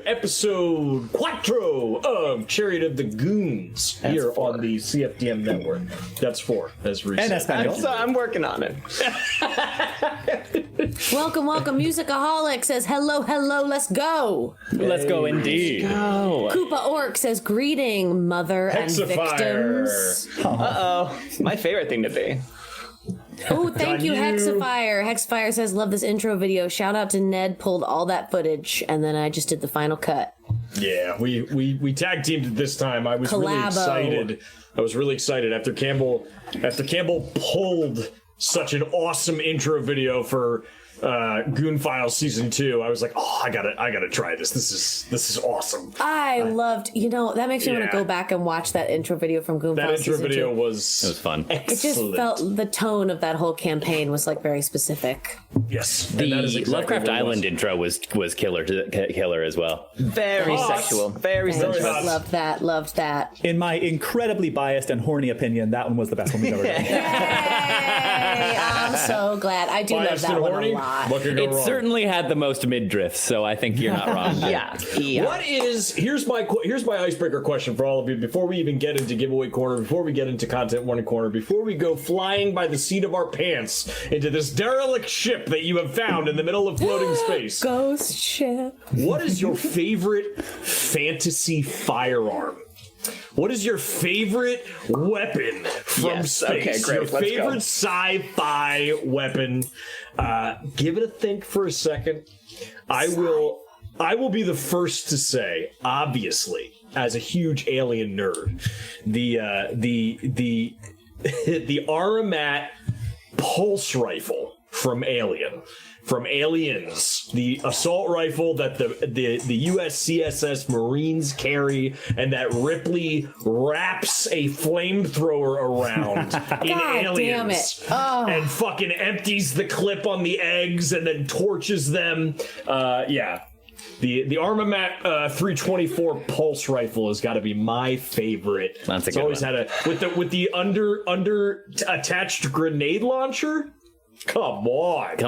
Episode Quattro of Chariot of the Goons here on the CFDM network. That's 4, as Reese said. I'm working on it. Welcome. Musicaholic says, hello, let's go. Let's go indeed. Koopa Orc says, greeting, mother Hexifier. And victims. Uh-oh. My favorite thing to be. Oh, thank you, Hexifier. Hexifier says, love this intro video. Shout out to Ned, pulled all that footage, and then I just did the final cut. Yeah, we tag teamed it this time. I was really excited. After Campbell pulled such an awesome intro video for Goon Files Season 2. I was like, oh, I gotta try this. This is awesome. I loved, that makes me want to go back and watch that intro video from Goon Files Season 2. That intro video was fun. Excellent. It just felt the tone of that whole campaign was like very specific. Yes. The Lovecraft Island intro was killer as well. Very sexual. Very sensual. Loved that. In my incredibly biased and horny opinion, that one was the best one we've ever done. Yay! I'm so glad. I do love that one a lot. It certainly had the most midriff, so I think you're not wrong. Yeah. Here's my icebreaker question for all of you before we even get into giveaway corner, before we get into content warning corner, before we go flying by the seat of our pants into this derelict ship that you have found in the middle of floating space. Ghost ship. What is your favorite fantasy firearm? What is your favorite weapon from space? Okay, great. Your favorite sci-fi weapon? Give it a think for a second. I will be the first to say, obviously, as a huge alien nerd, the Aramat pulse rifle from Aliens, the assault rifle that the USCSS Marines carry, and that Ripley wraps a flamethrower around in Aliens, and fucking empties the clip on the eggs and then torches them. The Armamat 324 pulse rifle has got to be my favorite. That's a it's good always one. had with the under attached grenade launcher. Come on.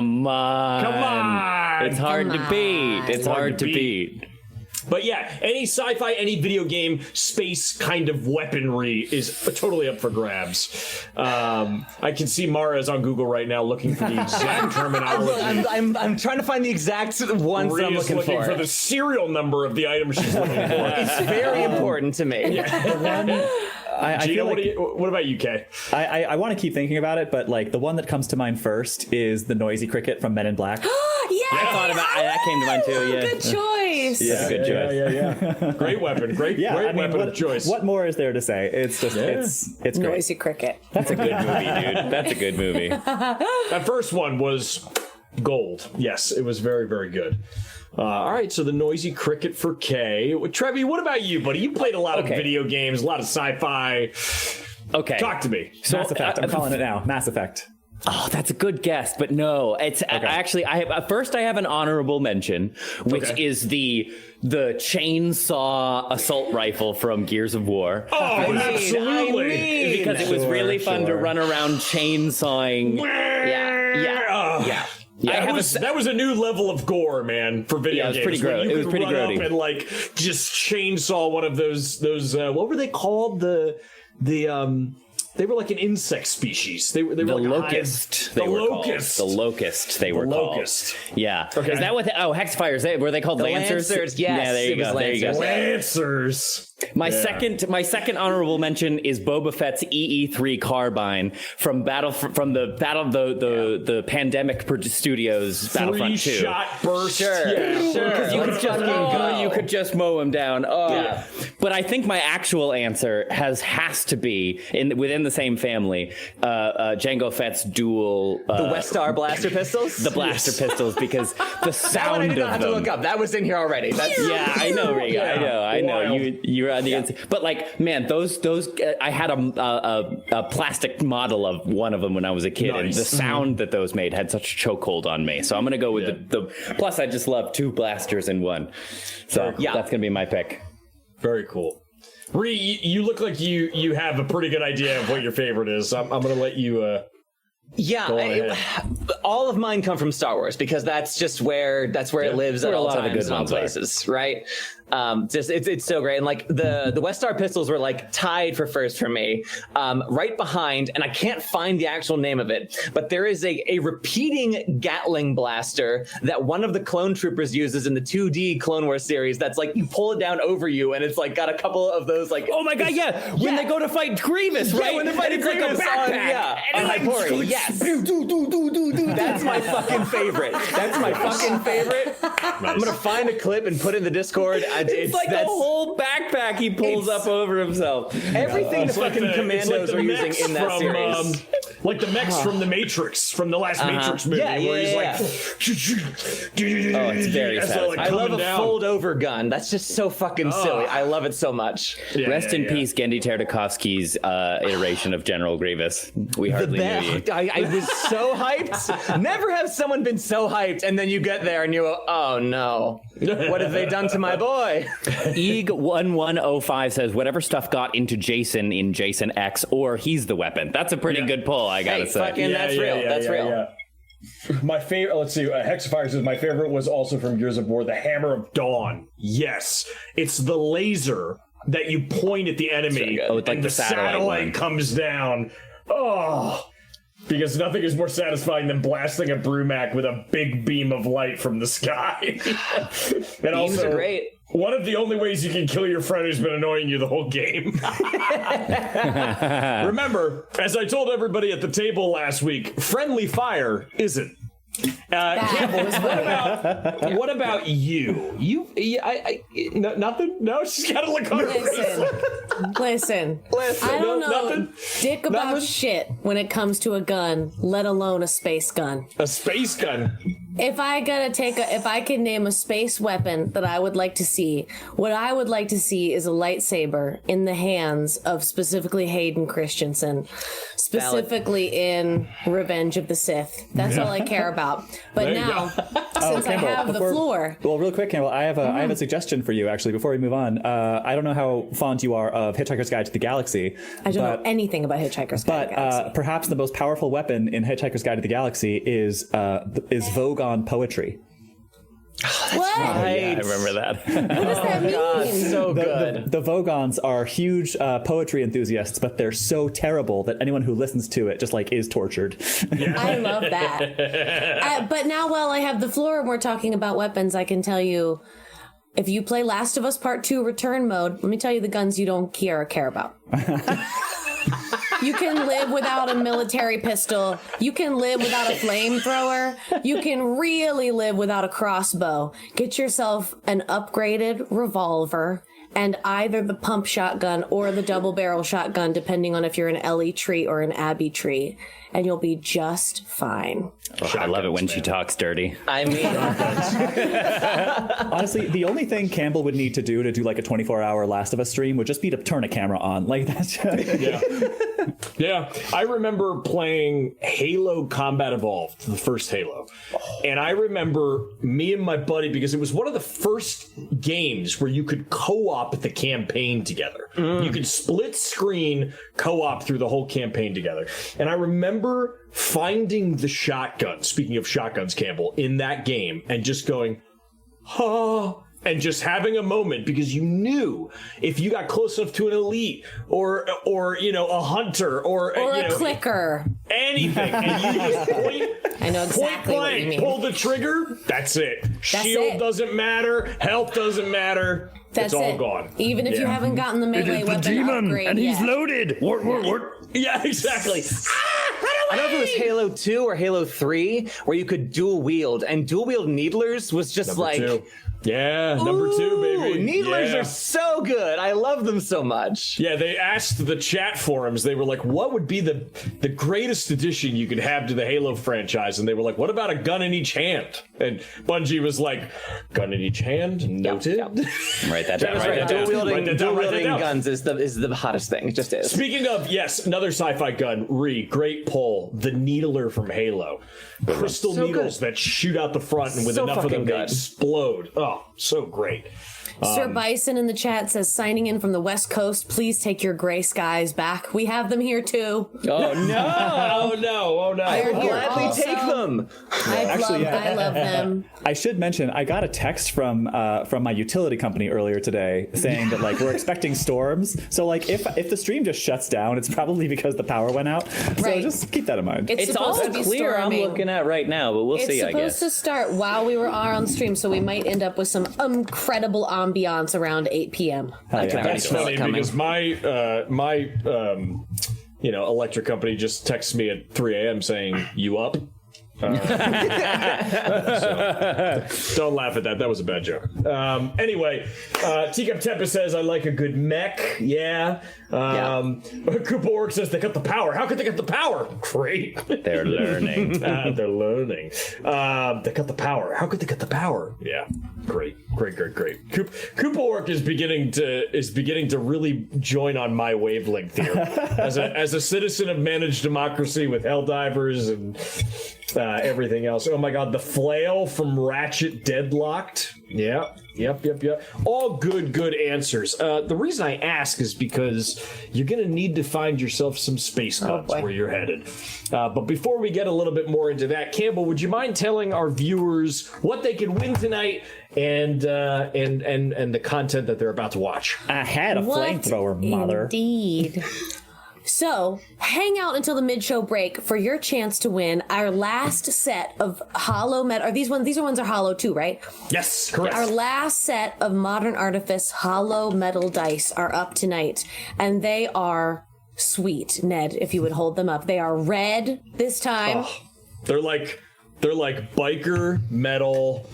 It's hard to beat. It's hard to beat. But yeah, any sci-fi, any video game, space kind of weaponry is totally up for grabs. I can see Mara's on Google right now looking for the exact terminology. I'm trying to find the exact ones that I'm looking for the serial number of the item she's looking for. It's very important to me. Yeah. I feel like, what about you, Kay? I want to keep thinking about it, but like the one that comes to mind first is the noisy cricket from Men in Black. I thought about that. Came to mind too. Yeah, good choice. Yeah, good choice. Yeah. Great weapon. Great weapon of choice. What more is there to say? It's just it's great. Noisy cricket. That's a good movie, dude. That's a good movie. That first one was gold. Yes, it was very, very good. All right, so the noisy cricket for Kay. Trevi, what about you, buddy? You played a lot of video games, a lot of sci-fi. Okay. Talk to me. So, Mass Effect. I'm calling it now. Mass Effect. Oh, that's a good guess, but no. It's actually I have an honorable mention, which is the chainsaw assault rifle from Gears of War. Oh, absolutely! Because it was really fun to run around chainsawing. Yeah. That was a new level of gore, man, for video games. It was pretty gross. It was pretty grody. And like just chainsaw one of those what were they called? They were like an insect species. They were the like locust. The locust. The locust. They were locust. Called. Yeah. Okay. Is that what? Hexfires. Were they called Lancers? Yes. Yeah. There you go. Lancers. My second honorable mention is Boba Fett's EE3 carbine from the Pandemic Studios Battlefront 2. Shot burst. Sure. Because you could just mow him down. But I think my actual answer has to be within the same family. Jango Fett's dual The Westar blaster pistols. the blaster pistols, because the sound I did not of have them. to look up. That was in here already. That's Yeah, I know, Riga. I know. You're on the inside. But like, man, those. I had a plastic model of one of them when I was a kid, and the sound that those made had such a chokehold on me. So I'm gonna go with the. Plus, I just love two blasters in one. So that's gonna be my pick. Very cool. Ree, you look like you have a pretty good idea of what your favorite is. I'm gonna let you. All of mine come from Star Wars because that's just where it lives at all times and all places, right? It's so great. And like the Westar pistols were like tied for first for me, right behind, and I can't find the actual name of it, but there is a repeating Gatling blaster that one of the clone troopers uses in the 2D Clone Wars series. That's like you pull it down over you, and it's like got a couple of those like. Oh my god! Yeah, when they go to fight Grievous, right? When they fight Grievous like a backpack. on Hypori. Yes. That's my fucking favorite. I'm gonna find a clip and put it in the Discord. It's like a whole backpack he pulls up over himself. Everything the fucking commandos are using in that series. Like the mechs from the Matrix, from the last Matrix movie, where he's like, oh, it's very satisfying. I love a fold-over gun. That's just so fucking silly. I love it so much. Rest in peace, Gendy Tartakovsky's iteration of General Grievous. We hardly knew you. I was so hyped. Never have someone been so hyped, and then you get there and you go, oh no. What have they done to my boy? Eeg1105 says, whatever stuff got into Jason in Jason X, or he's the weapon. That's a pretty good pull, I gotta say. Fucking, that's real. That's real. My favorite, let's see, Hexafire says, my favorite was also from Gears of War, the Hammer of Dawn. Yes. It's the laser that you point at the enemy, and the satellite comes down. Oh, because nothing is more satisfying than blasting a Brumac with a big beam of light from the sky. And Beams are great. One of the only ways you can kill your friend who's been annoying you the whole game. Remember, as I told everybody at the table last week, friendly fire isn't. Campbell, what about you? Nothing? No, she's got to look on her Listen. I don't know dick about shit when it comes to a gun, let alone a space gun. A space gun? If I can name a space weapon that I would like to see, what I would like to see is a lightsaber in the hands of specifically Hayden Christensen, specifically in Revenge of the Sith. That's all I care about. But now, since Campbell, I have the floor. Well, real quick, Campbell, I have a suggestion for you, actually, before we move on. I don't know how fond you are of Hitchhiker's Guide to the Galaxy. I don't know anything about Hitchhiker's Guide to the Galaxy. But perhaps the most powerful weapon in Hitchhiker's Guide to the Galaxy is Vogon poetry. What? Right. Yeah, I remember that. What does that mean? God, so good. The Vogons are huge poetry enthusiasts, but they're so terrible that anyone who listens to it just like is tortured. I love that. But now while I have the floor and we're talking about weapons, I can tell you, if you play Last of Us Part 2 Return Mode, let me tell you the guns you don't care about. You can live without a military pistol. You can live without a flamethrower. You can really live without a crossbow. Get yourself an upgraded revolver and either the pump shotgun or the double barrel shotgun, depending on if you're an Ellie tree or an Abby tree, and you'll be just fine. I love it when she talks dirty. I mean, honestly, the only thing Campbell would need to do like a 24-hour Last of Us stream would just be to turn a camera on. Like that's Yeah. I remember playing Halo Combat Evolved, the first Halo. And I remember me and my buddy, because it was one of the first games where you could co-op the campaign together. You could split screen co-op through the whole campaign together. And I remember finding the shotgun, speaking of shotguns, Campbell, in that game and just going, oh, and just having a moment, because you knew if you got close enough to an elite or you know, a hunter or a clicker, anything, and you just I know exactly point what you blank, mean. pull the trigger, that's it. Shield doesn't matter, health doesn't matter. That's it's all it. gone. Even if you haven't gotten the melee weapon upgrade yet. loaded. Yeah, exactly. I don't know if it was Halo 2 or Halo 3 where you could dual wield, and dual wield needlers was just Number 2. Yeah, number 2, baby. Needlers are so good. I love them so much. Yeah, they asked the chat forums, they were like, what would be the greatest addition you could have to the Halo franchise? And they were like, what about a gun in each hand? And Bungie was like, gun in each hand? Noted. Yep. Write that down. Dual wielding guns is the hottest thing. It just is. Speaking of, yes, another sci-fi gun, great poll, the Needler from Halo. Crystal needles that shoot out the front, and with enough of them, they explode. Oh, so great. Sir Bison in the chat says, signing in from the West Coast, please take your gray skies back. We have them here too. Oh no! Oh no! I Gladly take them. I love them. I should mention, I got a text from my utility company earlier today saying that like we're expecting storms. So like if the stream just shuts down, it's probably because the power went out. So Right. just keep that in mind. It's It's supposed also to be clear. storming. I'm looking at right now, but we'll see. I It's guess. supposed to start while we are on stream, so we might end up with some incredible ambiance around 8 p.m. I can already That's smell funny it coming. because my electric company just texts me at 3 a.m. saying, "You up?" So, don't laugh at that. That was a bad joke. Anyway, Teacup Tempest says, I like a good mech. Yeah. Koopa Orc says they cut the power. How could they cut the power? Great. They're learning. They're learning. They cut the power. How could they cut the power? Yeah. Great. Koopa Orc is beginning to really join on my wavelength here. As a citizen of managed democracy with Helldivers and everything else. Oh my god, the flail from Ratchet Deadlocked. Yep. All good answers. The reason I ask is because you're going to need to find yourself some space guns where you're headed. But before we get a little bit more into that, Campbell, would you mind telling our viewers what they can win tonight and the content that they're about to watch? I had a flamethrower, mother. Indeed. So, hang out until the mid-show break for your chance to win our last set of hollow metal. These are ones are hollow too, right? Yes, correct. Our last set of Modern Artifice hollow metal dice are up tonight, and they are sweet. Ned, if you would hold them up. They are red this time. Oh, they're like biker metal,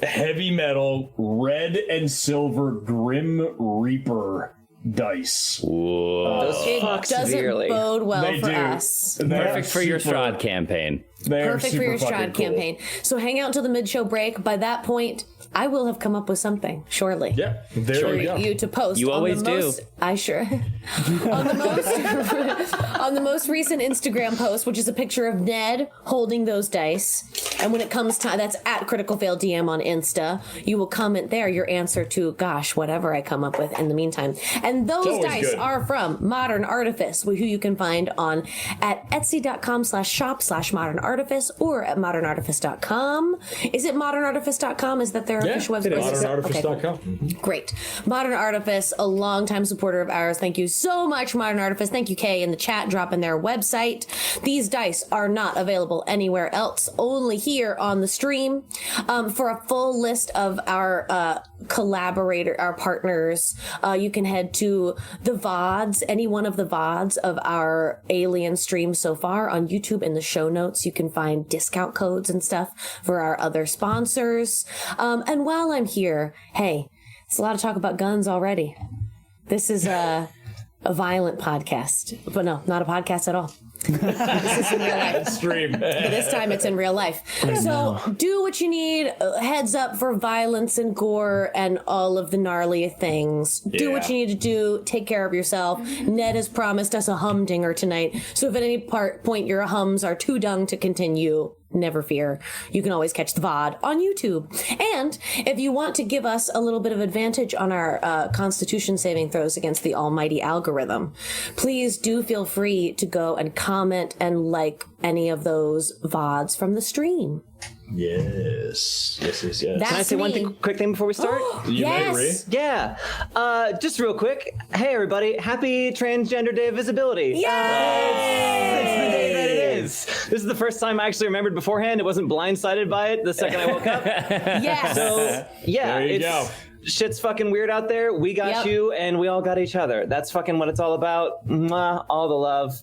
heavy metal, red and silver Grim Reaper dice. It doesn't severely. bode well They for do. us. Perfect for your Strahd campaign. Perfect for your Strahd campaign. So hang out until the mid-show break. By that point, I will have come up with something shortly. Yeah, there you go. You to post. You on always the do. most, I sure. on the most recent Instagram post, which is a picture of Ned holding those dice, and when it comes time, that's at Critical Fail DM on Insta. You will comment there your answer to whatever I come up with in the meantime. And those always dice good. are from Modern Artifice, who you can find on at etsy.com/shop/Modern Artifice or at modernartifice.com. Is it modernartifice.com? Is that their official website? ModernArtifice.com. Okay. Great. Modern Artifice, a longtime supporter of ours. Thank you so much, Modern Artifice. Thank you, Kay, in the chat, dropping their website. These dice are not available anywhere else, only here on the stream. For a full list of our our partners, you can head to the VODs, any one of the VODs of our Alien stream so far on YouTube. In the show notes, you can find discount codes and stuff for our other sponsors. And while I'm here, hey, it's a lot of talk about guns already. This is a violent podcast, but no, not a podcast at all. This is in real life. Stream. But this time it's in real life. So do what you need. Heads up for violence and gore and all of the gnarly things. Do what you need to do. Take care of yourself. Ned has promised us a humdinger tonight. So if at any point your hums are too dung to continue, never fear. You can always catch the VOD on YouTube. And if you want to give us a little bit of advantage on our Constitution saving throws against the almighty algorithm, please do feel free to go and comment and like any of those VODs from the stream. Yes. Can I say one quick thing before we start? You may, Ree. Yeah. Just real quick. Hey, everybody. Happy Transgender Day of Visibility. It's the day that it is. This is the first time I actually remembered beforehand. It wasn't blindsided by it the second I woke up. Yes. So, yeah. There you go. shit's fucking weird out there, we got you, and we all got each other. That's fucking what it's all about. Mwah, all the love.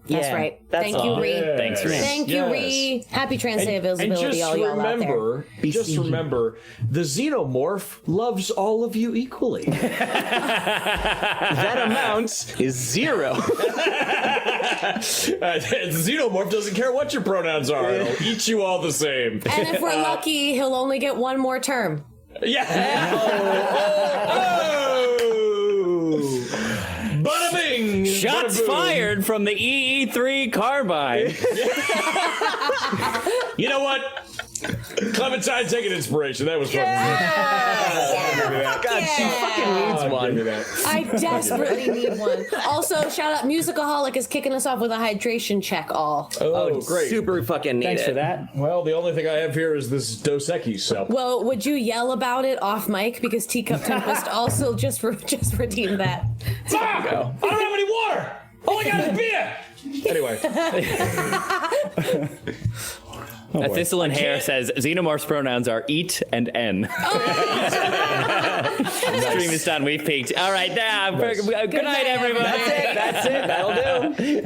That's right. That's Thank you, Ree. Yes. Thanks, Ree. Thank you, Ree. Happy Trans Day availability, all y'all out there. Just remember, the xenomorph loves all of you equally. That amount is 0. The xenomorph doesn't care what your pronouns are; it'll eat you all the same. And if we're lucky, he'll only get one more term. Yeah. Bada bing! Shots bada boom. fired from the EE3 carbine. You know what? Clementine taking inspiration. That was fun. God, she fucking needs one. Give me that. I desperately need one. Also, shout out Musicaholic is kicking us off with a hydration check all. Oh, great. Super fucking need Thanks it. for that. Well, the only thing I have here is this Dos Equis, so. Well, would you yell about it off mic? Because Teacup Tempest also just redeemed that. Fuck! I don't have any water! All I got is beer! Anyway. Thistle and Hair says Xenomorph's pronouns are eat and n. Stream is done. We've peaked. All right, now. Good night, everybody. That's it. That'll do.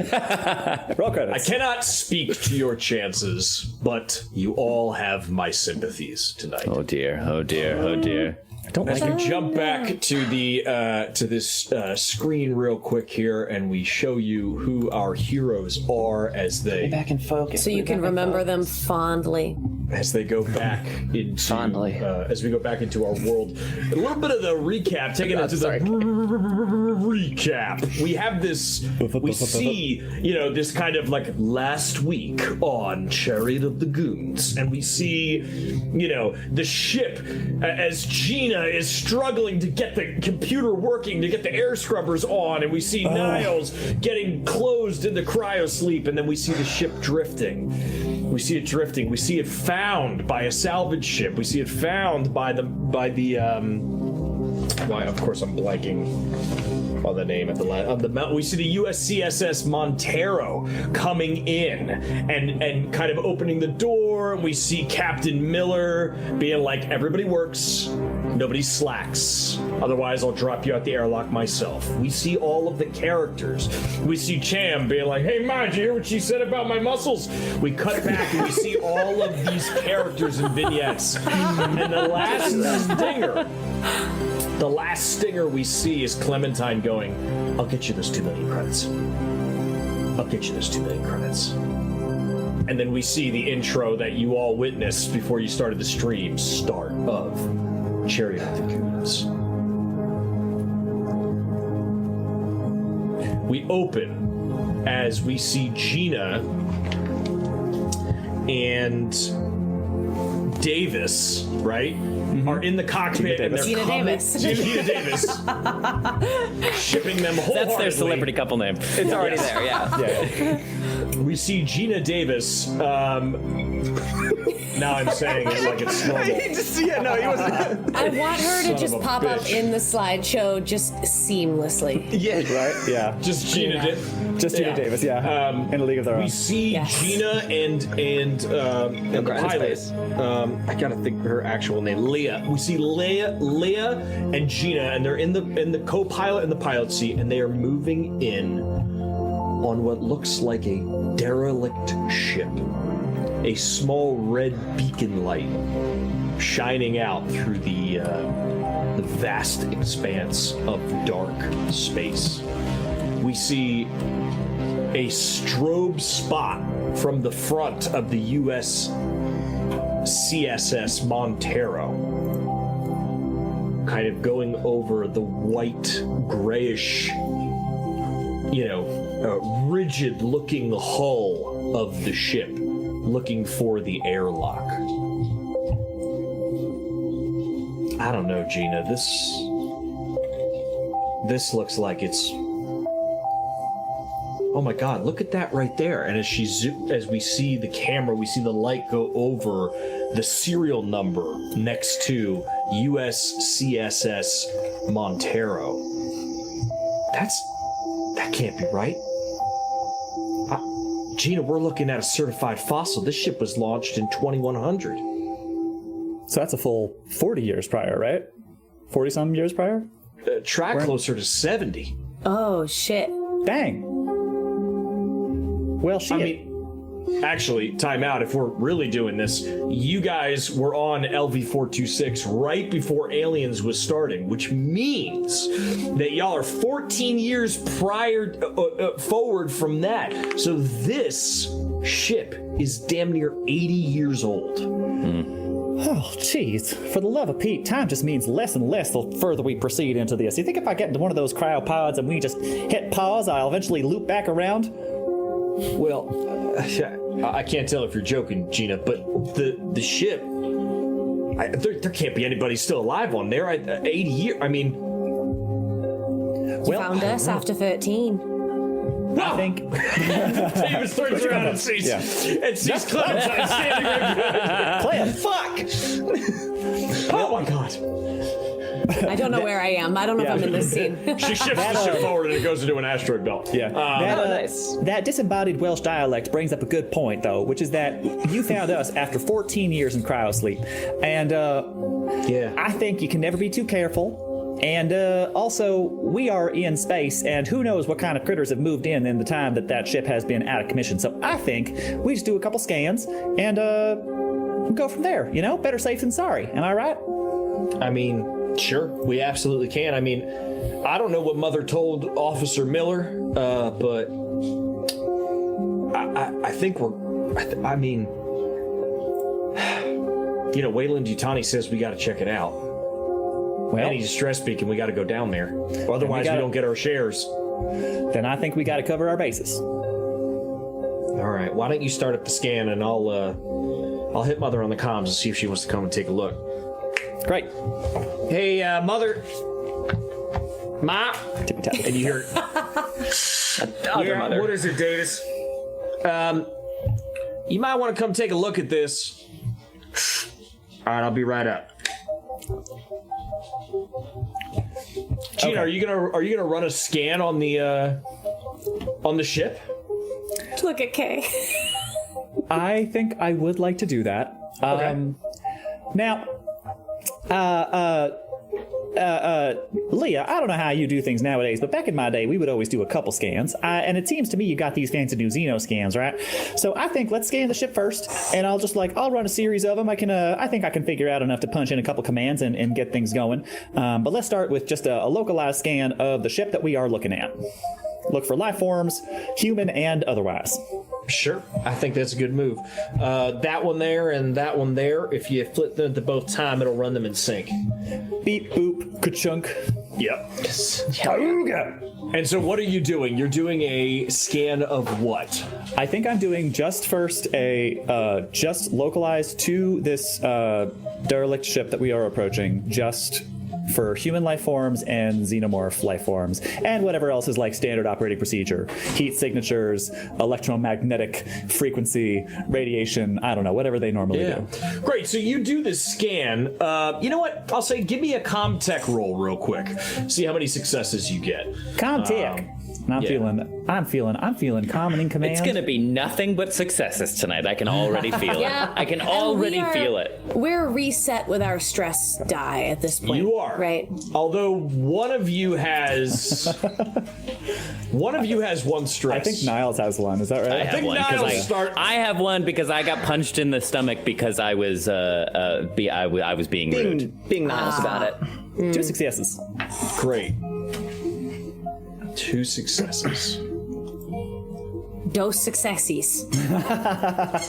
Roll I credits. cannot speak to your chances, but you all have my sympathies tonight. Oh dear. Oh dear. Oh dear. I don't As like we it. jump back to the to this screen real quick here, and we show you who our heroes are as they Back in focus. So you can remember them fondly. go back into Fondly. as we go back into our world. A little bit of the recap, taking it to the recap. We have this. We see, this kind of like last week on Chariot of the Goons, and we see, the ship as Gina is struggling to get the computer working, to get the air scrubbers on, and we see Niles getting closed into cryosleep, and then we see the ship drifting. We see it drifting. We see it found by a salvage ship. We see it found by the why, of course I'm blanking on the name of the mountain. We see the USCSS Montero coming in and kind of opening the door. We see Captain Miller being like, everybody works, nobody slacks. Otherwise, I'll drop you out the airlock myself. We see all of the characters. We see Cham being like, hey, Ma, did you hear what she said about my muscles? We cut back and we see all of these characters and vignettes. And the last stinger we see is Clementine going, I'll get you those 2 million credits. I'll get you those 2 million credits. And then we see the intro that you all witnessed before you started the stream, start of Chariot of the Goons. We open as we see Gina and Davis, right? Are in the cockpit and they're Gina Davis. Gina Davis. Shipping them wholeheartedly. That's their celebrity couple name. It's already there, yeah. We see Gina Davis. Now I'm saying it like it's normal. He wasn't. I want her to Son just of a pop up bitch. in the slideshow just seamlessly. Yeah. Right? Yeah. Just Gina Davis. Just Gina Davis, yeah. In a league of their We own. see Yes. Gina and the Grind pilot. space. I gotta think her actual name. Leah. We see Leah and Gina, and they're in the co-pilot and the pilot seat, and they are moving in on what looks like a derelict ship. A small red beacon light shining out through the vast expanse of dark space. We see a strobe spot from the front of the US CSS Montero, kind of going over the white, grayish, rigid looking hull of the ship, looking for the airlock. I don't know, Gina. This looks like it's. Oh my God! Look at that right there. And as as we see the camera, we see the light go over the serial number next to USCSS Montero. That can't be right. Gina, we're looking at a certified fossil. This ship was launched in 2100. So that's a full 40 years prior, right? 40-some years prior? Track closer to 70. Oh, shit. Dang. Well, shit. I mean, actually, time out. If we're really doing this, you guys were on LV-426 right before Aliens was starting, which means that y'all are 14 years forward from that. So this ship is damn near 80 years old. Oh, jeez. For the love of Pete, time just means less and less the further we proceed into this. You think if I get into one of those cryopods and we just hit pause, I'll eventually loop back around? Well, I can't tell if you're joking, Gina, but the ship, there can't be anybody still alive on there. 80 years, I mean... You found us after 13. I think Davis turns around and sees Clementine standing right behind. Clem! Fuck! Oh my god! I don't know where I am. I don't know if I'm in this scene. She shifts the ship forward and it goes into an asteroid belt. Yeah. Nice. That disembodied Welsh dialect brings up a good point, though, which is that you found us after 14 years in cryosleep. And I think you can never be too careful. And also, we are in space, and who knows what kind of critters have moved in the time that ship has been out of commission. So I think we just do a couple scans and go from there. You know, better safe than sorry. Am I right? I mean, sure, we absolutely can. I mean, I don't know what Mother told Officer Miller, but I think I mean, you know, Weyland Yutani says we got to check it out. Well, any distress beacon, we got to go down there. Otherwise, we don't get our shares. Then I think we got to cover our bases. All right. Why don't you start up the scan, and I'll hit Mother on the comms and see if she wants to come and take a look. Great. Hey, Mother. Ma. And you hear Mother. What is it, Davis? You might want to come take a look at this. All right, I'll be right up. Gina, are you gonna run a scan on the ship? Look at Kay. I think I would like to do that. Okay. Now, Leah, I don't know how you do things nowadays, but back in my day, we would always do a couple scans. And it seems to me you got these fancy new Xeno scans, right? So I think let's scan the ship first, and I'll run a series of them. I think I can figure out enough to punch in a couple commands and get things going. But let's start with just a localized scan of the ship that we are looking at. Look for life forms, human and otherwise. Sure, I think that's a good move. That one there and that one there, if you flip them at both time, it'll run them in sync. Beep, boop, ka-chunk. Yep. And so what are you doing? You're doing a scan of what? I think I'm doing just first just localized to this derelict ship that we are approaching, just for human life forms and xenomorph life forms, and whatever else is like standard operating procedure. Heat signatures, electromagnetic frequency, radiation, I don't know, whatever they normally do. Great, so you do this scan. You know what? I'll say give me a CommTech roll real quick. See how many successes you get. CommTech. I'm feeling common in command. It's gonna be nothing but successes tonight. I can already feel it. I can already feel it. We're reset with our stress die at this point. You are. Right. Although one of you has one stress. I think Niles has one. Is that right? I have one I have one because I got punched in the stomach because I was being rude. Being nice about it. 2 successes. Great. 2 successes. Dos successes.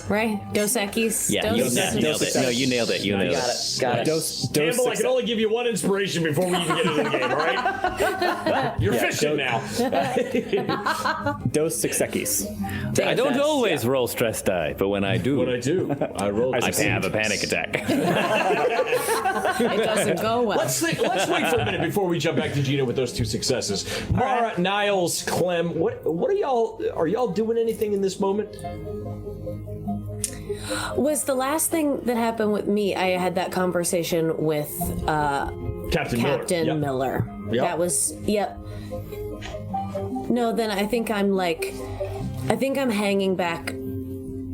Right? Dos equis. Yeah, you nailed it. No, you nailed it. You nailed it. Got it. Campbell, I can only give you one inspiration before we even get into the game, all right? You're fishing now. Dos successes. I don't always roll stress die, but when I do, I roll. I have a panic attack. It doesn't go well. Let's wait for a minute before we jump back to Gina with those 2 successes. Mara, right. Niles, Clem, what are y'all doing anything in this moment? Was the last thing that happened with me, I had that conversation with Captain Miller. Yep. That was, No, then I think I'm hanging back.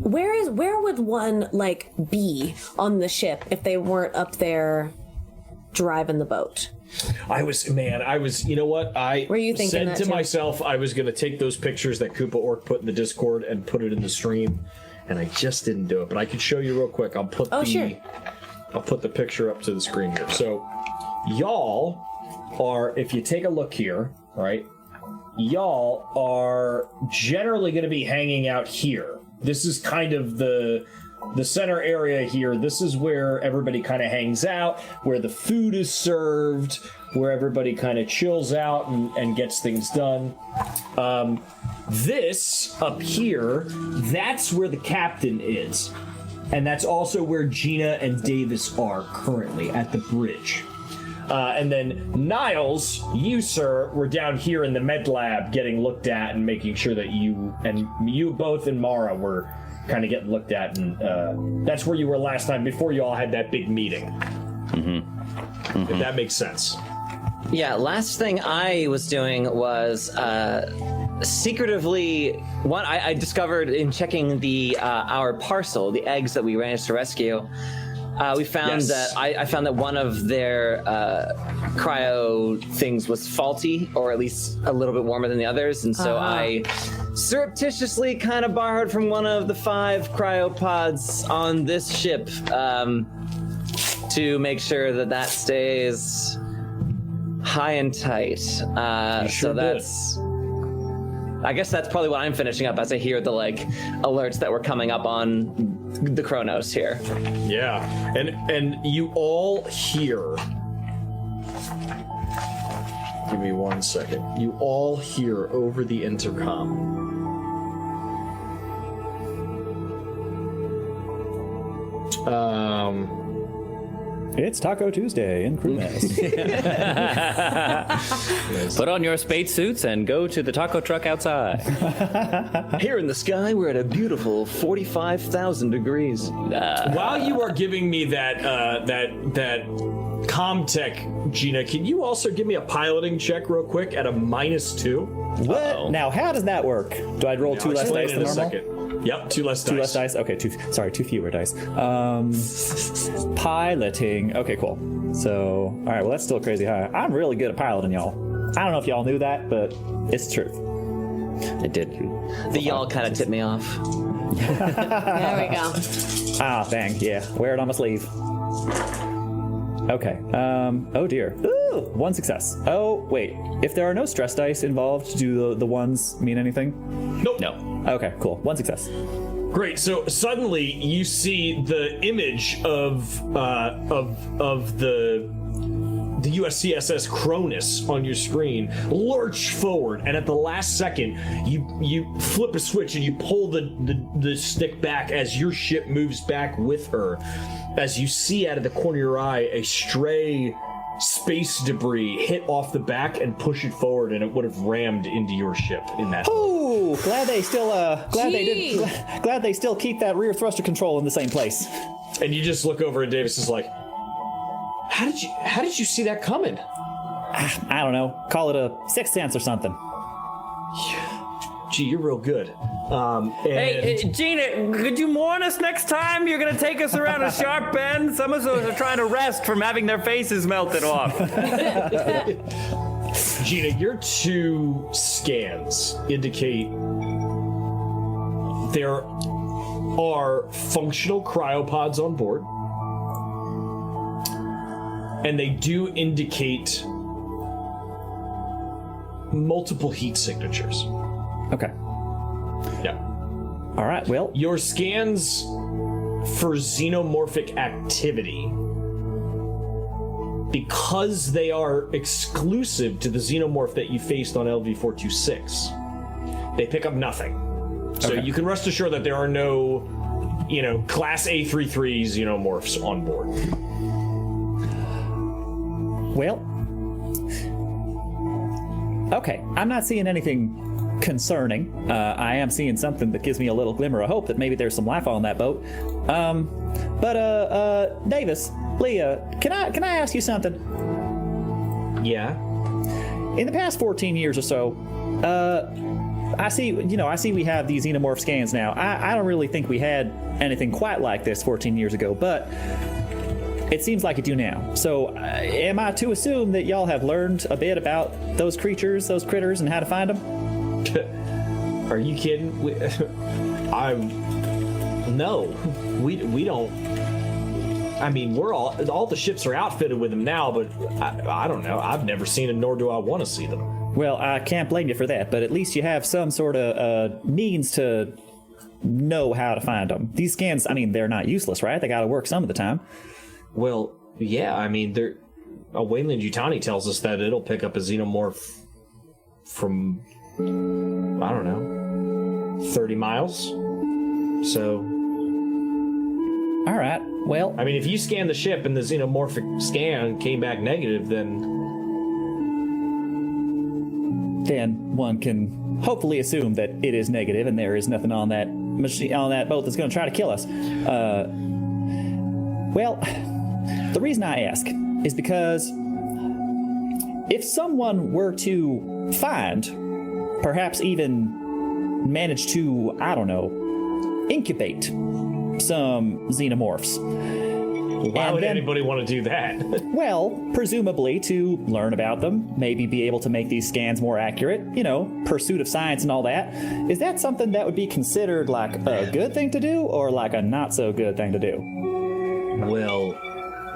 Where would one be on the ship if they weren't up there driving the boat. I was, you know what? Were you thinking said that to too? myself I was going to take those pictures that Koopa Orc put in the Discord and put it in the stream, and I just didn't do it. But I could show you real quick. I'll put the picture up to the screen here. So, y'all are, if you take a look here, right? Y'all are generally going to be hanging out here. This is kind of the center area here. This is where everybody kind of hangs out, where the food is served, where everybody kind of chills out and gets things done. This up here, that's where the captain is. And that's also where Gina and Davis are currently, at the bridge. And then Niles, you, sir, were down here in the med lab getting looked at and making sure that you both and Mara were kind of getting looked at, and that's where you were last time before you all had that big meeting. If that makes sense. Yeah, last thing I was doing was secretively, I discovered in checking our parcel, the eggs that we managed to rescue, we found that I found that one of their cryo things was faulty, or at least a little bit warmer than the others, and so I surreptitiously kind of borrowed from one of the 5 cryopods on this ship to make sure that stays high and tight. So that's... I guess that's probably what I'm finishing up as I hear the alerts that were coming up on the Chronos here. Yeah, and you all hear. Give me 1 second. You all hear over the intercom. It's Taco Tuesday in Crewmass. Put on your spade suits and go to the taco truck outside. Here in the sky, we're at a beautiful 45,000 degrees. While you are giving me that Comtech, Gina, can you also give me a piloting check real quick at a -2? What? Uh-oh. Now, how does that work? Do I roll 2 less dice than normal? Yep, 2 less dice. 2 less dice? Okay, 2 fewer dice. Piloting. Okay, cool. So, all right, well, that's still crazy high. I'm really good at piloting, y'all. I don't know if y'all knew that, but it's the truth. It did. The y'all kind of tipped me off. There we go. Ah, dang, yeah. Wear it on my sleeve. Okay, oh dear. Ooh, 1 success. Oh, wait. If there are no stress dice involved, do the ones mean anything? Nope. No. Okay, cool. 1 success. Great. So suddenly you see the image of the USCSS Cronus on your screen lurch forward, and at the last second, you flip a switch and you pull the stick back as your ship moves back with her. As you see out of the corner of your eye, a stray space debris hit off the back and push it forward, and it would have rammed into your ship in that. Oh, glad they still glad they still keep that rear thruster control in the same place. And you just look over, and Davis is like, How did you see that coming? I don't know. Call it a sixth sense or something. Gee, you're real good. Hey, Gina, could you warn us next time you're going to take us around a sharp bend? Some of us are trying to rest from having their faces melted off. Gina, your 2 scans indicate there are functional cryopods on board. And they do indicate multiple heat signatures. Okay. Yeah. All right, well. Your scans for xenomorphic activity, because they are exclusive to the xenomorph that you faced on LV-426, they pick up nothing. So you can rest assured that there are no, Class A33 xenomorphs on board. Well. Okay, I'm not seeing anything concerning. I am seeing something that gives me a little glimmer of hope that maybe there's some life on that boat. But Davis, Leah, can I ask you something? Yeah. In the past 14 years or so, I see we have these xenomorph scans now. I don't really think we had anything quite like this 14 years ago, but It seems like you do now. So, am I to assume that y'all have learned a bit about those creatures, those critters, and how to find them? Are you kidding? No, we don't. I mean, we're all the ships are outfitted with them now, but I don't know. I've never seen them, nor do I want to see them. Well, I can't blame you for that, but at least you have some sort of means to know how to find them. These scans, I mean, they're not useless, right? They got to work some of the time. Well, yeah, I mean, Weyland Yutani tells us that it'll pick up a xenomorph from, I don't know, 30 miles. So... All right, well... I mean, if you scan the ship and the xenomorphic scan came back negative, then one can hopefully assume that it is negative and there is nothing on that machine, on that boat that's going to try to kill us. Well, the reason I ask is because if someone were to find, perhaps even manage to, I don't know, incubate some xenomorphs. Why would anybody want to do that? Well, presumably to learn about them, maybe be able to make these scans more accurate, you know, pursuit of science and all that. Is that something that would be considered like a good thing to do or like a not so good thing to do? Well,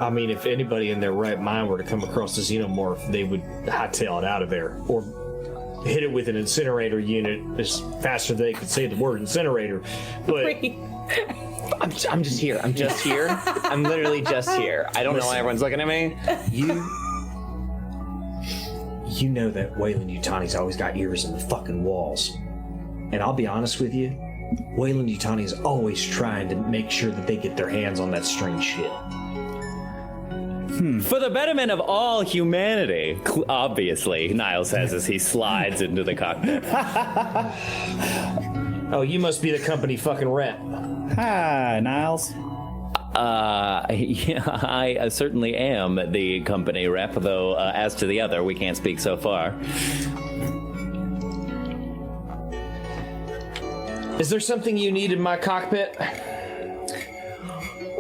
I mean, if anybody in their right mind were to come across a xenomorph, they would hightail it out of there or hit it with an incinerator unit as fast as they could say the word incinerator. But I'm just here. I'm just here. I'm literally just here. I don't know why everyone's looking at me. You know that Weyland Yutani's always got ears in the fucking walls. And I'll be honest with you, Weyland Yutani is always trying to make sure that they get their hands on that strange shit. For the betterment of all humanity, obviously, Niall says as he slides into the cockpit. Oh, you must be the company fucking rep. Hi, Niles. Yeah, I certainly am the company rep, though as to the other, we can't speak so far. Is there something you need in my cockpit?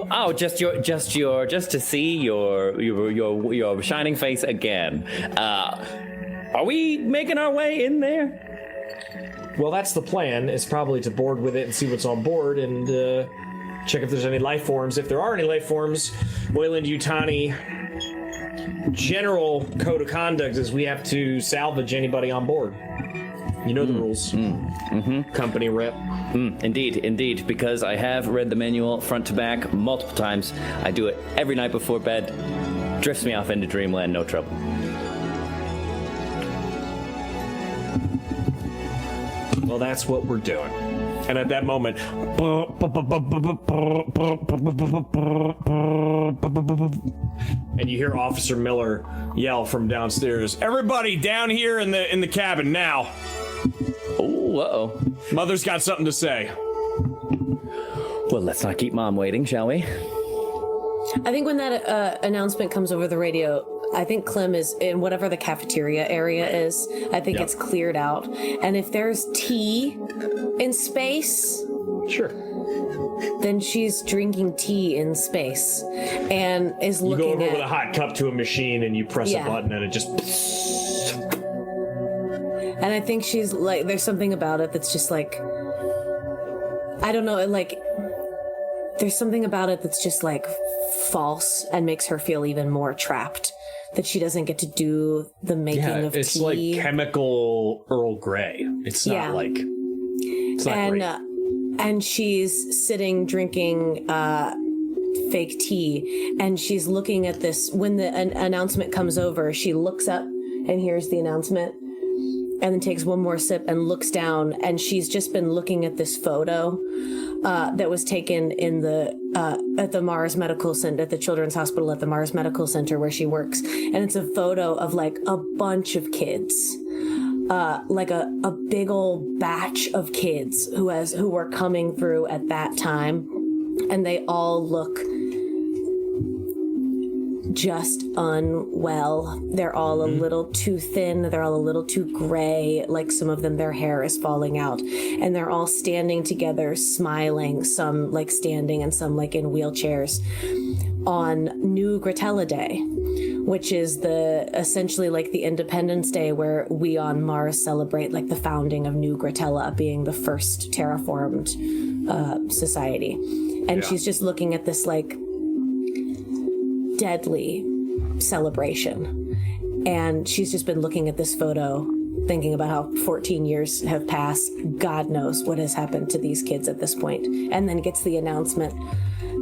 Oh, just to see your shining face again. Are we making our way in there? Well, that's the plan, is probably to board with it and see what's on board and check if there's any life forms. If there are any life forms, Weyland Yutani general code of conduct is we have to salvage anybody on board. You know the rules. Company rep. Indeed, because I have read the manual front to back multiple times. I do it every night before bed. Drifts me off into dreamland, no trouble. Well, that's what we're doing. And at that moment, and you hear Officer Miller yell from downstairs, "Everybody down here in the cabin now." Oh, uh-oh. Mother's got something to say. Well, let's not keep Mom waiting, shall we? I think when that announcement comes over the radio, I think Clem is in whatever the cafeteria area is. I think it's cleared out. And if there's tea in space, sure, then she's drinking tea in space and is looking at... You go over with a hot cup to a machine and you press a button and it just... And I think she's like, there's something about it that's just like, I don't know, like, there's something about it that's just like false and makes her feel even more trapped. That she doesn't get to do the making of tea. It's like chemical Earl Grey. It's not like... It's not great. And she's sitting drinking fake tea, and she's looking at this. When the announcement comes over, she looks up and hears the announcement, and then takes one more sip and looks down, and she's just been looking at this photo that was taken in the at the Mars Medical Center, at the Children's Hospital at the Mars Medical Center where she works, and it's a photo of like a bunch of kids, like a big old batch of kids who were coming through at that time, and they all look just unwell. They're all a little too thin. They're all a little too gray. Like some of them, their hair is falling out, and they're all standing together, smiling. Some like standing and some like in wheelchairs. on New Gratella Day, which is essentially like the Independence Day where we on Mars celebrate like the founding of New Gratella being the first terraformed society. And she's just looking at this like deadly celebration. And she's just been looking at this photo, thinking about how 14 years have passed. God knows what has happened to these kids at this point. And then gets the announcement,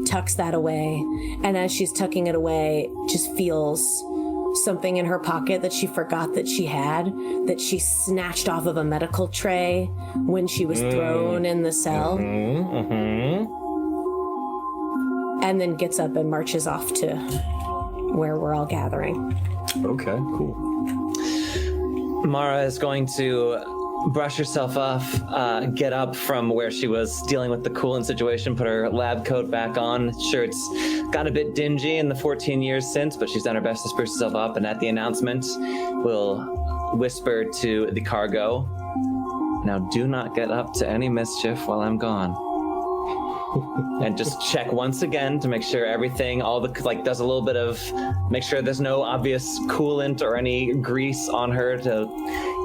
tucks that away. And as she's tucking it away, just feels something in her pocket that she forgot that she had, that she snatched off of a medical tray when she was thrown in the cell. And then gets up and marches off to where we're all gathering. Okay, cool. Mara is going to brush herself off, get up from where she was dealing with the coolant situation, put her lab coat back on. Sure, it's got a bit dingy in the 14 years since, but she's done her best to spruce herself up. And at the announcement, we'll whisper to the cargo, "Now do not get up to any mischief while I'm gone." And just check once again to make sure everything, does a little bit of, make sure there's no obvious coolant or any grease on her to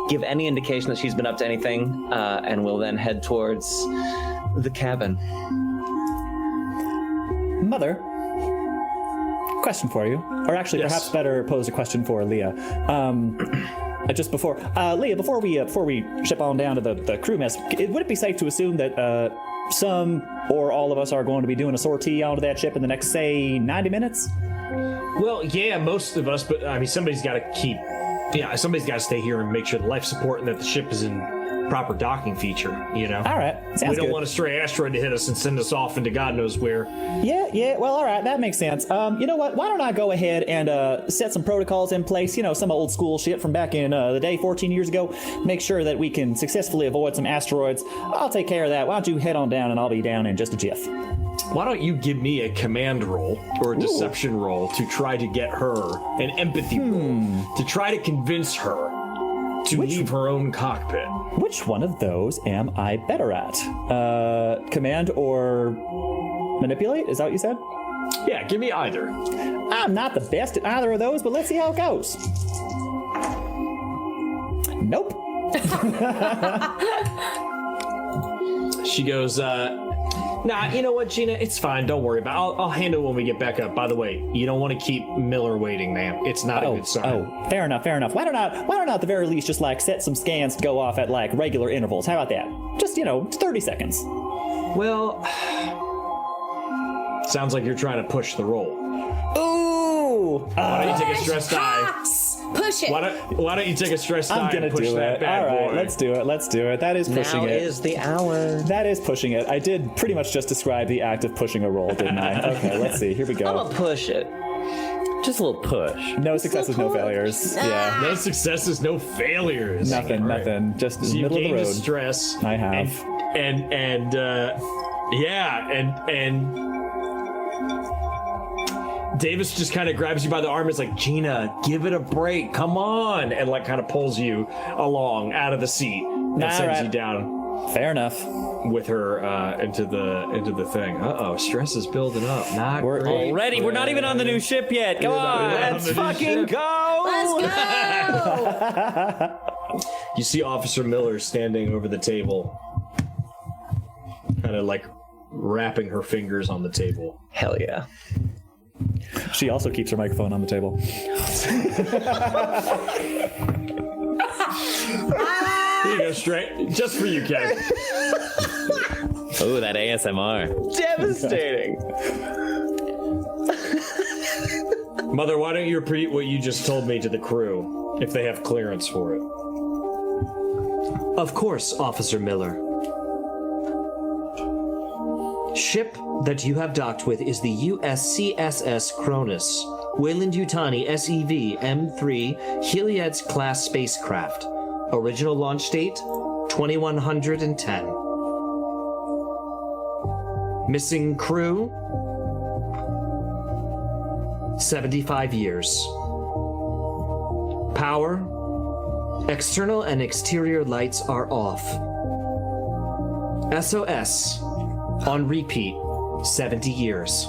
give any indication that she's been up to anything. And we'll then head towards the cabin. Mother, question for you. Or actually, Yes. perhaps better pose a question for Leah. Just before, Leah, before we ship on down to the crew mess, would it be safe to assume that some or all of us are going to be doing a sortie onto that ship in the next, say, 90 minutes? Well, yeah, most of us, but I mean, somebody's got to stay here and make sure the life support and that the ship is in proper docking feature, you know? All right, sounds We don't good. want a stray asteroid to hit us and send us off into God knows where. Yeah, well, all right, that makes sense. You know what, why don't I go ahead and set some protocols in place, some old school shit from back in the day 14 years ago, make sure that we can successfully avoid some asteroids. I'll take care of that. Why don't you head on down and I'll be down in just a jiff. Why don't you give me a command roll or a deception roll to try to get her, an empathy roll, to try to convince her to leave her own cockpit? Which one of those am I better at? Command or manipulate? Is that what you said? Yeah, give me either. I'm not the best at either of those, but let's see how it goes. Nope. She goes, nah, you know what, Gina? It's fine. Don't worry about it. I'll handle it when we get back up. By the way, you don't want to keep Miller waiting, ma'am. It's not a good sign. Oh, fair enough. Why don't I at the very least just set some scans to go off at regular intervals? How about that? Just 30 seconds. Well, sounds like you're trying to push the roll. Ooh! Why don't you take a stress die? Push it. Why don't you take a stress die I'm gonna and push do that it. bad All right, boy? let's do it. That is pushing Now it. is the hour. That is pushing it. I did pretty much just describe the act of pushing a roll, didn't I? Okay, let's see. Here we I'm go. gonna push it. Just a little push. No successes, no failures. Yeah. No successes, no failures. Nothing. Just So you middle of the gained a road. stress. I have. And Davis just kind of grabs you by the arm and is like, Gina, give it a break. Come on. And kind of pulls you along out of the seat and All sends right. you down Fair enough. with her into the thing. Uh-oh, stress is building up. Not We're great. Already, we're not even on the new ship yet. Come on, even on let's the new fucking ship. go. Let's go. You see Officer Miller standing over the table, kind of wrapping her fingers on the table. Hell yeah. She also keeps her microphone on the table. Here you go, straight. Just for you, Kevin. Oh, that ASMR. Devastating. Mother, why don't you repeat what you just told me to the crew, if they have clearance for it? Of course, Officer Miller. Ship that you have docked with is the USCSS Cronus, Weyland Yutani SEV M3 Heliads class spacecraft. Original launch date 2110. Missing crew 75 years. Power, external and exterior lights are off. SOS, on repeat, 70 years.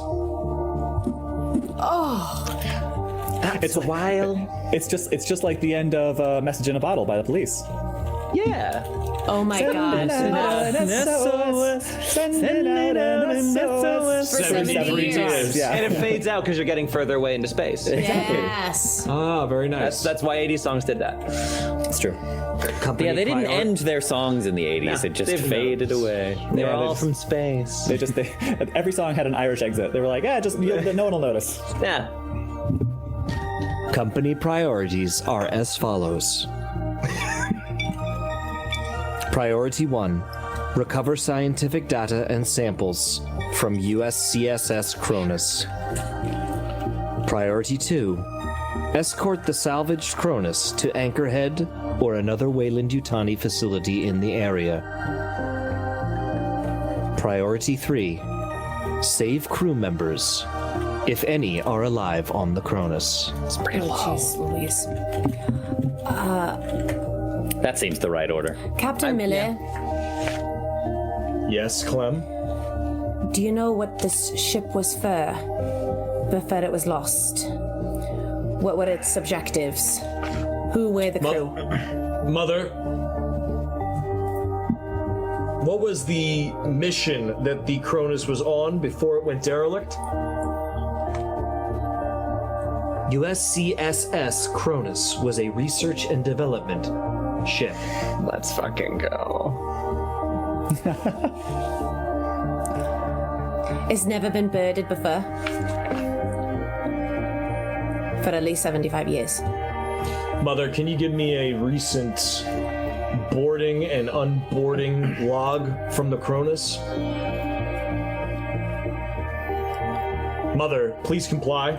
It's wild. It's just like the end of Message in a Bottle by the Police. Yeah. Oh my god. Send it out an SOS. For 70 years. Yeah. And it fades out because you're getting further away into space. Yes. Ah, very nice. That's why 80s songs did that. It's true. Yeah, they didn't end their songs in the 80s. It just faded away. They were Yeah, all they from space. Every song had an Irish exit. They were like, no one will notice. Yeah. Company priorities are as follows. Priority 1. Recover scientific data and samples from USCSS Cronus. Priority 2. Escort the salvaged Cronus to Anchorhead or another Weyland-Yutani facility in the area. Priority 3. Save crew members, if any are alive on the Cronus. Oh, jeez, Louise. That seems the right order. Captain Miller, Yes, Clem? do you know what this ship was for before it was lost? What were its objectives? Who were the crew? Mother, what was the mission that the Cronus was on before it went derelict? USCSS Cronus was a research and development ship. Let's fucking go. It's never been birded before. For at least 75 years. Mother, can you give me a recent boarding and unboarding log from the Cronus? Mother, please comply.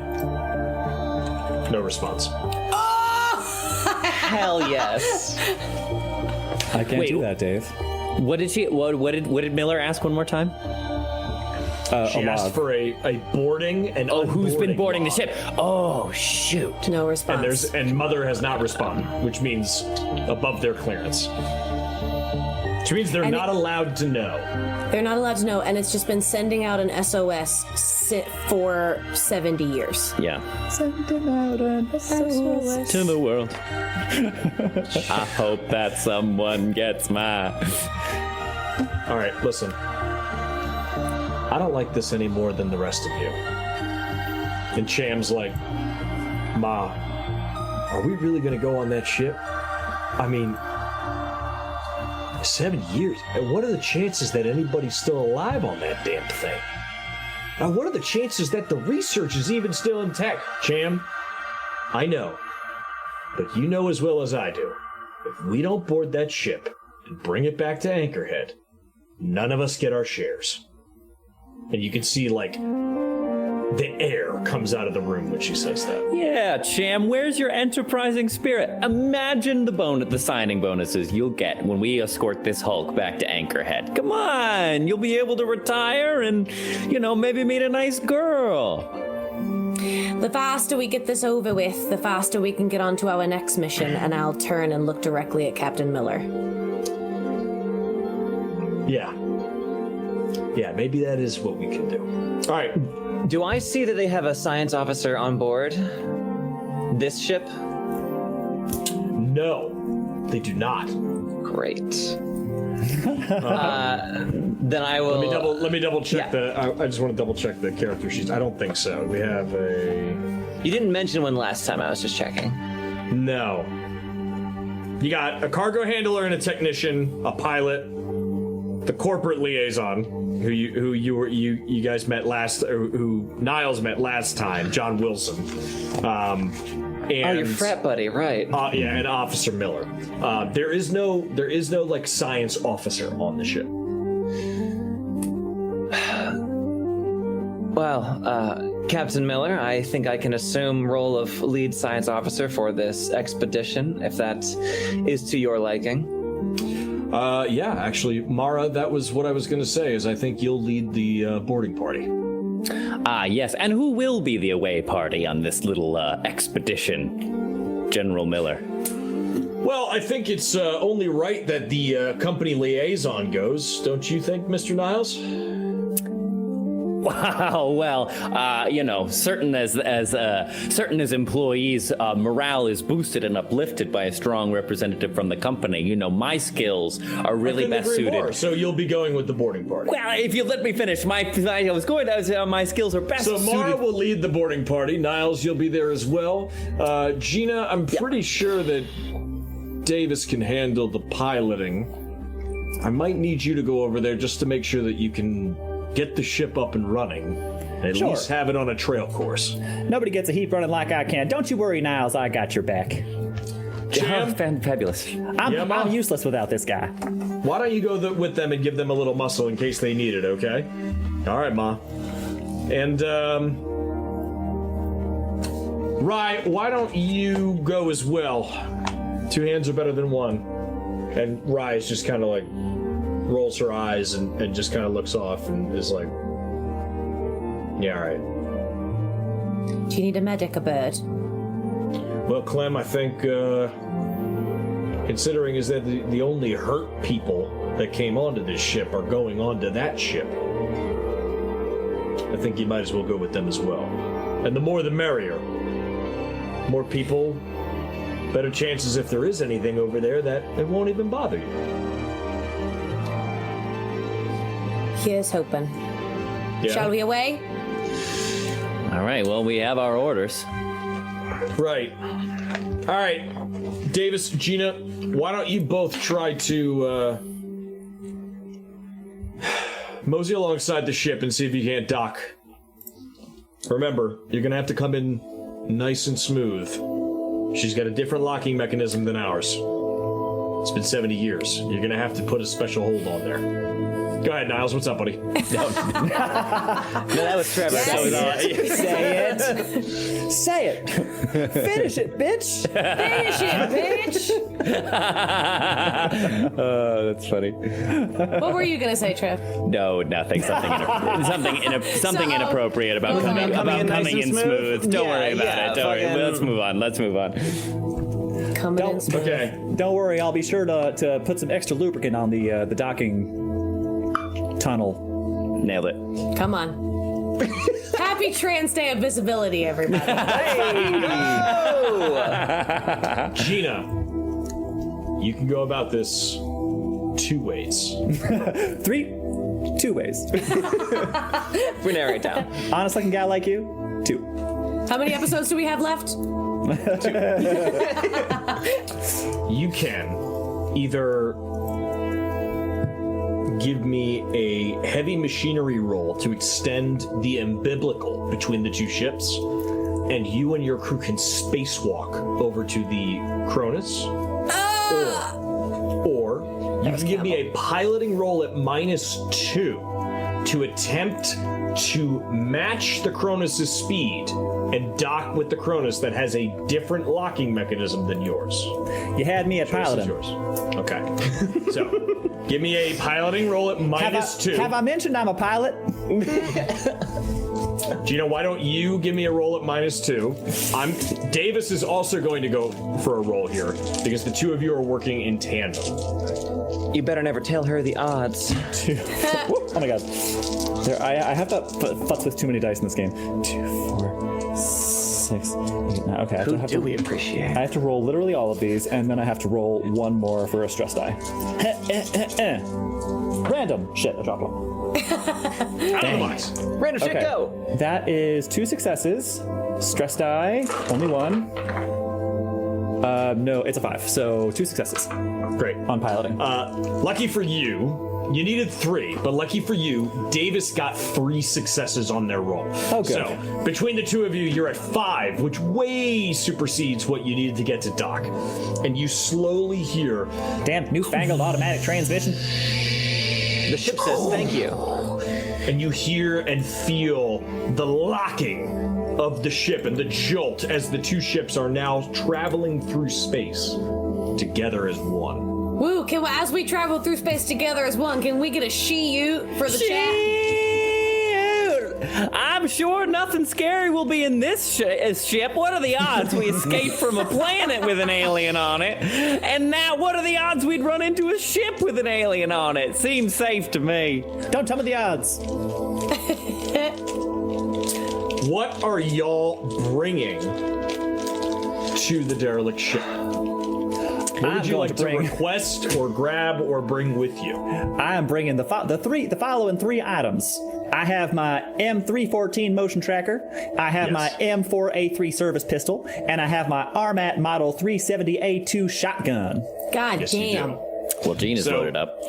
No response. Hell yes. I can't Wait. do that, Dave. What did Miller ask one more time? She asked for a boarding and Who's been unboarding boarding the log. ship? Oh, shoot. No response. And Mother has not responded, which means above their clearance. Which means they're not allowed to know. They're not allowed to know, and it's just been sending out an SOS for 70 years. Yeah. Sending out an SOS. To the world. I hope that someone gets my... All right, listen. I don't like this any more than the rest of you. And Cham's like, Ma, are we really gonna go on that ship? I mean, 7 years. And what are the chances that anybody's still alive on that damn thing? Now, what are the chances that the research is even still intact? Cham, I know. But you know as well as I do. If we don't board that ship and bring it back to Anchorhead, none of us get our shares. And you can see, like, the air comes out of the room when she says that. Yeah, Cham, where's your enterprising spirit? Imagine the signing bonuses you'll get when we escort this Hulk back to Anchorhead. Come on, you'll be able to retire and, maybe meet a nice girl. The faster we get this over with, the faster we can get on to our next mission, and I'll turn and look directly at Captain Miller. Yeah, maybe that is what we can do. All right. Do I see that they have a science officer on board this ship? No, they do not. Great. Then I will. Let me double check Yeah. I just want to double check the character sheets. I don't think so. We have a... You didn't mention one last time. I was just checking. No. You got a cargo handler and a technician, a pilot, the corporate liaison, who you guys met last, or who Niles met last time, John Wilson. And your frat buddy, right? Yeah, and Officer Miller. There is no like science officer on the ship. Well, Captain Miller, I think I can assume role of lead science officer for this expedition, if that is to your liking. Yeah, actually, Mara, that was what I was going to say, is I think you'll lead the boarding party. Ah, yes, and who will be the away party on this little expedition, General Miller? Well, I think it's only right that the company liaison goes, don't you think, Mr. Niles? Wow. Well, certain as employees, morale is boosted and uplifted by a strong representative from the company. My skills are really best suited. More, so you'll be going with the boarding party. Well, if you let me finish, my skills are best suited. So Mara will lead the boarding party. Niles, you'll be there as well. Gina, I'm pretty sure that Davis can handle the piloting. I might need you to go over there just to make sure that you can get the ship up and running. At least have it on a trail course. Nobody gets a heap running like I can. Don't you worry, Niles. I got your back. Fabulous. I'm useless without this guy. Why don't you go with them and give them a little muscle in case they need it, okay? All right, Ma. And, Rye, why don't you go as well? 2 hands are better than 1. And Rye is just kind of like rolls her eyes and just kind of looks off and is like, yeah, all right. Do you need a medic, a bird? Well, Clem, I think, considering is that the only hurt people that came onto this ship are going onto that ship, I think you might as well go with them as well. And the more the merrier. More people, better chances if there is anything over there that it won't even bother you. Here's hoping. Yeah. Shall we away? All right, well, we have our orders. Right. All right. Davis, Gina, why don't you both try to mosey alongside the ship and see if you can't dock. Remember, you're going to have to come in nice and smooth. She's got a different locking mechanism than ours. It's been 70 years. You're going to have to put a special hold on there. Go ahead, Niles. What's up, buddy? No, that was Trevor. Yes. That was all. Say it. Say it. Finish it, bitch. Finish it, bitch! Oh, that's funny. What were you gonna say, Trev? No, nothing. Something inappropriate about coming in smooth. Don't worry about it. Don't worry. Let's move on. Coming in smooth. Okay. Don't worry, I'll be sure to put some extra lubricant on the docking tunnel. Nailed it. Come on. Happy Trans Day of Visibility, everybody. Gina, you can go about this 2 ways. 2 ways. We narrow it down. Honest looking guy like you, 2. How many episodes do we have left? You can either give me a heavy machinery roll to extend the umbilical between the 2 ships, and you and your crew can spacewalk over to the Cronus. Or you can give me a piloting roll at -2 to attempt to match the Cronus' speed and dock with the Cronus that has a different locking mechanism than yours. You had me at piloting. Yours. Okay. So, give me a piloting roll at -2. Have I mentioned I'm a pilot? Gina, why don't you give me a roll at -2? Davis is also going to go for a roll here because the 2 of you are working in tandem. You better never tell her the odds. 2. Oh my god. I have to futz with too many dice in this game. 2, 4, 6, 8, 9. Okay, Who do we appreciate? I have to roll literally all of these, and then I have to roll 1 more for a stress die. Random. Shit, I dropped 1. Random shit, Okay. go. That is 2 successes. Stress die, only 1. No, it's a 5. So 2 successes Great. on piloting. Lucky for you, you needed 3, but lucky for you, Davis got 3 successes on their roll. Oh, good. So, between the 2 of you, you're at 5, which way supersedes what you needed to get to dock. And you slowly hear... Damn, newfangled automatic transmission. The ship says thank you. And you hear and feel the locking of the ship and the jolt as the 2 ships are now traveling through space together as one. Woo, as we travel through space together as one, can we get a she-ute for the chat? I'm sure nothing scary will be in this ship. What are the odds we escaped from a planet with an alien on it? And now, what are the odds we'd run into a ship with an alien on it? Seems safe to me. Don't tell me the odds. What are y'all bringing to the derelict ship? What would you like to request or grab or bring with you? I am bringing the following 3 items. I have my M314 motion tracker, I have my M4A3 service pistol, and I have my Armat Model 370A2 shotgun. God damn. Well, Gina's loaded up.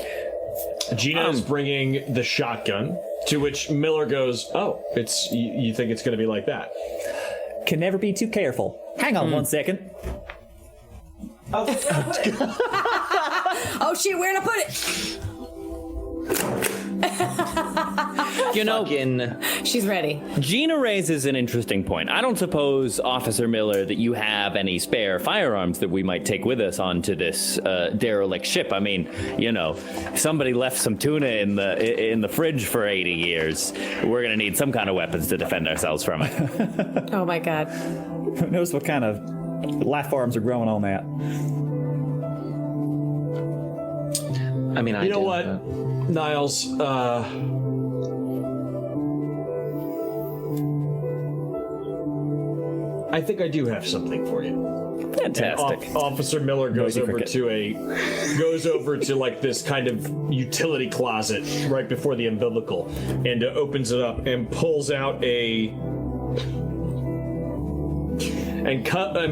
Gina is bringing the shotgun, to which Miller goes, oh, it's you think it's going to be like that? Can never be too careful. Hang on 1 second. Oh shit, where'd I put it? You know, she's ready. Gina raises an interesting point. I don't suppose, Officer Miller, that you have any spare firearms that we might take with us onto this derelict ship. I mean, you know, if somebody left some tuna in the fridge for 80 years, we're gonna need some kind of weapons to defend ourselves from it. Oh my god. Who knows what kind of life forms are growing on that? I mean, you know what, Niles? I think I do have something for you. Fantastic. Officer Miller goes over to like this kind of utility closet right before the umbilical, and opens it up and pulls out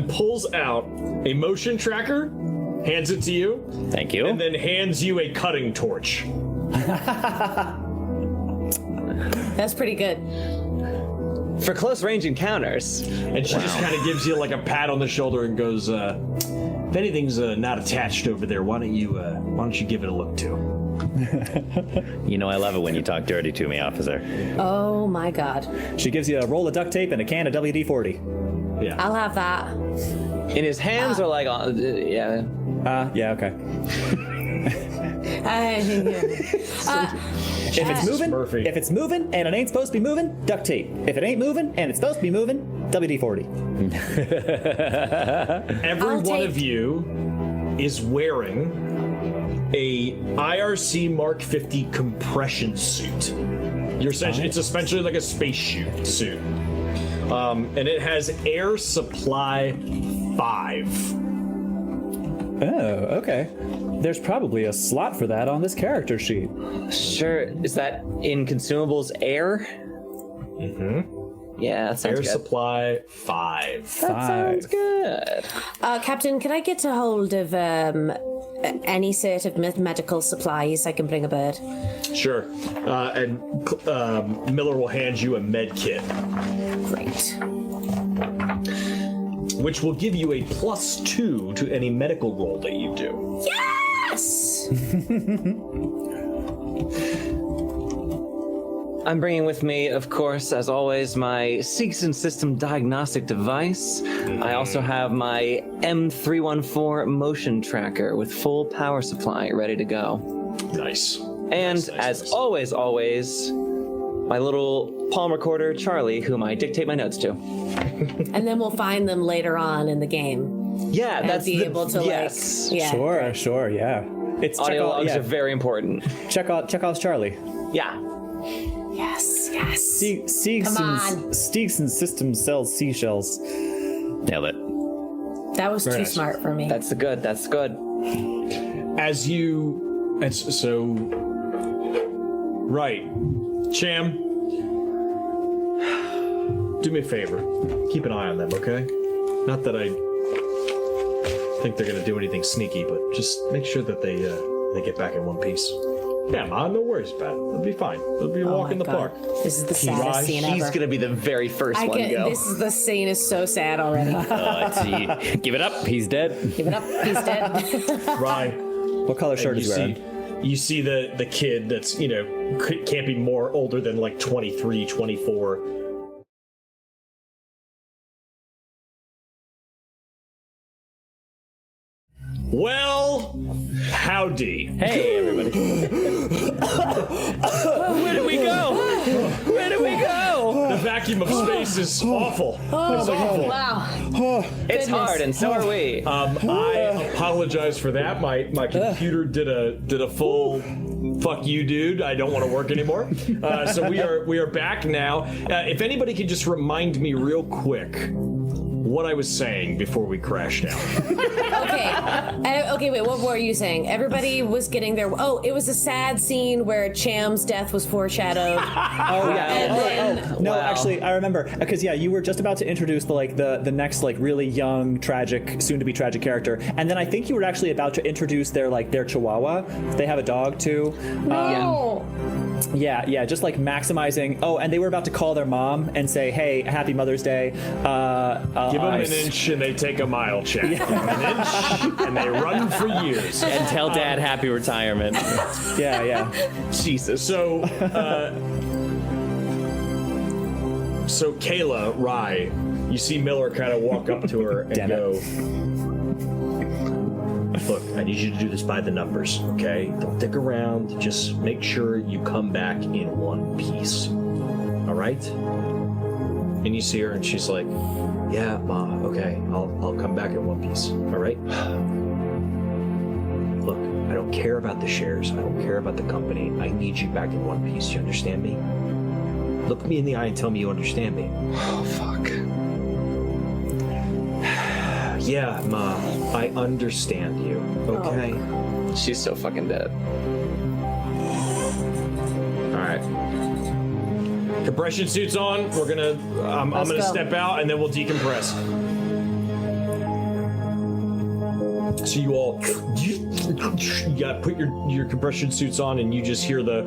pulls out a motion tracker, hands it to you. Thank you. And then hands you a cutting torch. That's pretty good. For close range encounters. And she just kind of gives you like a pat on the shoulder and goes, if anything's not attached over there, why don't you give it a look too? You know I love it when you talk dirty to me, officer. Oh my god. She gives you a roll of duct tape and a can of WD-40. Yeah. I'll have that. In his hands or like on, yeah. Yeah, okay. If it's moving and it ain't supposed to be moving, duct tape. If it ain't moving and it's supposed to be moving, WD-40. Every one of you is wearing a IRC Mark 50 compression suit. It's essentially like a space suit. And it has air supply 5. Oh, okay. There's probably a slot for that on this character sheet. Sure. Is that in consumables air? Mm-hmm. Yeah, that sounds air good. Supply 5. That sounds good. Captain, can I get a hold of any sort of medical supplies I can bring aboard? Sure. And Miller will hand you a med kit. Great. Which will give you a +2 to any medical roll that you do. Yes! I'm bringing with me, of course, as always, my Seegson system diagnostic device. I also have my M314 motion tracker with full power supply ready to go. Nice. And as always, my little palm recorder, Charlie, whom I dictate my notes to. And then we'll find them later on in the game. Yeah, that's able to yes. Yeah. Sure, yeah. It's audio logs are very important. Chekhov's Charlie. Yeah. Yes. Steegson's system sells seashells. Nailed it. That was too smart for me. That's good. Right. Cham, do me a favor. Keep an eye on them, okay? Not that I think they're gonna do anything sneaky, but just make sure that they get back in one piece. Yeah, Man, no worries about it. They'll be fine. They'll be a walk in the park. This is the saddest scene ever. He's gonna be the very first one to go. The scene is so sad already. Give it up. He's dead. Give it up. He's dead. Right. What color shirt is he wearing? You see the kid that's, can't be more older than like 23, 24. Well, howdy. Hey, everybody. Where did we go? The vacuum of space is awful. It's awful. Wow. It's hard, and so are we. I apologize for that. My computer did a full fuck you, dude. I don't want to work anymore. So we are back now. If anybody could just remind me real quick what I was saying before we crashed out. Okay, wait, what were you saying? Everybody was getting their... Oh, it was a sad scene where Cham's death was foreshadowed. No, actually, I remember. Because, you were just about to introduce the next, really young, tragic, soon-to-be tragic character. And then I think you were actually about to introduce their Chihuahua. They have a dog, too. No! Yeah, just maximizing. Oh, and they were about to call their mom and say, "Hey, happy Mother's Day." Give them an inch and they take a mile, Chad. Give them an inch and they run for years. And tell Dad happy retirement. Yeah. Jesus. So Kayla, Rye, you see Miller kind of walk up to her and go, "Look, I need you to do this by the numbers, okay? Don't dick around. Just make sure you come back in one piece. All right?" And you see her, and she's like, "Yeah, Ma. Okay, I'll come back in one piece. All right? Look, I don't care about the shares. I don't care about the company. I need you back in one piece. You understand me? Look me in the eye and tell me you understand me." Oh, fuck. "Yeah, Ma, I understand you. Okay." She's so fucking dead. All right. Compression suits on. We're gonna. I'm gonna step out and then we'll decompress. So you all, you gotta put your compression suits on, and you just hear the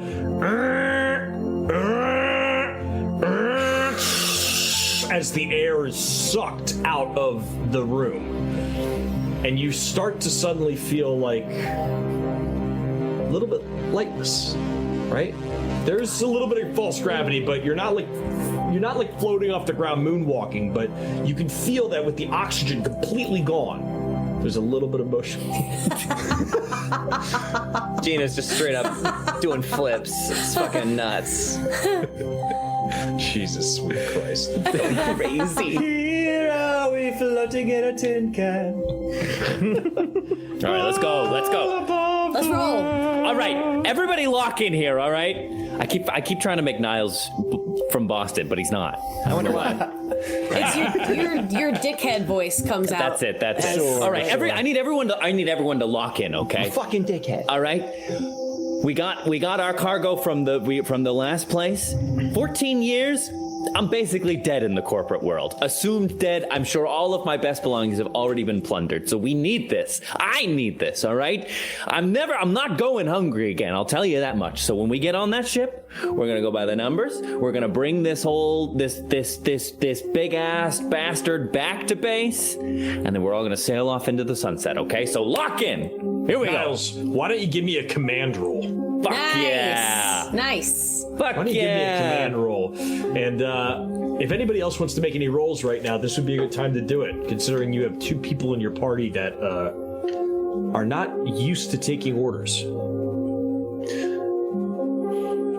as the air is sucked out of the room, and you start to suddenly feel like a little bit lightless, right? There's a little bit of false gravity, but you're not like floating off the ground moonwalking, but you can feel that with the oxygen completely gone, there's a little bit of motion. Gina's just straight up doing flips. It's fucking nuts. Jesus sweet Christ. Crazy. Here are we floating in a tin can. All right, let's go. Let's roll. All right, everybody lock in here, all right? I keep trying to make Niles from Boston, but he's not. I wonder why. It's your dickhead voice comes out. That's it. All right, I need everyone to lock in, okay? Fucking dickhead. All right. We got our cargo from the last place. 14 years. I'm basically dead in the corporate world. Assumed dead. I'm sure all of my best belongings have already been plundered. So we need this. I need this, all right? I'm not going hungry again, I'll tell you that much. So when we get on that ship, we're gonna go by the numbers. We're gonna bring this big ass bastard back to base, and then we're all gonna sail off into the sunset, okay? So lock in. Here we Niles, why don't you give me a command roll? go. Fuck yeah. Nice. Fuck Why don't you give me a command roll? And if anybody else wants to make any rolls right now, this would be a good time to do it, considering you have two people in your party that are not used to taking orders.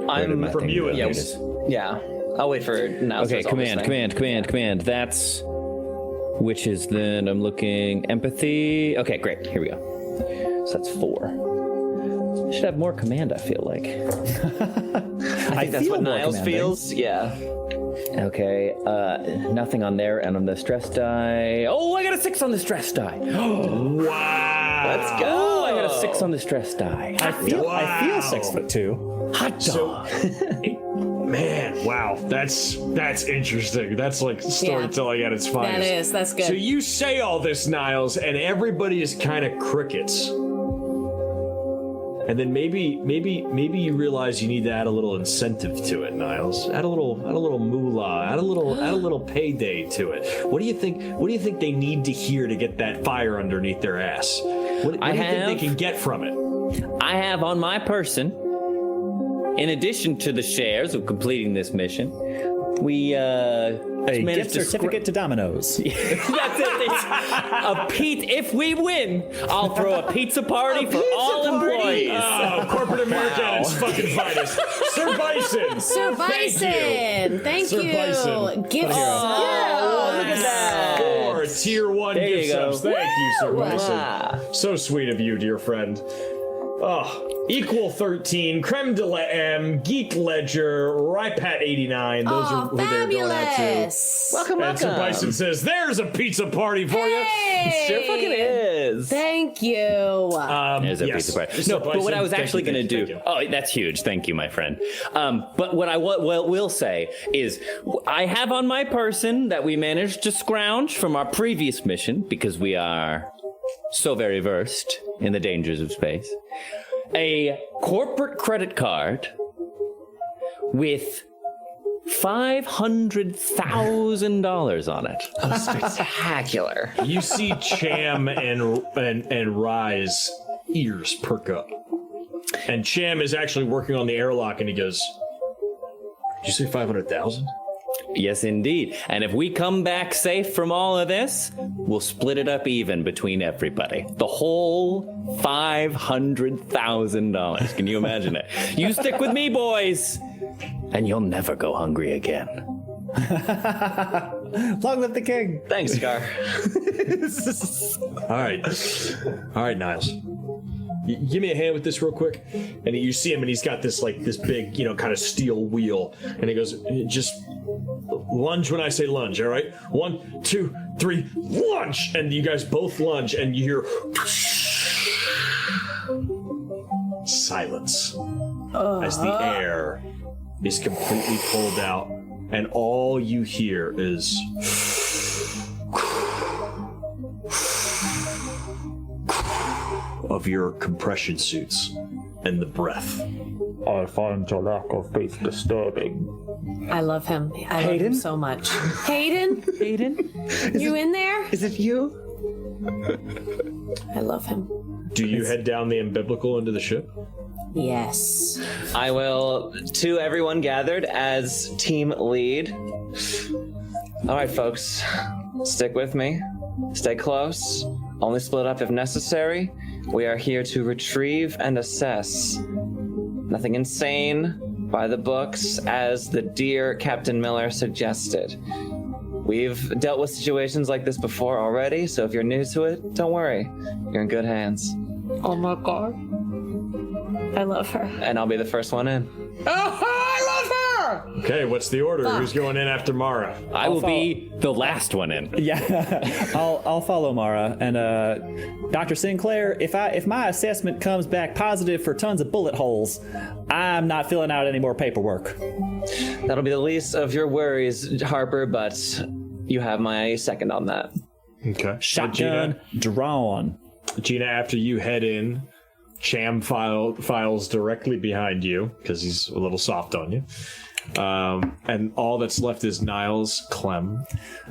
I'm from you at least. Yeah. I'll wait for Niles. Okay, command. That's which is then I'm looking empathy. Okay, great. Here we go. So that's 4. Should have more command, I feel like. I think that's what Niles feels. Yeah. Okay, nothing on there, and on the stress die. Oh, I got a 6 on the stress die. Wow. Let's go. Oh, I got a 6 on the stress die. I feel 6'2". Hot dog. Man, wow, that's interesting. That's like storytelling at its finest. That's good. So you say all this, Niles, and everybody is kind of crickets. And then maybe you realize you need to add a little incentive to it, Niles. Add a little moolah. Add a little payday to it. What do you think they need to hear to get that fire underneath their ass? What do you think they can get from it? I have on my person, in addition to the shares of completing this mission, we a gift certificate to Domino's. That's it. If we win, I'll throw a pizza party for all employees. Oh, corporate America at its fucking finest. Sir Bison. Sir Bison. Thank you. Sir Bison. Gift subs. Oh, look at that. 4 tier 1 There gift you go. subs. Thank you, Sir Bison. Wow. So sweet of you, dear friend. Oh, Equal 13, Creme de la M, Geek Ledger, Rypat89. Those are who they're going out to. Fabulous. Welcome, And Sir welcome. Bison says, "There's a pizza party for you." Hey. Sure fucking is. Thank you. There's a Yes. pizza party. Sir No, but what Bison, I was thank actually you, going to thank do. you. Oh, that's huge. Thank you, my friend. But what I will say is, I have on my person that we managed to scrounge from our previous mission because we are so very versed in the dangers of space. A corporate credit card with $500,000 on it. Spectacular. You see Cham and Rye's ears perk up. And Cham is actually working on the airlock, and he goes, "Did you say 500,000? Yes, indeed. And if we come back safe from all of this, we'll split it up even between everybody. The whole $500,000. Can you imagine it? You stick with me, boys, and you'll never go hungry again. Long live the king. Thanks, Scar. All right, Niles. Give me a hand with this real quick." And you see him, and he's got this big, kind of steel wheel. And he goes, "Just lunge when I say lunge, all right? 1, 2, 3, lunge!" And you guys both lunge, and you hear silence as the air is completely pulled out, and all you hear is of your compression suits and the breath. I find your lack of faith disturbing. I love him. I love him so much. Hayden? You in there? Is it you? I love him. Do you head down the umbilical into the ship? Yes. I will, to everyone gathered as team lead. All right, folks, stick with me. Stay close. Only split up if necessary. We are here to retrieve and assess. Nothing insane, by the books, as the dear Captain Miller suggested. We've dealt with situations like this before already, so if you're new to it, don't worry. You're in good hands. Oh my god. I love her. And I'll be the first one in. Okay, what's the order? Who's going in after Mara? I will be the last one in. Yeah, I'll follow Mara. And Dr. Sinclair, if my assessment comes back positive for tons of bullet holes, I'm not filling out any more paperwork. That'll be the least of your worries, Harper, but you have my second on that. Okay. Shotgun drawn. Gina, after you head in, Cham files directly behind you because he's a little soft on you. And all that's left is Niles, Clem,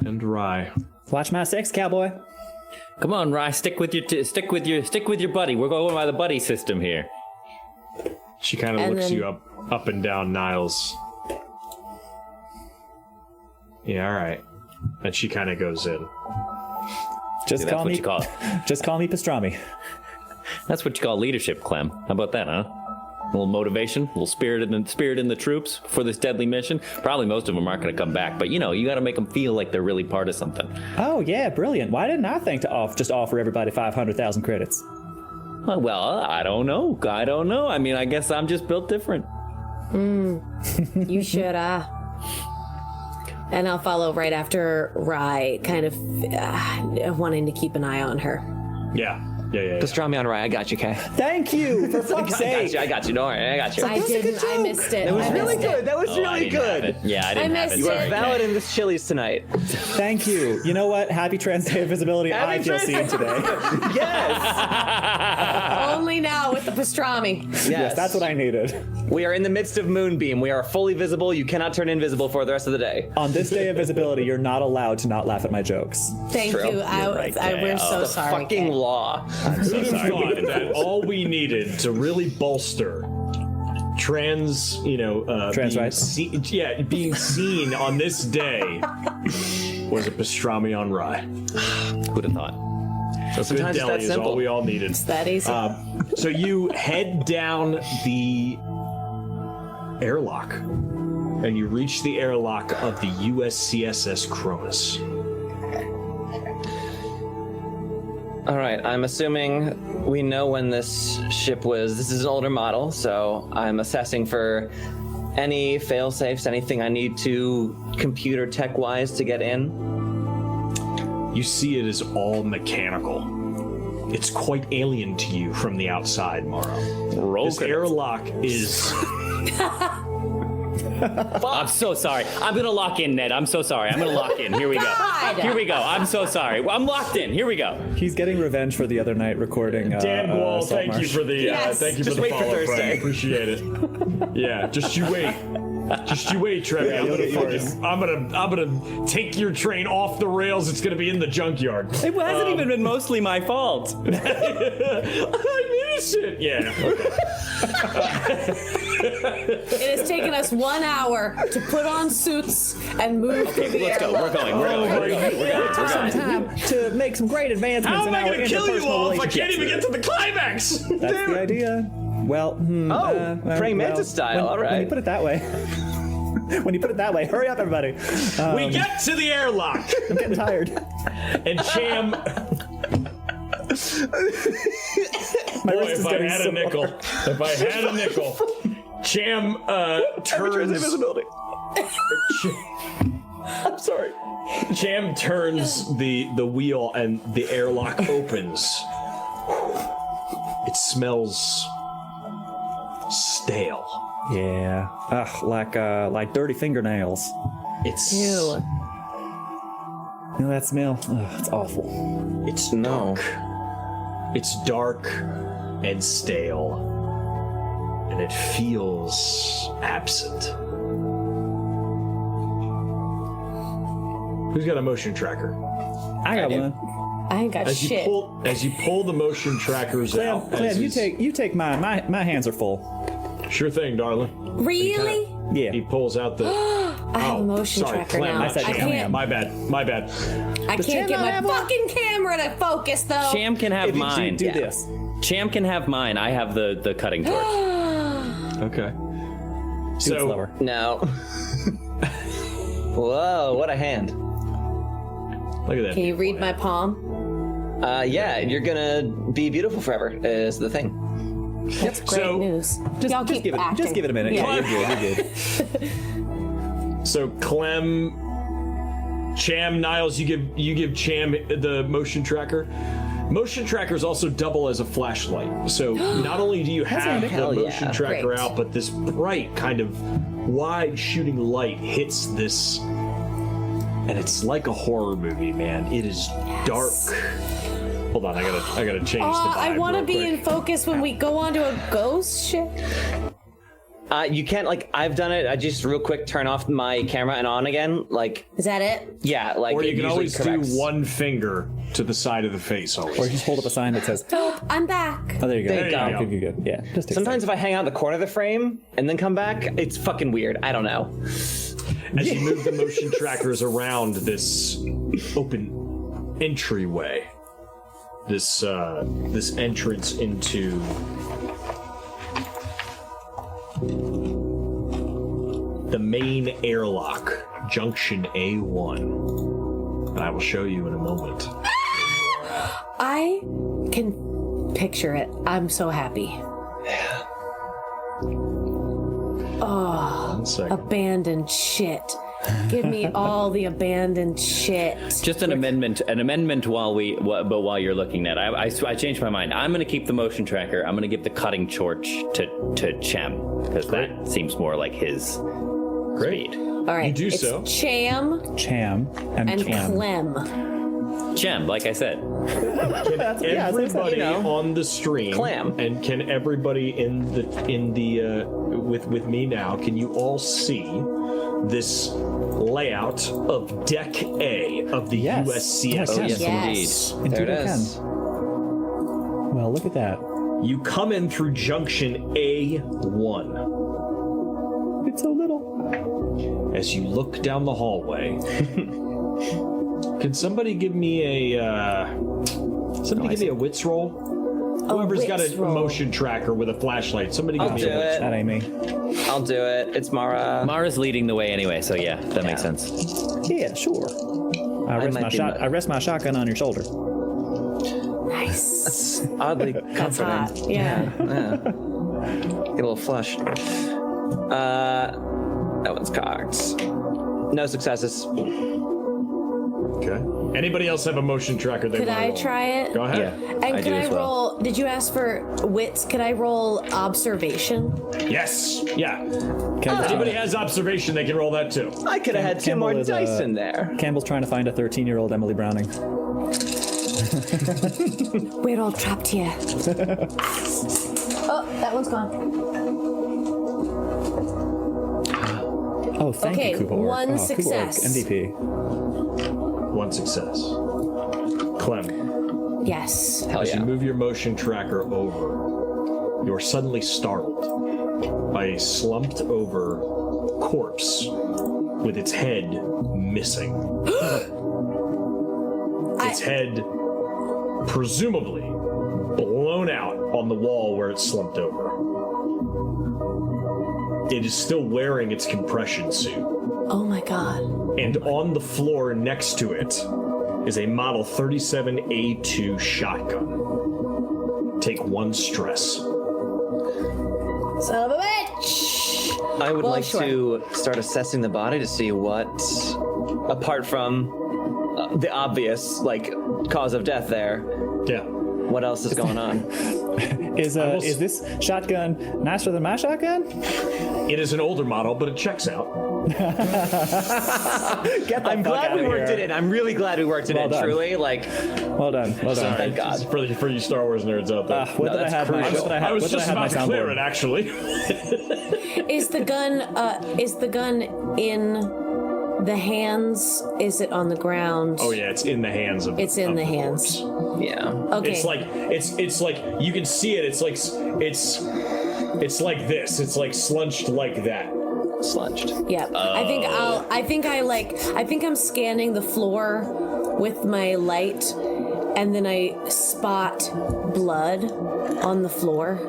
and Rye. Watch my sex, cowboy. Come on, Rye, stick with your buddy. We're going by the buddy system here. She kind of And looks then- you up and down, Niles. Yeah, all right. And she kind of goes in. Just That's call what me. you call it. Just call me pastrami. That's what you call leadership, Clem. How about that, huh? A little motivation, a little spirit in the troops for this deadly mission. Probably most of them aren't going to come back, but you got to make them feel like they're really part of something. Oh yeah, brilliant. Why didn't I think to just offer everybody 500,000 credits? Well, I don't know. I mean, I guess I'm just built different. You should, And I'll follow right after Rye, kind of wanting to keep an eye on her. Yeah. Pastrami on Rye, I got you, Kay. Thank you, for fuck's sake. I got you, don't worry, I got you. I didn't. I missed it. That was I really missed good. it. That was Oh, I really didn't have good. it. Yeah, I didn't have missed it. it. You are Sorry, valid Kay. in this Chili's tonight. Thank you. You know what? Happy Trans Day of Visibility. I feel seen today. Yes. Only now with the pastrami. Yes, that's what I needed. We are in the midst of Moonbeam. We are fully visible. You cannot turn invisible for the rest of the day. On this day of visibility, you're not allowed to not laugh at my jokes. Thank True. you. We're so The sorry. fucking Kay. law. Who'd have thought that all we needed to really bolster trans rights? being seen on this day was a pastrami on Rye. Who'd have thought? So Good sometimes it's deli that is simple. all we all needed. It's that easy. So you head down the airlock. And you reach the airlock of the USCSS Cronus. All right, I'm assuming we know when this ship was. This is an older model, so I'm assessing for any fail-safes, anything I need to computer tech-wise to get in. You see it is all mechanical. It's quite alien to you from the outside, Morrow. This airlock is... I'm so sorry. I'm gonna lock in, Ned. I'm so sorry. I'm gonna lock in. Here we go. Here we go. I'm so sorry. I'm locked in. Here we go. He's getting revenge for the other night recording. Dan Wall, thank you for the thank you Just for the wait for follow, Thursday. Frank. Appreciate it. Yeah, just you wait. Just you wait, Trevor. I'm gonna take your train off the rails. It's gonna be in the junkyard. It hasn't even been mostly my fault. I'm innocent. Yeah. Okay. It has taken us 1 hour to put on suits and move through the Let's go. airlock. We're going. Some time to make some great advancements How in am I our gonna kill you interpersonal all if I can't even relationships. get to the climax? That's the idea. Well, Praying Mantis style, all right. When you put it that way. When you put it that way, hurry up, everybody. We get to the airlock, I'm getting tired. and Cham. My Boy, wrist is if I getting had so a nickel, if I had a nickel, Cham turns. I'm sorry. Cham turns the wheel, and the airlock opens. It smells stale. Yeah. Ugh, like dirty fingernails. It's Ew. You know that smell? Ugh, it's awful. It's dark. It's dark and stale, and it feels absent. Who's got a motion tracker? I got one. I ain't got shit. As you pull the motion trackers out. Clem, you take mine. My hands are full. Sure thing, darling. Really? Yeah. He pulls out the. I have a motion tracker Clem, now. not I said I Cham. can't. My bad. I can't Cham get not my have one? fucking camera to focus though. Cham can have If you mine. do this. Cham can have mine. I have the cutting torch. Okay. Do it So slower. No. Whoa, what a hand. look at that. Can you read my palm? Yeah, you're gonna be beautiful forever is the thing. That's great So- news. Y'all keep Give acting. it a minute. Yeah. Yeah, you're good. So Clem, Cham, Niles, you give Cham the motion tracker. Motion trackers also double as a flashlight. So not only do you have the Hell yeah. motion tracker Great. out, but this bright kind of wide shooting light hits this, and it's like a horror movie, man. It is dark. Hold on, I gotta change the vibe. I want to real be quick. in focus when we go onto a ghost ship. You can't, like, I've done it. I just real quick turn off my camera and on again. Like, Is that it? yeah, like, Or it you can usually always corrects. do one finger to the side of the face. Always. Or just hold up a sign that says, Help! I'm back. oh, there you go. There you go. Good, good. Yeah. Just take a Sometimes if I hang out in the corner of the frame and then come back, it's fucking weird. I don't know. As you move the motion trackers around this open entryway, this entrance into the main airlock, Junction A1. And I will show you in a moment. I can picture it. I'm so happy. One second. Abandoned shit. Give me all the abandoned shit. Just an amendment while you're looking at it. I changed my mind. I'm going to keep the motion tracker. I'm going to give the cutting torch to Cham because that seems more like his speed. All right. You do it's so. Cham Cham and Cam. Clem. Cham, like I said. Everybody on the stream, Clam. and can everybody in the with me now? Can you all see this layout of Deck A of the Yes. USCS? Oh, Yes, Yes. indeed. Indeed There it I can. is. Well, look at that. You come in through Junction A1. It's so little. As you look down the hallway, can somebody give me a give me a wits roll? Whoever's got a roll. motion tracker with a flashlight, somebody give I'll me do a wits. it. That ain't me. I'll do it. It's Mara. Mara's leading the way anyway, so yeah, that makes sense. Yeah, sure. I rest my shotgun on your shoulder. Nice. Oddly That's comforting. hot. Yeah. Get a little flush. That one's cocked. No successes. Okay. Anybody else have a motion tracker they Could wanna I roll? try it? Go ahead. Yeah. And I could do I as well. roll? Did you ask for wits? Could I roll observation? Yes. Yeah. Campbell's Anybody has observation, they can roll that too. I could have had two Campbell more is, dice in there. Campbell's trying to find a 13-year-old Emily Browning. We're all trapped here. Oh, that one's gone. Oh, thank Okay, you, Kuborg. one Oh, success. Kuborg, MVP. One success. Clem, Yes. Hell as yeah. you move your motion tracker over, you're suddenly startled by a slumped over corpse with its head missing. Its head presumably blown out on the wall where it slumped over. It is still wearing its compression suit. Oh my god. And on the floor next to it is a Model 37A2 shotgun. Take 1 stress. Son of a bitch! I would Well, like sure. to start assessing the body to see what, apart from the obvious, like, cause of death there, Yeah. what else is going on? Is this shotgun nicer than my shotgun? It is an older model, but it checks out. I'm glad we worked it in. I'm really glad we worked it Well in. done. Truly, like, Well done. Well done. thank God. For you Star Wars nerds out there. What did I that's have? crucial. What did I have? I was what did I just have my about to clear it, soundboard? actually. Is the gun in the hands? Is it on the ground? Oh yeah, it's in the hands of. It's in of the hands. corpse. Yeah. Okay. It's like you can see it. It's like this. It's like slunched like that. Slunged. Yeah. I think I'm scanning the floor with my light, and then I spot blood on the floor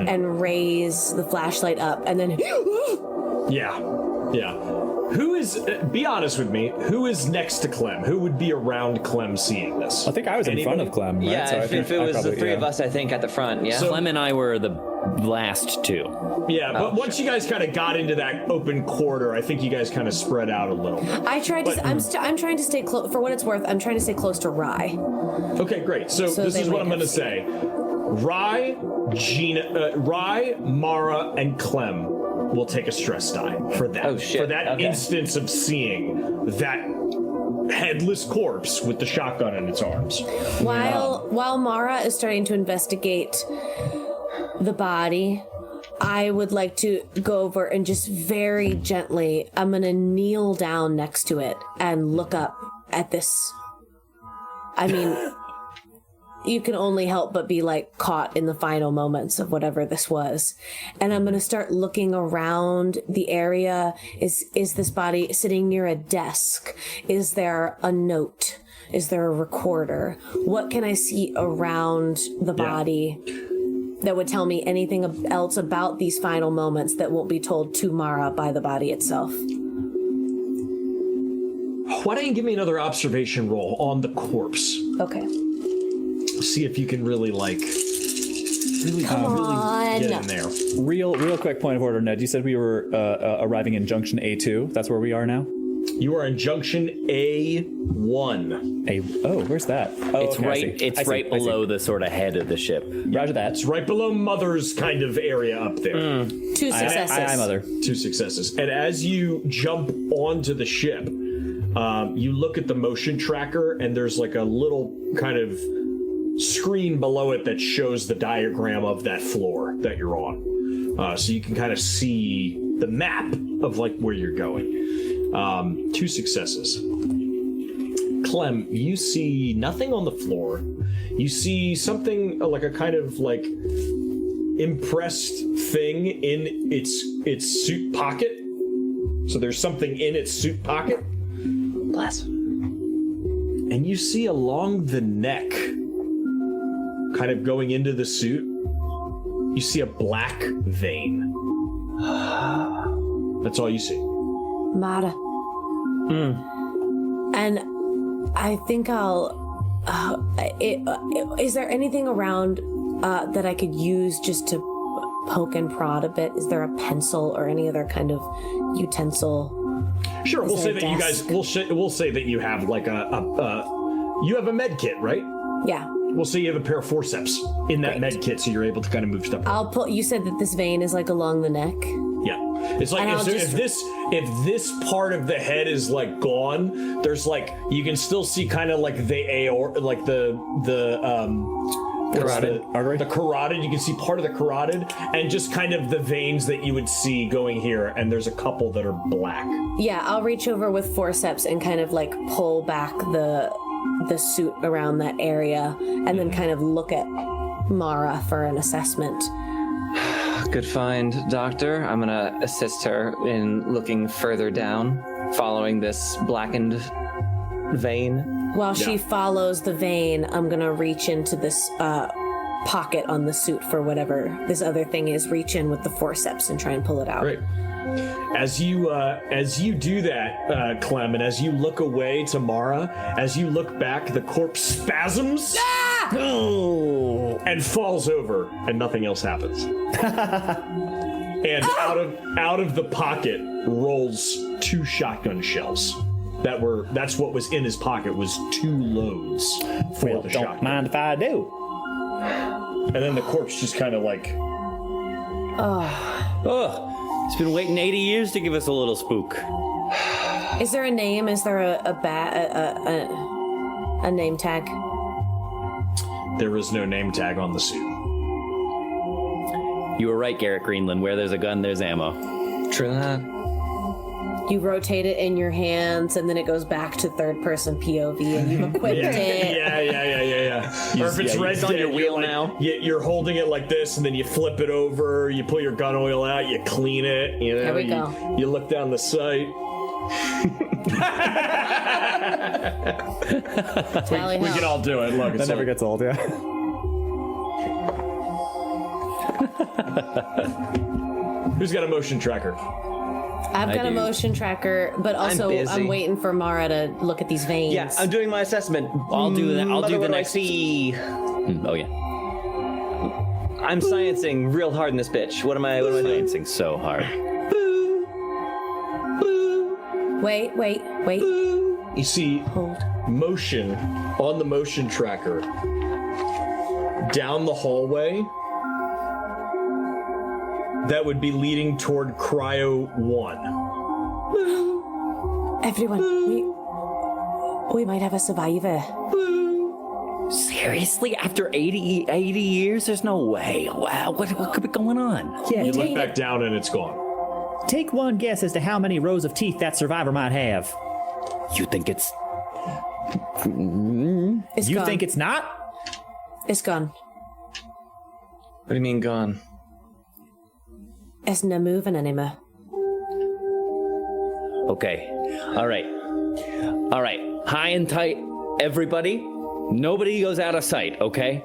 and raise the flashlight up, and then Yeah. Who is? Be honest with me. Who is next to Clem? Who would be around Clem seeing this? I think I was in front Anybody? of Clem. Right? Yeah, So I if think it I was the probably- three of yeah. us, I think, at the front, yeah. Clem and I were the last two. Yeah, but once you guys kind of got into that open corridor, I think you guys kind of spread out a little. I tried to. I'm trying to stay close. For what it's worth, I'm trying to stay close to Rye. Okay, great. So this they is what I'm might going to have say. Rye, Mara, and Clem will take a stress die for that. Oh, shit. For that Okay. instance of seeing that headless corpse with the shotgun in its arms. While Mara is starting to investigate the body, I would like to go over and just very gently, I'm gonna kneel down next to it and look up at this. I mean, you can only help but be like caught in the final moments of whatever this was. And I'm gonna start looking around the area. Is this body sitting near a desk? Is there a note? Is there a recorder? What can I see around the body that would tell me anything else about these final moments that won't be told to Mara by the body itself? Why don't you give me another observation roll on the corpse? Okay. See if you can really Come on. get in there. Real quick point of order, Ned. You said we were arriving in Junction A2. That's where we are now. You are in Junction A1. Where's that? Oh, It's okay, I right. see. It's I see, right I see. below the sort of head of the ship. Roger that. It's right below Mother's kind of area up there. 2 successes. Aye, Mother. 2 successes. And as you jump onto the ship, you look at the motion tracker, and there's like a little kind of screen below it that shows the diagram of that floor that you're on. So you can kind of see the map of like where you're going. 2 successes. Clem, you see nothing on the floor. You see something like a kind of like impressed thing in its suit pocket. So there's something in its suit pocket. Bless. And you see along the neck kind of going into the suit, you see a black vein. That's all you see. Mara. And I think is there anything around that I could use just to poke and prod a bit? Is there a pencil or any other kind of utensil? Sure, we'll say that you guys. We'll say that you have like you have a med kit, right? Yeah. We'll say you have a pair of forceps in that med kit, so you're able to kind of move stuff. I'll put. You said that this vein is like along the neck. Yeah, it's like if this part of the head is like gone, there's like you can still see kind of like the Carotid artery? The carotid. You can see part of the carotid and just kind of the veins that you would see going here. And there's a couple that are black. Yeah, I'll reach over with forceps and kind of like pull back the suit around that area and then kind of look at Mara for an assessment. Good find, Doctor. I'm gonna assist her in looking further down, following this blackened vein. While she follows the vein, I'm gonna reach into this pocket on the suit for whatever this other thing is. Reach in with the forceps and try and pull it out. Great. As you do that, Clem, and as you look away to Mara, as you look back, the corpse spasms and falls over, and nothing else happens. And out of the pocket rolls 2 shotgun shells. That's what was in his pocket was 2 loads for the shotgun. Don't mind if I do. And then the corpse just kind of like. It's been waiting 80 years to give us a little spook. Is there a name? Is there a name tag? There is no name tag on the suit. You were right, Garrett Greenland. Where there's a gun, there's ammo. True that. You rotate it in your hands, and then it goes back to third-person POV, and you've equipped it. Yeah. Or if it's red on your wheel now. You're holding it like this, and then you flip it over. You pull your gun oil out. You clean it. You know. There we go. You look down the sight. We can all do it. Look, That never gets old, yeah. Who's got a motion tracker? I've got a motion tracker, but also I'm waiting for Mara to look at these veins. Yeah, I'm doing my assessment. I'll do that. I'll do the next. I see. Oh yeah. I'm sciencing real hard in this bitch. What am I doing? Sciencing so hard. Wait. You see Hold. motion on the motion tracker down the hallway that would be leading toward Cryo 1. Everyone, we might have a survivor. Seriously? After 80 years? There's no way. Wow, what could be going on? Yeah, You look back down and it's gone. take one guess as to how many rows of teeth that survivor might have. You think it's... It's You gone. think it's not? It's gone. What do you mean gone? It's not moving anymore. Okay. All right. High and tight, everybody. Nobody goes out of sight, okay?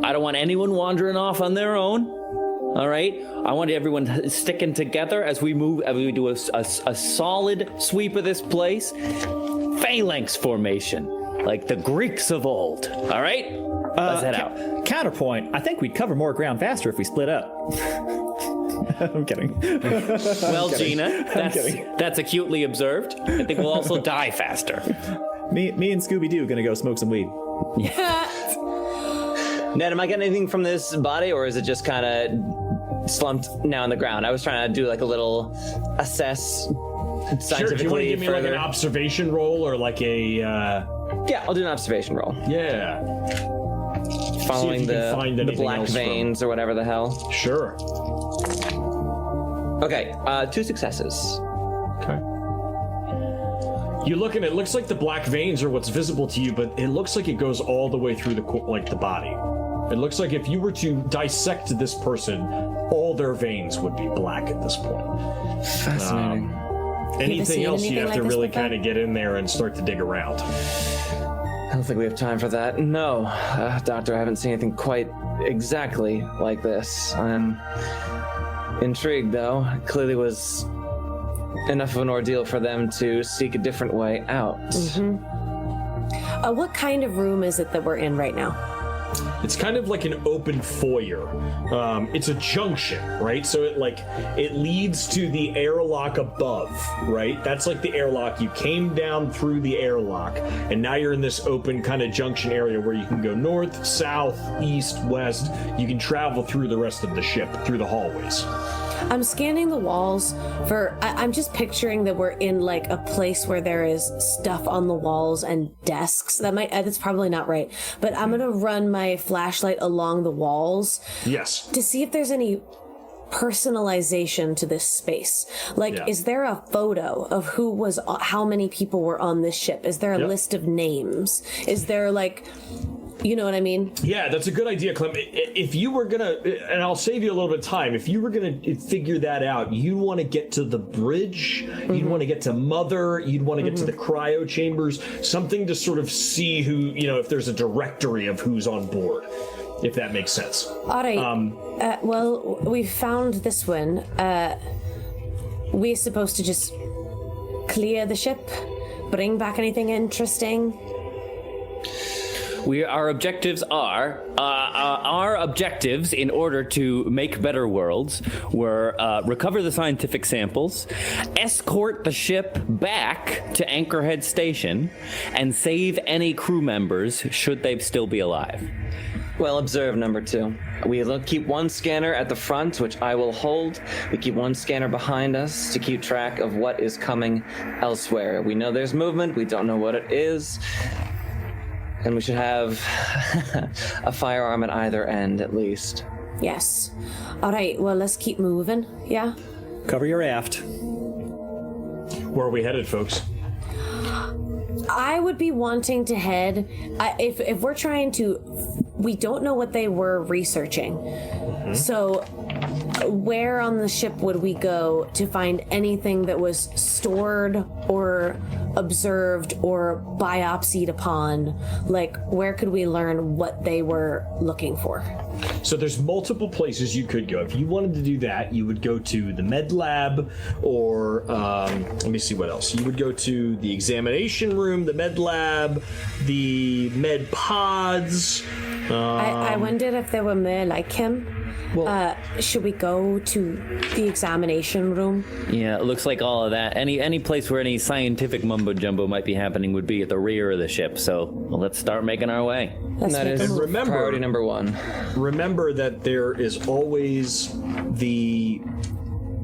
I don't want anyone wandering off on their own. All right? I want everyone sticking together as we move, as we do a solid sweep of this place. Phalanx formation, like the Greeks of old. All right? Let's head out. Counterpoint, I think we'd cover more ground faster if we split up. I'm kidding. Well, Gina, kidding. that's acutely observed. I think we'll also die faster. Me and Scooby-Doo gonna go smoke some weed. Ned, am I getting anything from this body, or is it just kind of slumped now on the ground? I was trying to do like a little assess scientifically. Sure, do you want to give me like an observation roll or like a... Yeah, I'll do an observation roll. Yeah. Following See if you can find the anything black else veins or whatever the hell. Sure. Okay, 2 successes. Okay. You look and it looks like the black veins are what's visible to you, but it looks like it goes all the way through the body. It looks like if you were to dissect this person, all their veins would be black at this point. Fascinating. Anything else, you have like to this really before? kind of get in there and start to dig around. I don't think we have time for that. No, Doctor, I haven't seen anything quite exactly like this. I'm intrigued, though. It clearly was enough of an ordeal for them to seek a different way out. What kind of room is it that we're in right now? It's kind of like an open foyer. It's a junction, right? So it leads to the airlock above, right? That's like the airlock. You came down through the airlock, and now you're in this open kind of junction area where you can go north, south, east, west. You can travel through the rest of the ship, through the hallways. I'm scanning the walls for. I'm just picturing that we're in like a place where there is stuff on the walls and desks. That's probably not right, but I'm gonna run my flashlight along the walls. Yes. To see if there's any personalization to this space. Is there a photo of how many people were on this ship? Is there a list of names? Is there you know what I mean? Yeah, that's a good idea, Clem. If you were gonna, and I'll save you a little bit of time, if you were gonna figure that out, you'd want to get to the bridge, you'd want to get to Mother, you'd want to get to the cryo chambers, something to sort of see who, if there's a directory of who's on board, if that makes sense. All right. Well, we found this one. We're supposed to just clear the ship, bring back anything interesting. Our objectives in order to make better worlds were recover the scientific samples, escort the ship back to Anchorhead Station, and save any crew members should they still be alive. Well observed, number 2. We keep one scanner at the front, which I will hold. We keep one scanner behind us to keep track of what is coming elsewhere. We know there's movement. We don't know what it is. And we should have a firearm at either end, at least. Yes. All right, well, let's keep moving, yeah? Cover your aft. Where are we headed, folks? I would be wanting to head... If we're trying to... We don't know what they were researching. So where on the ship would we go to find anything that was stored or observed or biopsied upon? Where could we learn what they were looking for? So there's multiple places you could go. If you wanted to do that, you would go to the med lab, or let me see what else. You would go to the examination room, the med lab, the med pods. I wondered if there were more like him. Well, should we go to the examination room? Yeah, it looks like all of that. Any place where any scientific mumbo jumbo might be happening would be at the rear of the ship. So let's start making our way. That is priority number 1. Remember that there is always the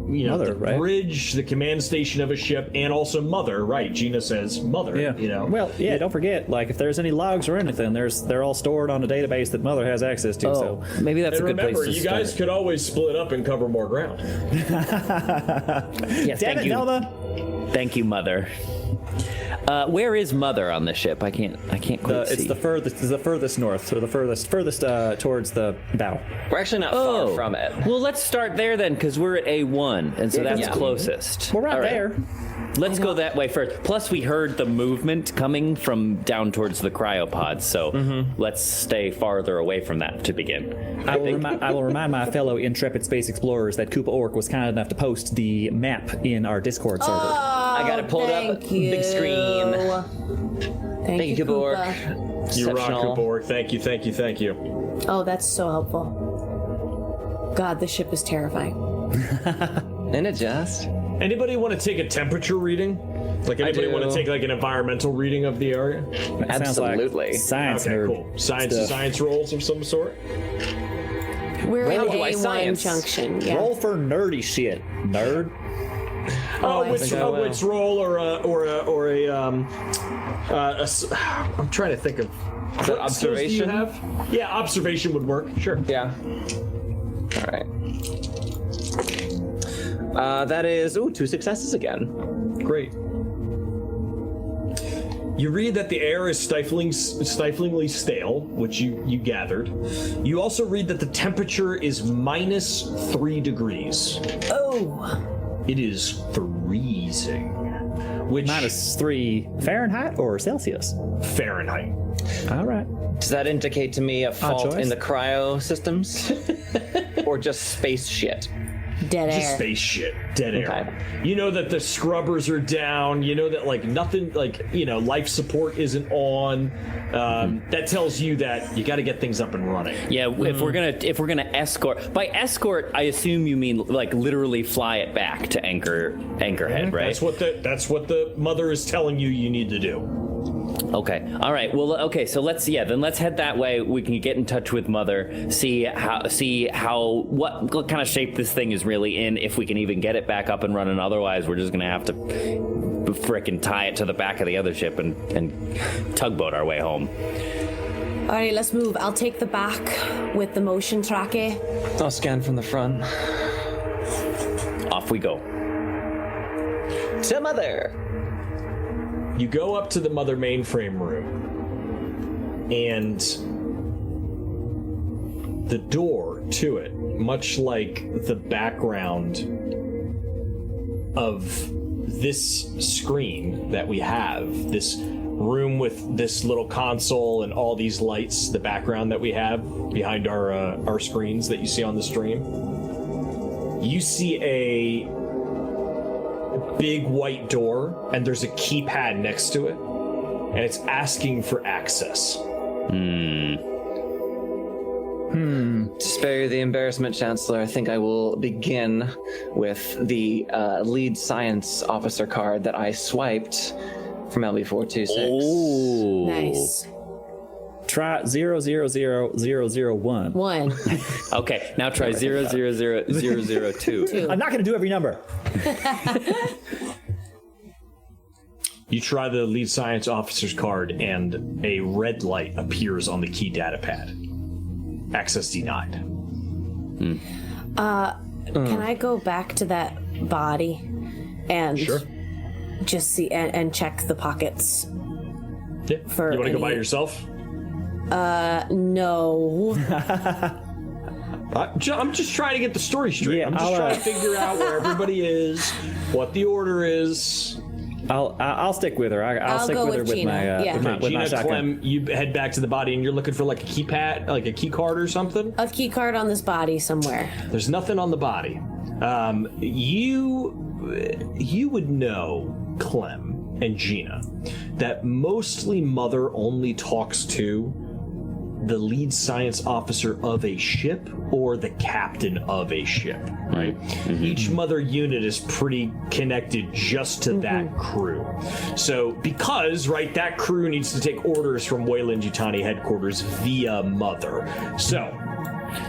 Mother, the right? bridge, the command station of a ship, and also Mother, right? Gina says Mother, Well, don't forget, if there's any logs or anything, they're all stored on a database that Mother has access to, so... Maybe that's a good place to remember, you guys could always split up and cover more ground. Yes, Damn it, Nelma! Thank you, Mother. Where is Mother on the ship? I can't quite see. It's the furthest north, so the furthest towards the bow. We're actually not far from it. Well, let's start there then, because we're at A1, and so that's closest. We're right there. Let's go that way first. Plus, we heard the movement coming from down towards the cryopods, so let's stay farther away from that to begin. I will remind my fellow intrepid space explorers that Koopa Orc was kind enough to post the map in our Discord server. I got it pulled up. Big screen. Thank you, Koopa Orc. You rock, Exceptional. Koopa Orc. Thank you. Oh, that's so helpful. God, this ship is terrifying. Isn't it just? Anybody want to take a temperature reading? Anybody want to take an environmental reading of the area? That sounds like Absolutely. science Okay, nerd cool. Science stuff. rolls of some sort. We're in do I A1 science? junction. Yeah. Roll for nerdy shit, nerd. Which roll I'm trying to think of. What observation? skills do you have? Yeah, observation would work. Sure. Yeah. All right. That is 2 successes again. Great. You read that the air is stiflingly stale, which you gathered. You also read that the temperature is -3 degrees. Oh. It is freezing. which -3 Fahrenheit or Celsius? Fahrenheit. All right. Does that indicate to me a fault choice. in the cryo systems? Or just space shit? Dead air. Just space shit, dead air. Okay. You know that the scrubbers are down. You know that like nothing, like life support isn't on. That tells you that you got to get things up and running. Yeah, if we're gonna escort, by escort, I assume you mean like literally fly it back to Anchorhead, right? That's what the mother is telling you need to do. Okay. All right. Well, okay. So let's head that way. We can get in touch with Mother, see how what kind of shape this thing is really in, if we can even get it back up and running. Otherwise, we're just gonna have to frickin' tie it to the back of the other ship and tugboat our way home. All right, let's move. I'll take the back with the motion tracker. I'll scan from the front. Off we go. To Mother. You go up to the mother mainframe room, and the door to it, much like the background of this screen that we have, this room with this little console and all these lights, the background that we have behind our screens that you see on the stream, you see a big white door, and there's a keypad next to it, and it's asking for access. To spare you the embarrassment, Chancellor, I think I will begin with the lead science officer card that I swiped from LB426. Oh, Nice. Try 000001. 1. Okay, now try 000002. I'm not going to do every number. You try the lead science officer's card, and a red light appears on the key data pad. Access denied. Can I go back to that body and just see and check the pockets? Yeah. For You want to go by any- yourself? No. I'm just trying to get the story straight. Yeah, I'm just I'll, trying to figure out where everybody is, what the order is. I'll stick with her. I'll stick go with her with with Gina. my Yeah. with my Gina, shotgun. Clem, you head back to the body, and you're looking for like a keypad, like a key card or something. A key card on this body somewhere. There's nothing on the body. You would know, Clem and Gina, that mostly Mother only talks to the lead science officer of a ship or the captain of a ship, right? Each Mother unit is pretty connected just to that crew. So because, right, that crew needs to take orders from Weyland Yutani headquarters via Mother.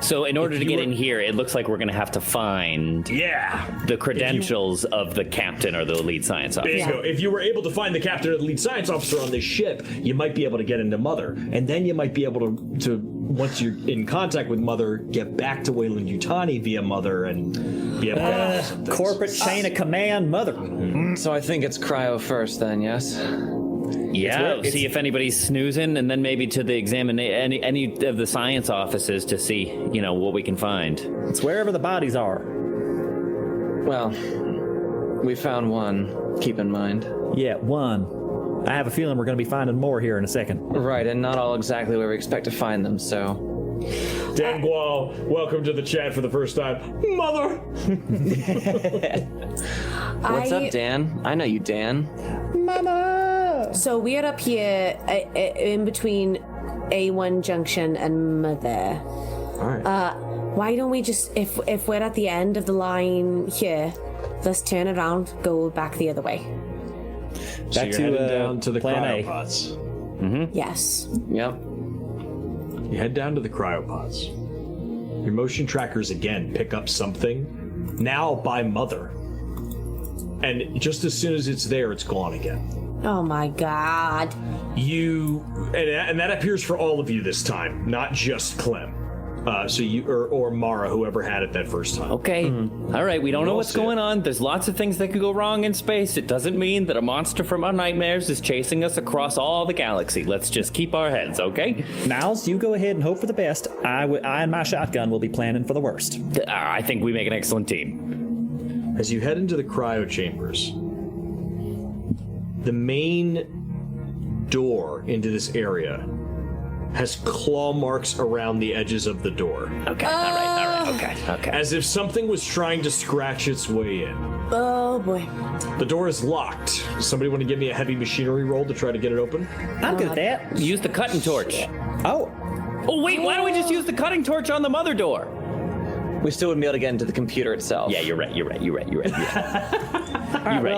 So in order to you get were- in here, it looks like we're going to have to find the credentials of the captain or the lead science officer. Bingo. If you were able to find the captain or the lead science officer on this ship, you might be able to get into Mother. And then you might be able to once you're in contact with Mother, get back to Weyland Yutani via Mother and be able to some things. Corporate chain of command, Mother. So I think it's cryo first then, yes? Yeah, see if anybody's snoozing, and then maybe to the any of the science offices to see, what we can find. It's wherever the bodies are. Well, we found one, keep in mind. Yeah, one. I have a feeling we're going to be finding more here in a second. Right, and not all exactly where we expect to find them, so... Dan Gual, welcome to the chat for the first time. Mother! What's up, Dan? I know you, Dan. Mama! So we are up here in between A1 Junction and Mother. Alright. Why don't we just, if we're at the end of the line here, let's turn around, go back the other way. So Back you're to, heading down to the plan A. cryopods. Yes. Yep. You head down to the cryopods. Your motion trackers again pick up something, now by Mother. And just as soon as it's there, it's gone again. Oh my god. And that appears for all of you this time, not just Clem. So you or Mara, whoever had it that first time. Okay. All right. We don't know what's see it. going on. There's lots of things that could go wrong in space. It doesn't mean that a monster from our nightmares is chasing us across all the galaxy. Let's just keep our heads, okay? Niles, you go ahead and hope for the best. I and my shotgun will be planning for the worst. I think we make an excellent team. As you head into the cryo chambers, The main door into this area has claw marks around the edges of the door. Okay, all right, okay. As if something was trying to scratch its way in. Oh boy. The door is locked. Does somebody want to give me a heavy machinery roll to try to get it open? I'm good at that. Use the cutting torch. Oh, Wait, why don't we just use the cutting torch on the mother door? We still wouldn't be able to get into the computer itself. Yeah, you're right. I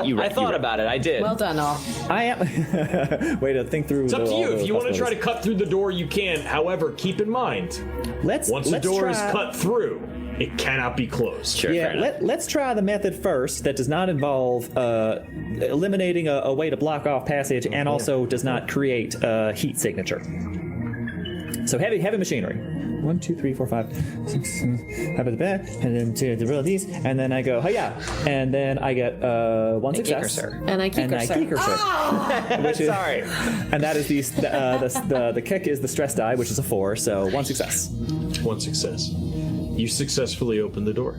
You're thought right. about it. I did. Well done, all. I am. Way to think through. It's up to you. If you want to try to cut through the door, you can. However, keep in mind, once the door is cut through, it cannot be closed. Sure, fair enough. Let's try the method first that does not involve eliminating a way to block off passage and also does not create a heat signature. So heavy machinery. 1, 2, 3, 4, 5, 6, 7, have it back, and then to roll these, and then I go, hiya, and then I get one success. And I kick her, sir. Which is, Sorry. and that is the kick is the stress die, which is a 4, so 1 success. 1 success. You successfully open the door.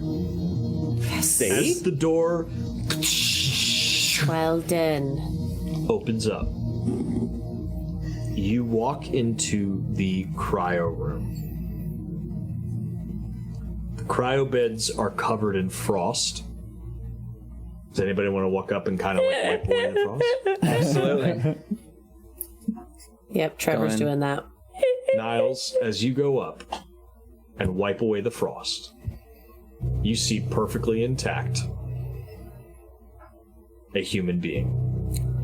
See? As the door Well done. opens up, you walk into the cryo room. The cryo beds are covered in frost. Does anybody want to walk up and kind of like wipe away the frost? Absolutely. Yep, Trevor's Go in. doing that. Niles, as you go up and wipe away the frost, you see perfectly intact a human being.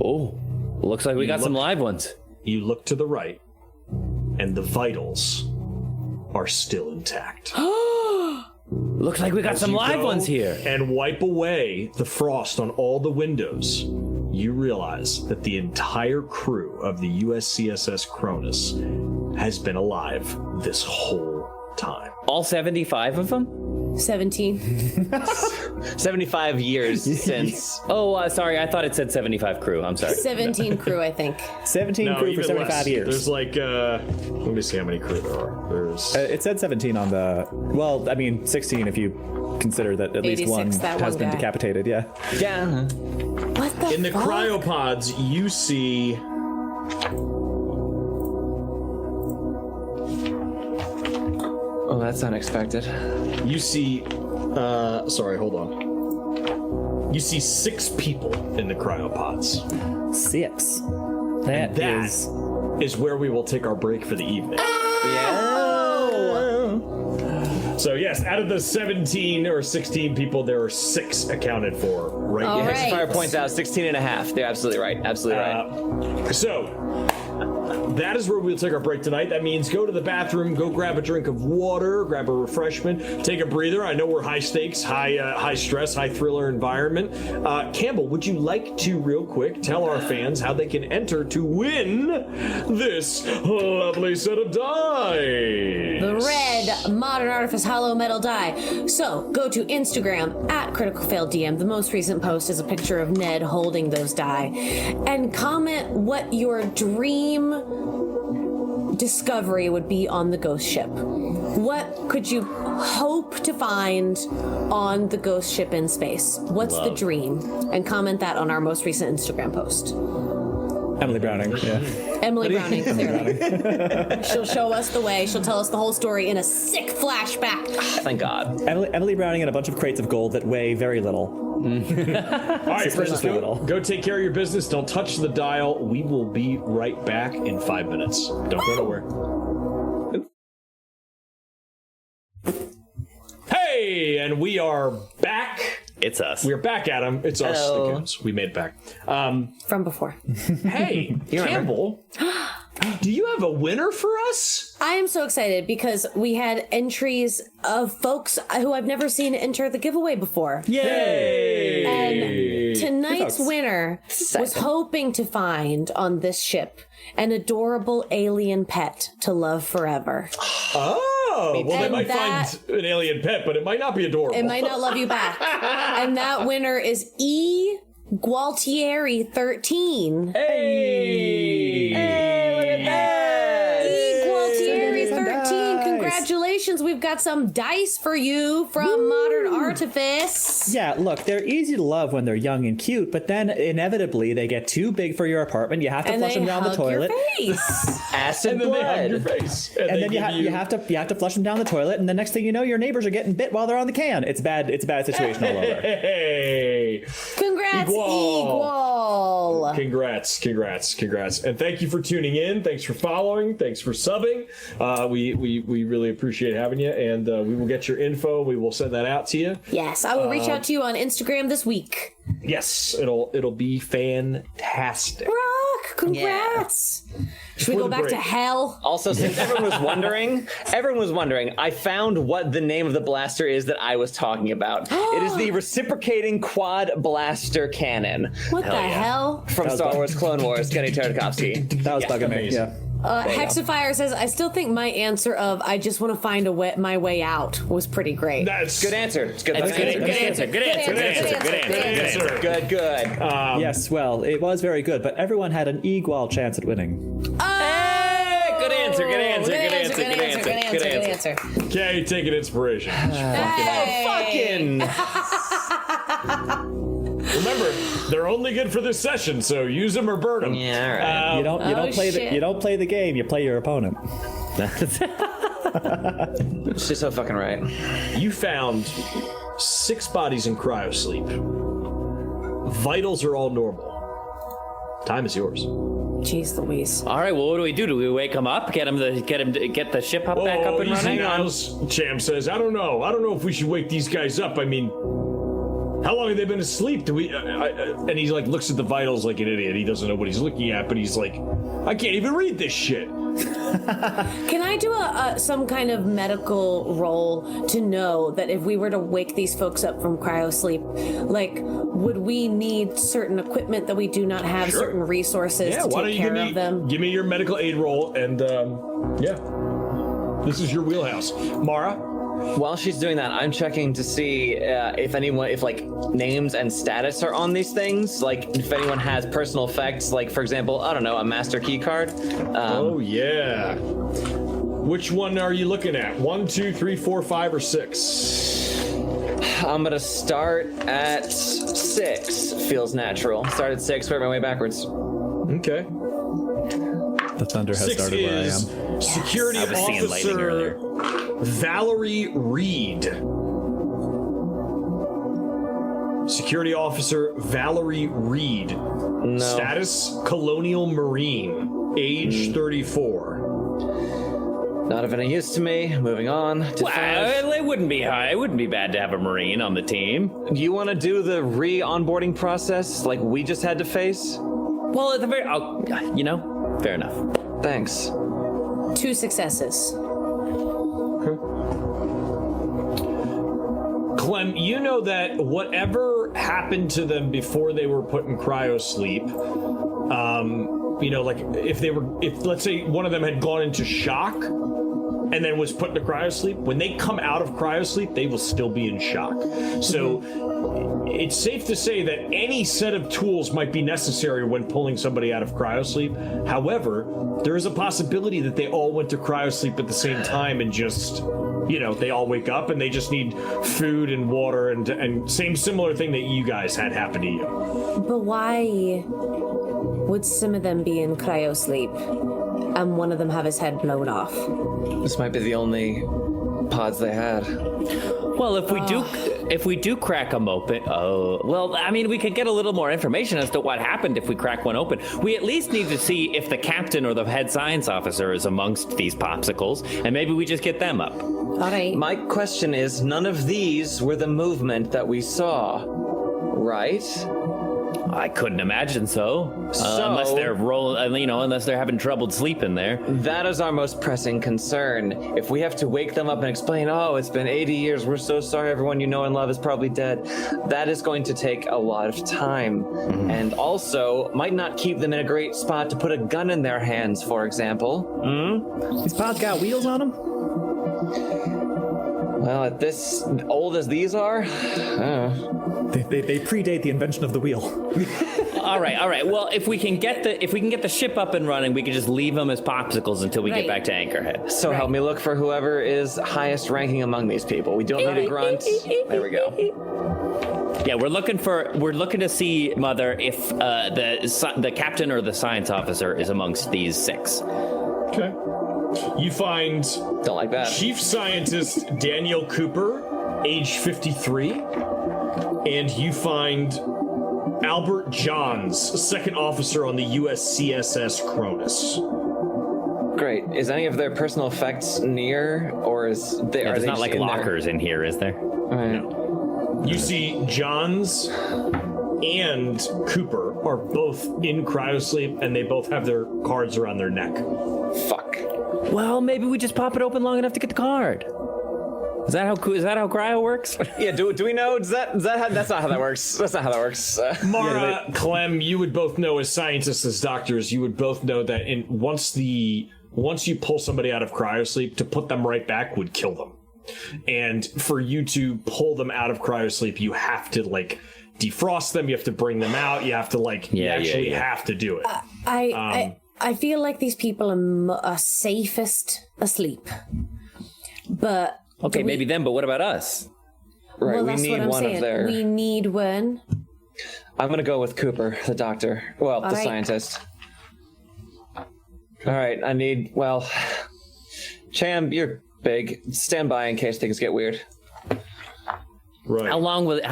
Oh, looks like we got some live ones. You look to the right, and the vitals are still intact. Looks like we got some You live go ones here. And wipe away the frost on all the windows. You realize that the entire crew of the USCSS Cronus has been alive this whole time. All 75 of them? 17. 75 years since. Oh, sorry. I thought it said 75 crew. I'm sorry. 17 crew, I think. 17 crew for even 75 less. years. There's like, let me see how many crew there are. There's It said 17 on the. Well, I mean 16 if you consider that at least 86, one that has one been guy. decapitated. Yeah. Yeah. What the in the fuck? cryopods. You see. Oh, that's unexpected. You see. Sorry, hold on. You see 6 people in the cryopods. 6. That is. is where we will take our break for the evening. Yeah. So yes, out of the 17 or 16 people, there are 6 accounted for right All now. right. Fire points out 16 and a half. They're absolutely right. Absolutely right. So that is where we'll take our break tonight. That means go to the bathroom, go grab a drink of water, grab a refreshment, take a breather. I know we're high stakes, high stress, high thriller environment. Campbell, would you like to real quick tell our fans how they can enter to win this lovely set of dice? The red Modern Artifice Hollow Metal die. So go to Instagram at Critical Fail DM. The most recent post is a picture of Ned holding those die, and comment what your dream discovery would be on the ghost ship. What could you hope to find on the ghost ship in space? What's the dream? And comment that on our most recent Instagram post. Emily Browning. Yeah. Emily Browning, clearly. She'll show us the way. She'll tell us the whole story in a sick flashback. Thank God. Emily Browning and a bunch of crates of gold that weigh very little. All right, friends, go take care of your business. Don't touch the dial. We will be right back in 5 minutes. Don't go nowhere. Hey, and we are back. It's us. We're back, Adam. It's us, the Hello. Goons. We made it back. From before. Hey, Campbell, do you have a winner for us? I am so excited because we had entries of folks who I've never seen enter the giveaway before. Yay! And tonight's folks. winner was hoping to find on this ship an adorable alien pet to love forever. Oh, well, they And might that- find an alien pet, but it might not be adorable. It might not love you back. And that winner is E. Gualtieri 13. Hey! E. Gualtieri 13. Congratulations. We've got got some dice for you from Modern Artifice. Yeah, look, they're easy to love when they're young and cute, but then inevitably they get too big for your apartment. You have to flush them down the toilet. Your face. Acid And then they blood. hug your face. And then you have to flush them down the toilet, and the next thing you know, your neighbors are getting bit while they're on the can. It's a bad situation all over. Hey. Congrats, Equal. Congrats. And thank you for tuning in. Thanks for following. Thanks for subbing. We really appreciate having you, and we will get your info. We will send that out to you. Yes, I will reach out to you on Instagram this week. Yes, it'll be fantastic. Rock, congrats. Should we go back to hell? Also, since everyone was wondering, I found what the name of the blaster is that I was talking about. It is the reciprocating quad blaster cannon. What the hell? From Star Wars Clone Wars, Kenny Tartakovsky. That was bugging me. Yeah. Hexifier says, I still think my answer of I just want to find my way out was pretty great. That's Good answer. It's good. Good answer. Good. Yes, well, it was very good, but everyone had an equal chance at winning. Good answer. Good answer. Okay, take an inspiration. Fucking. Remember, they're only good for this session, so use them or burn them. Yeah, all right. You don't play the game. You play your opponent. She's so fucking right. You found 6 bodies in cryosleep. Vitals are all normal. Time is yours. Jeez Louise. All right, well, what do? Do we wake him up? Get the ship back up and running? Cham says, I don't know if we should wake these guys up. I mean, how long have they been asleep? Do we? And he like looks at the vitals like an idiot. He doesn't know what he's looking at, but he's like, I can't even read this shit. Can I do some kind of medical roll to know that if we were to wake these folks up from cryosleep, like, would we need certain equipment that we do not have, certain resources to take care of them? Give me your medical aid roll, and this is your wheelhouse. Mara? While she's doing that, I'm checking to see if like names and status are on these things. Like if anyone has personal effects, like for example, I don't know, a master key card. Oh yeah. Which one are you looking at? 1, 2, 3, 4, 5, or 6? I'm gonna start at 6. Feels natural. Start at 6. Work my way backwards. Okay. The thunder has 6 started where I is am. Security I was seeing lightning Officer earlier. Valerie Reed. Security Officer Valerie Reed. No. Status Colonial Marine. Age 34. Not of any use to me. Moving on to 5. Well, it wouldn't be high. It wouldn't be bad to have a Marine on the team. Do you want to do the re-onboarding process like we just had to face? Well, at the very, fair enough. Thanks. 2 successes. Clem, you know that whatever happened to them before they were put in cryosleep, like if let's say one of them had gone into shock and then was put into cryosleep, when they come out of cryosleep, they will still be in shock. So it's safe to say that any set of tools might be necessary when pulling somebody out of cryosleep. However, there is a possibility that they all went to cryosleep at the same time and just, they all wake up and they just need food and water and similar thing that you guys had happen to you. But why would some of them be in cryosleep and one of them have his head blown off? This might be the only pods they had. Well, if we do crack them open, we could get a little more information as to what happened if we crack one open. We at least need to see if the captain or the head science officer is amongst these popsicles, and maybe we just get them up. All right. My question is, none of these were the movement that we saw, right? I couldn't imagine so. Unless they're unless they're having trouble sleeping there. That is our most pressing concern. If we have to wake them up and explain, it's been 80 years, we're so sorry, everyone you know and love is probably dead, that is going to take a lot of time. Mm-hmm. And also might not keep them in a great spot to put a gun in their hands, for example. These pods got wheels on them? Well, at this old as these are, They predate the invention of the wheel. All right. Well, if we can get the ship up and running, we can just leave them as popsicles until we get back to Anchorhead. so help me look for whoever is highest ranking among these people. We don't need a grunt. There we go. Yeah, we're looking to see, Mother, if the captain or the science officer is amongst these 6. Okay. You find Don't like that. Chief Scientist Daniel Cooper, age 53, and you find Albert Johns, second officer on the USCSS Cronus. Great. Is any of their personal effects near, or is they? There's are they not just like in lockers in here, is there? There? Right. You see Johns and Cooper are both in cryosleep, and they both have their cards around their neck. Fuck. Well, maybe we just pop it open long enough to get the card. Is that how cryo works? Yeah. Do we know? That's not how that works. That's not how that works. Mara, Clem, you would both know as scientists, as doctors, you would both know that once you pull somebody out of cryosleep, to put them right back would kill them. And for you to pull them out of cryosleep, you have to defrost them, you have to bring them out, you have to have to do it. I feel like these people are safest asleep. But Okay, maybe them, but what about us? Right. well, We that's need what I'm one saying. of their. We need one. I'm gonna go with Cooper, the doctor. Well, the right. scientist. All right. I need. Well, Cham, you're big. Stand by in case things get weird. Right. How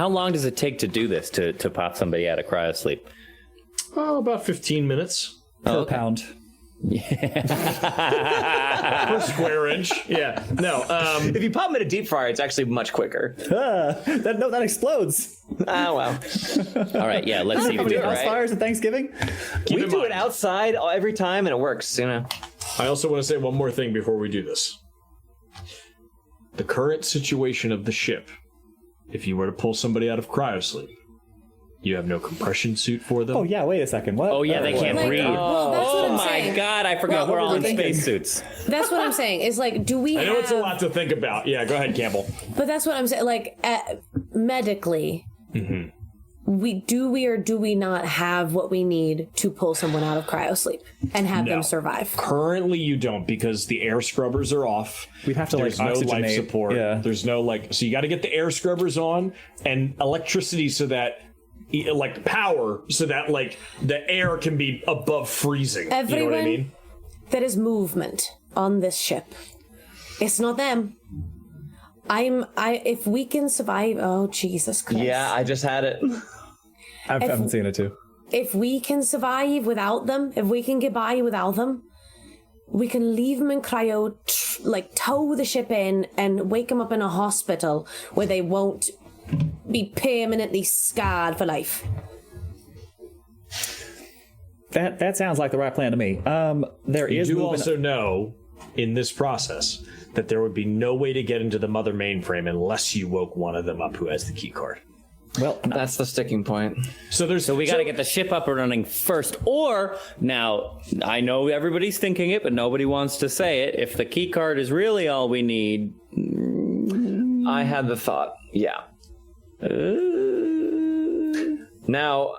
long does it take to do this, to pop somebody out of cryosleep? Oh, about 15 minutes. Per pound. Per square inch. Yeah. No. If you pop them in a deep fryer, it's actually much quicker. That explodes. Ah, well. All right, yeah, let's see if we do it House right. fires at Thanksgiving. We in do mind. it outside every time, and it works. I also want to say one more thing before we do this. The current situation of the ship, if you were to pull somebody out of cryosleep, you have no compression suit for them. Oh yeah, wait a second. What? Oh yeah, they can't Like, breathe. well, that's what Oh I'm my saying. God, I forgot we're all in spacesuits. That's what I'm saying. Is do we I know have... it's a lot to think about. Yeah, go ahead, Campbell. But that's what I'm saying. Medically, do we not have what we need to pull someone out of cryosleep and have them survive? Currently, you don't, because the air scrubbers are off. We'd have to There's no life oxygenate. support. Yeah. There's no so you got to get the air scrubbers on and electricity so that power so that the air can be above freezing. You know what I Everyone mean? that is movement on this ship, it's not them. If we can survive, oh Jesus Christ. Yeah, I just had it. I haven't seen it too. If we can survive without them, if we can get by without them, we can leave them in cryo, tow the ship in and wake them up in a hospital where they won't be permanently scarred for life. That sounds like the right plan to me. There You is do movement. also know in this process that there would be no way to get into the mother mainframe unless you woke one of them up who has the key card. Well, That's the sticking point. So We got to get the ship up and running first. Or, now, I know everybody's thinking it, but nobody wants to say it. If the key card is really all we need... I had the thought. Yeah. Now,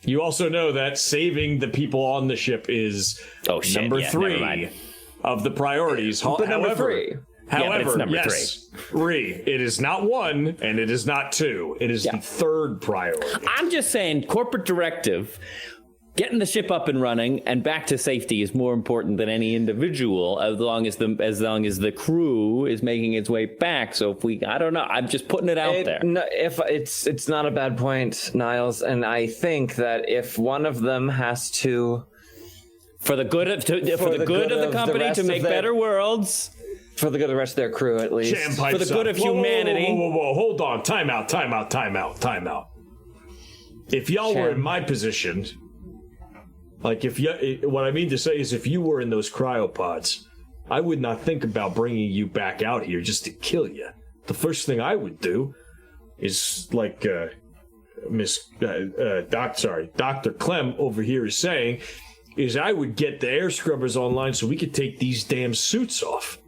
you also know that saving the people on the ship is number never 3 mind. of the priorities. but number 3. but it's number three. It is not 1 and it is not 2. It is the third priority. I'm just saying, corporate directive, getting the ship up and running and back to safety is more important than any individual, as long as the crew is making its way back. So I don't know. I'm just putting it out there. No, if it's not a bad point, Niles, and I think that if one of them has to, For the good of the company to make better worlds. for the good of the rest of their crew, at least. Jam pipes For the good up. of humanity. Whoa. Hold on. Time out. If y'all were in my position, what I mean to say is if you were in those cryopods, I would not think about bringing you back out here just to kill you. The first thing I would do is Dr. Clem over here is saying, is I would get the air scrubbers online so we could take these damn suits off.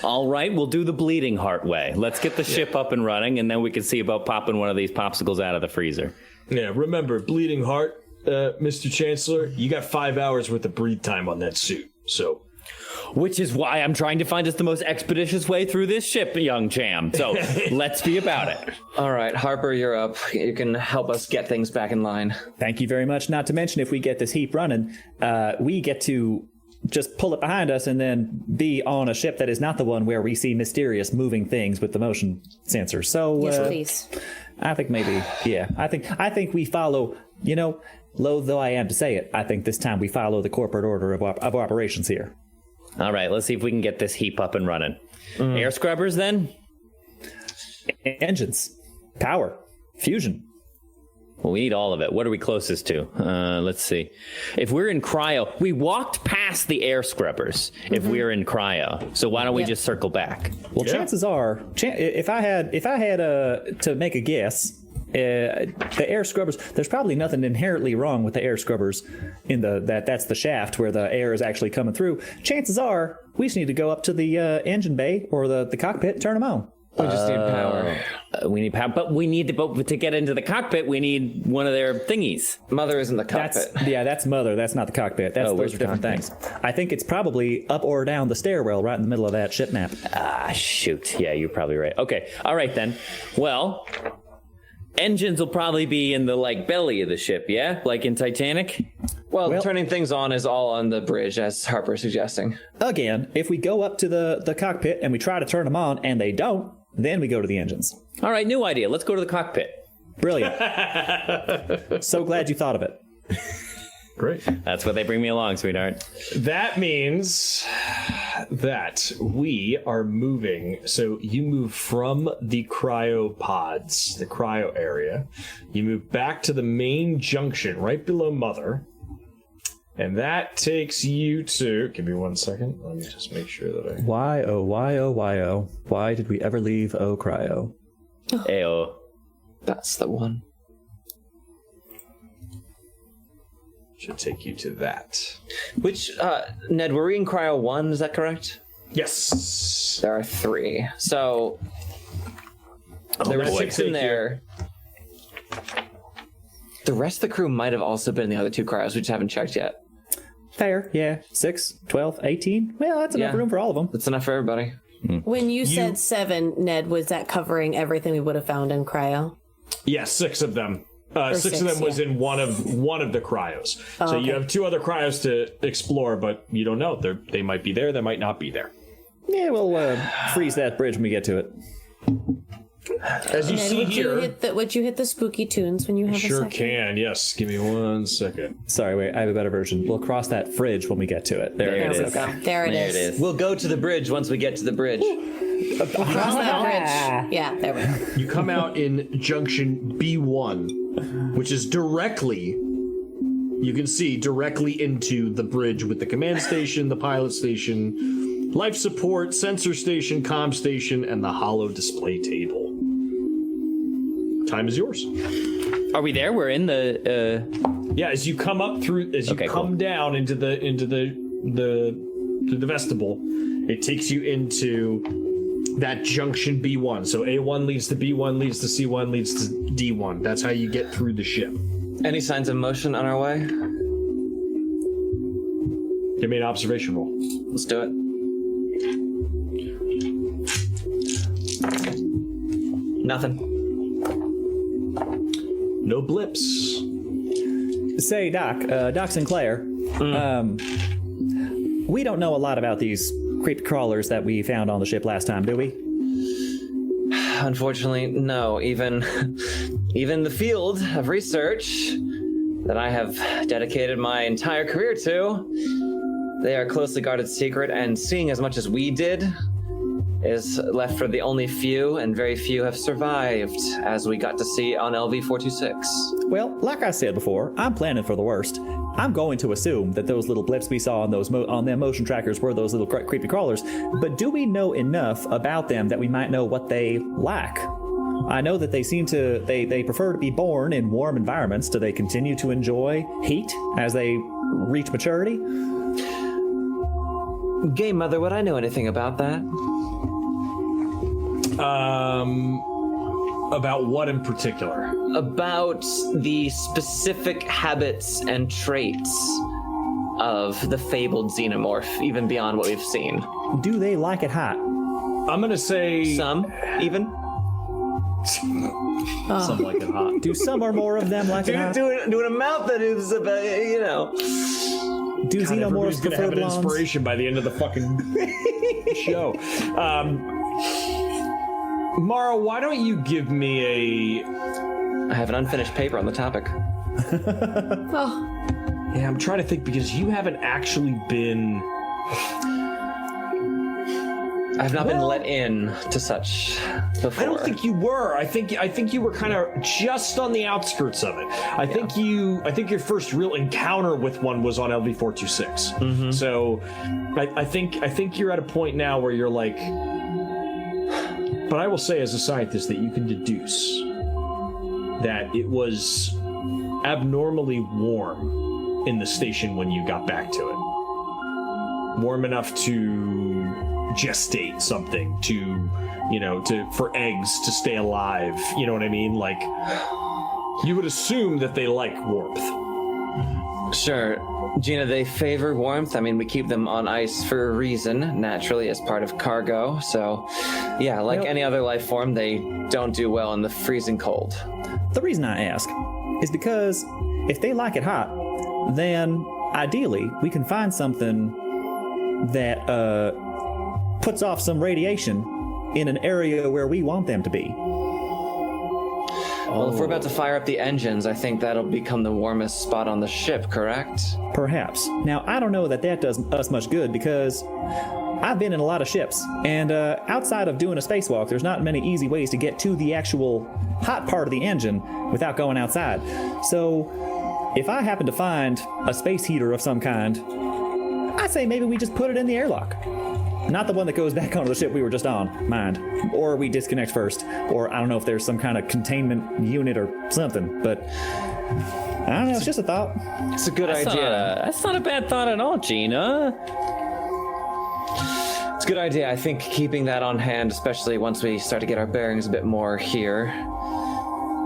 All right, we'll do the bleeding heart way. Let's get the ship up and running, and then we can see about popping one of these popsicles out of the freezer. Yeah, remember, bleeding heart, Mr. Chancellor, you got 5 hours worth of breathe time on that suit, so... Which is why I'm trying to find us the most expeditious way through this ship, young Cham. So let's be about it. All right, Harper, you're up. You can help us get things back in line. Thank you very much. Not to mention, if we get this heap running, we get to just pull it behind us and then be on a ship that is not the one where we see mysterious moving things with the motion sensor. So, Yes, please. I think maybe, yeah. I think we follow, loath though I am to say it, I think this time we follow the corporate order of operations here. All right, let's see if we can get this heap up and running. Air scrubbers, then? Engines, power, fusion. Well, we need all of it. What are we closest to? Let's see. If we're in cryo, we walked past the air scrubbers if we're in cryo. So why don't we just circle back? Well, chances are, if I had to make a guess, the air scrubbers, there's probably nothing inherently wrong with the air scrubbers in that's the shaft where the air is actually coming through. Chances are we just need to go up to the engine bay or the cockpit and turn them on. We just need power. We need power, but to get into the cockpit, we need one of their thingies. Mother isn't the cockpit. That's Mother. That's not the cockpit. Those are different things. I think it's probably up or down the stairwell right in the middle of that ship map. Ah, shoot. Yeah, you're probably right. Okay. All right, then. Well... engines will probably be in the belly of the ship, yeah? Like in Titanic? Well, turning things on is all on the bridge, as Harper's suggesting. Again, if we go up to the cockpit and we try to turn them on and they don't, then we go to the engines. All right, new idea. Let's go to the cockpit. Brilliant. So glad you thought of it. Great. That's why they bring me along, sweetheart. That means that we are moving. So you move from the cryopods, the cryo area. You move back to the main junction right below Mother. And that takes you to... Give me 1 second. Let me just make sure that I... Why, oh, why, oh, why, oh. Why did we ever leave Oh Cryo? Ayo. That's the one. Should take you to that. Which, Ned, were we in Cryo 1, is that correct? Yes. There are 3. So, there were 6 in there. The rest of the crew might have also been in the other 2 cryos, we just haven't checked yet. Fair, yeah. 6, 12, 18. Well, that's enough room for all of them. That's enough for everybody. When you said 7, Ned, was that covering everything we would have found in cryo? Yes, 6 of them. 6 of them was in one of the cryos. So you have 2 other cryos to explore, but you don't know. They might be there, they might not be there. Yeah, we'll freeze that bridge when we get to it. As you see here... Would you hit the spooky tunes when you have a second? Sure can, yes. Give me 1 second. Sorry, wait, I have a better version. We'll cross that fridge when we get to it. There it is. There it is. We'll go to the bridge once we get to the bridge. Cross that bridge. Yeah, there we go. You come out in junction B1, which is directly, you can see, directly into the bridge with the command station, the pilot station, life support, sensor station, comm station, and the hollow display table. Time is yours. Are we there? We're in the... Yeah, as you come up through, as you come down into the vestibule, it takes you into that junction B1. So A1 leads to B1, leads to C1, leads to D1. That's how you get through the ship. Any signs of motion on our way? Give me an observation roll. Let's do it. Nothing. No blips. Say, Doc Sinclair, we don't know a lot about these creep crawlers that we found on the ship last time, do we? Unfortunately, no. Even the field of research that I have dedicated my entire career to, they are closely guarded secret, and seeing as much as we did is left for the only few, and very few have survived, as we got to see on LV-426. Well, like I said before, I'm planning for the worst. I'm going to assume that those little blips we saw on those on them motion trackers were those little creepy crawlers, but do we know enough about them that we might know what they lack? I know that they seem to, they prefer to be born in warm environments. Do they continue to enjoy heat as they reach maturity? Game Mother, would I know anything about that? About what in particular? About the specific habits and traits of the fabled xenomorph, even beyond what we've seen. Do they like it hot? I'm gonna say Some, even. Some like it hot. Do some or more of them like it hot? Do an amount that is about, you know. Do God, everybody's xenomorphs gonna prefer have an blondes? inspiration by the end of the fucking show. Mara, why don't you give me I have an unfinished paper on the topic. Oh, Yeah, I'm trying to think because you haven't actually been. I've not been let in to such before. I don't think you were. I think you were kind of just on the outskirts of it. I think your first real encounter with one was on LV426. Mm-hmm. So I think you're at a point now where you're like. But I will say, as a scientist, that you can deduce that it was abnormally warm in the station when you got back to it. Warm enough to gestate something, for eggs to stay alive. You know what I mean? Like, you would assume that they like warmth. Sure. Gina, they favor warmth. I mean, we keep them on ice for a reason, naturally, as part of cargo. So, yeah, like any other life form, they don't do well in the freezing cold. The reason I ask is because if they like it hot, then ideally we can find something that puts off some radiation in an area where we want them to be. Well, if we're about to fire up the engines, I think that'll become the warmest spot on the ship, correct? Perhaps. Now, I don't know that does us much good because I've been in a lot of ships, and outside of doing a spacewalk, there's not many easy ways to get to the actual hot part of the engine without going outside. So, if I happen to find a space heater of some kind, I say maybe we just put it in the airlock. Not the one that goes back onto the ship we were just on, mind. Or we disconnect first. Or I don't know if there's some kind of containment unit or something, but I don't know, it's just a thought. It's a good idea. That's not a bad thought at all, Gina. It's a good idea. I think keeping that on hand, especially once we start to get our bearings a bit more here.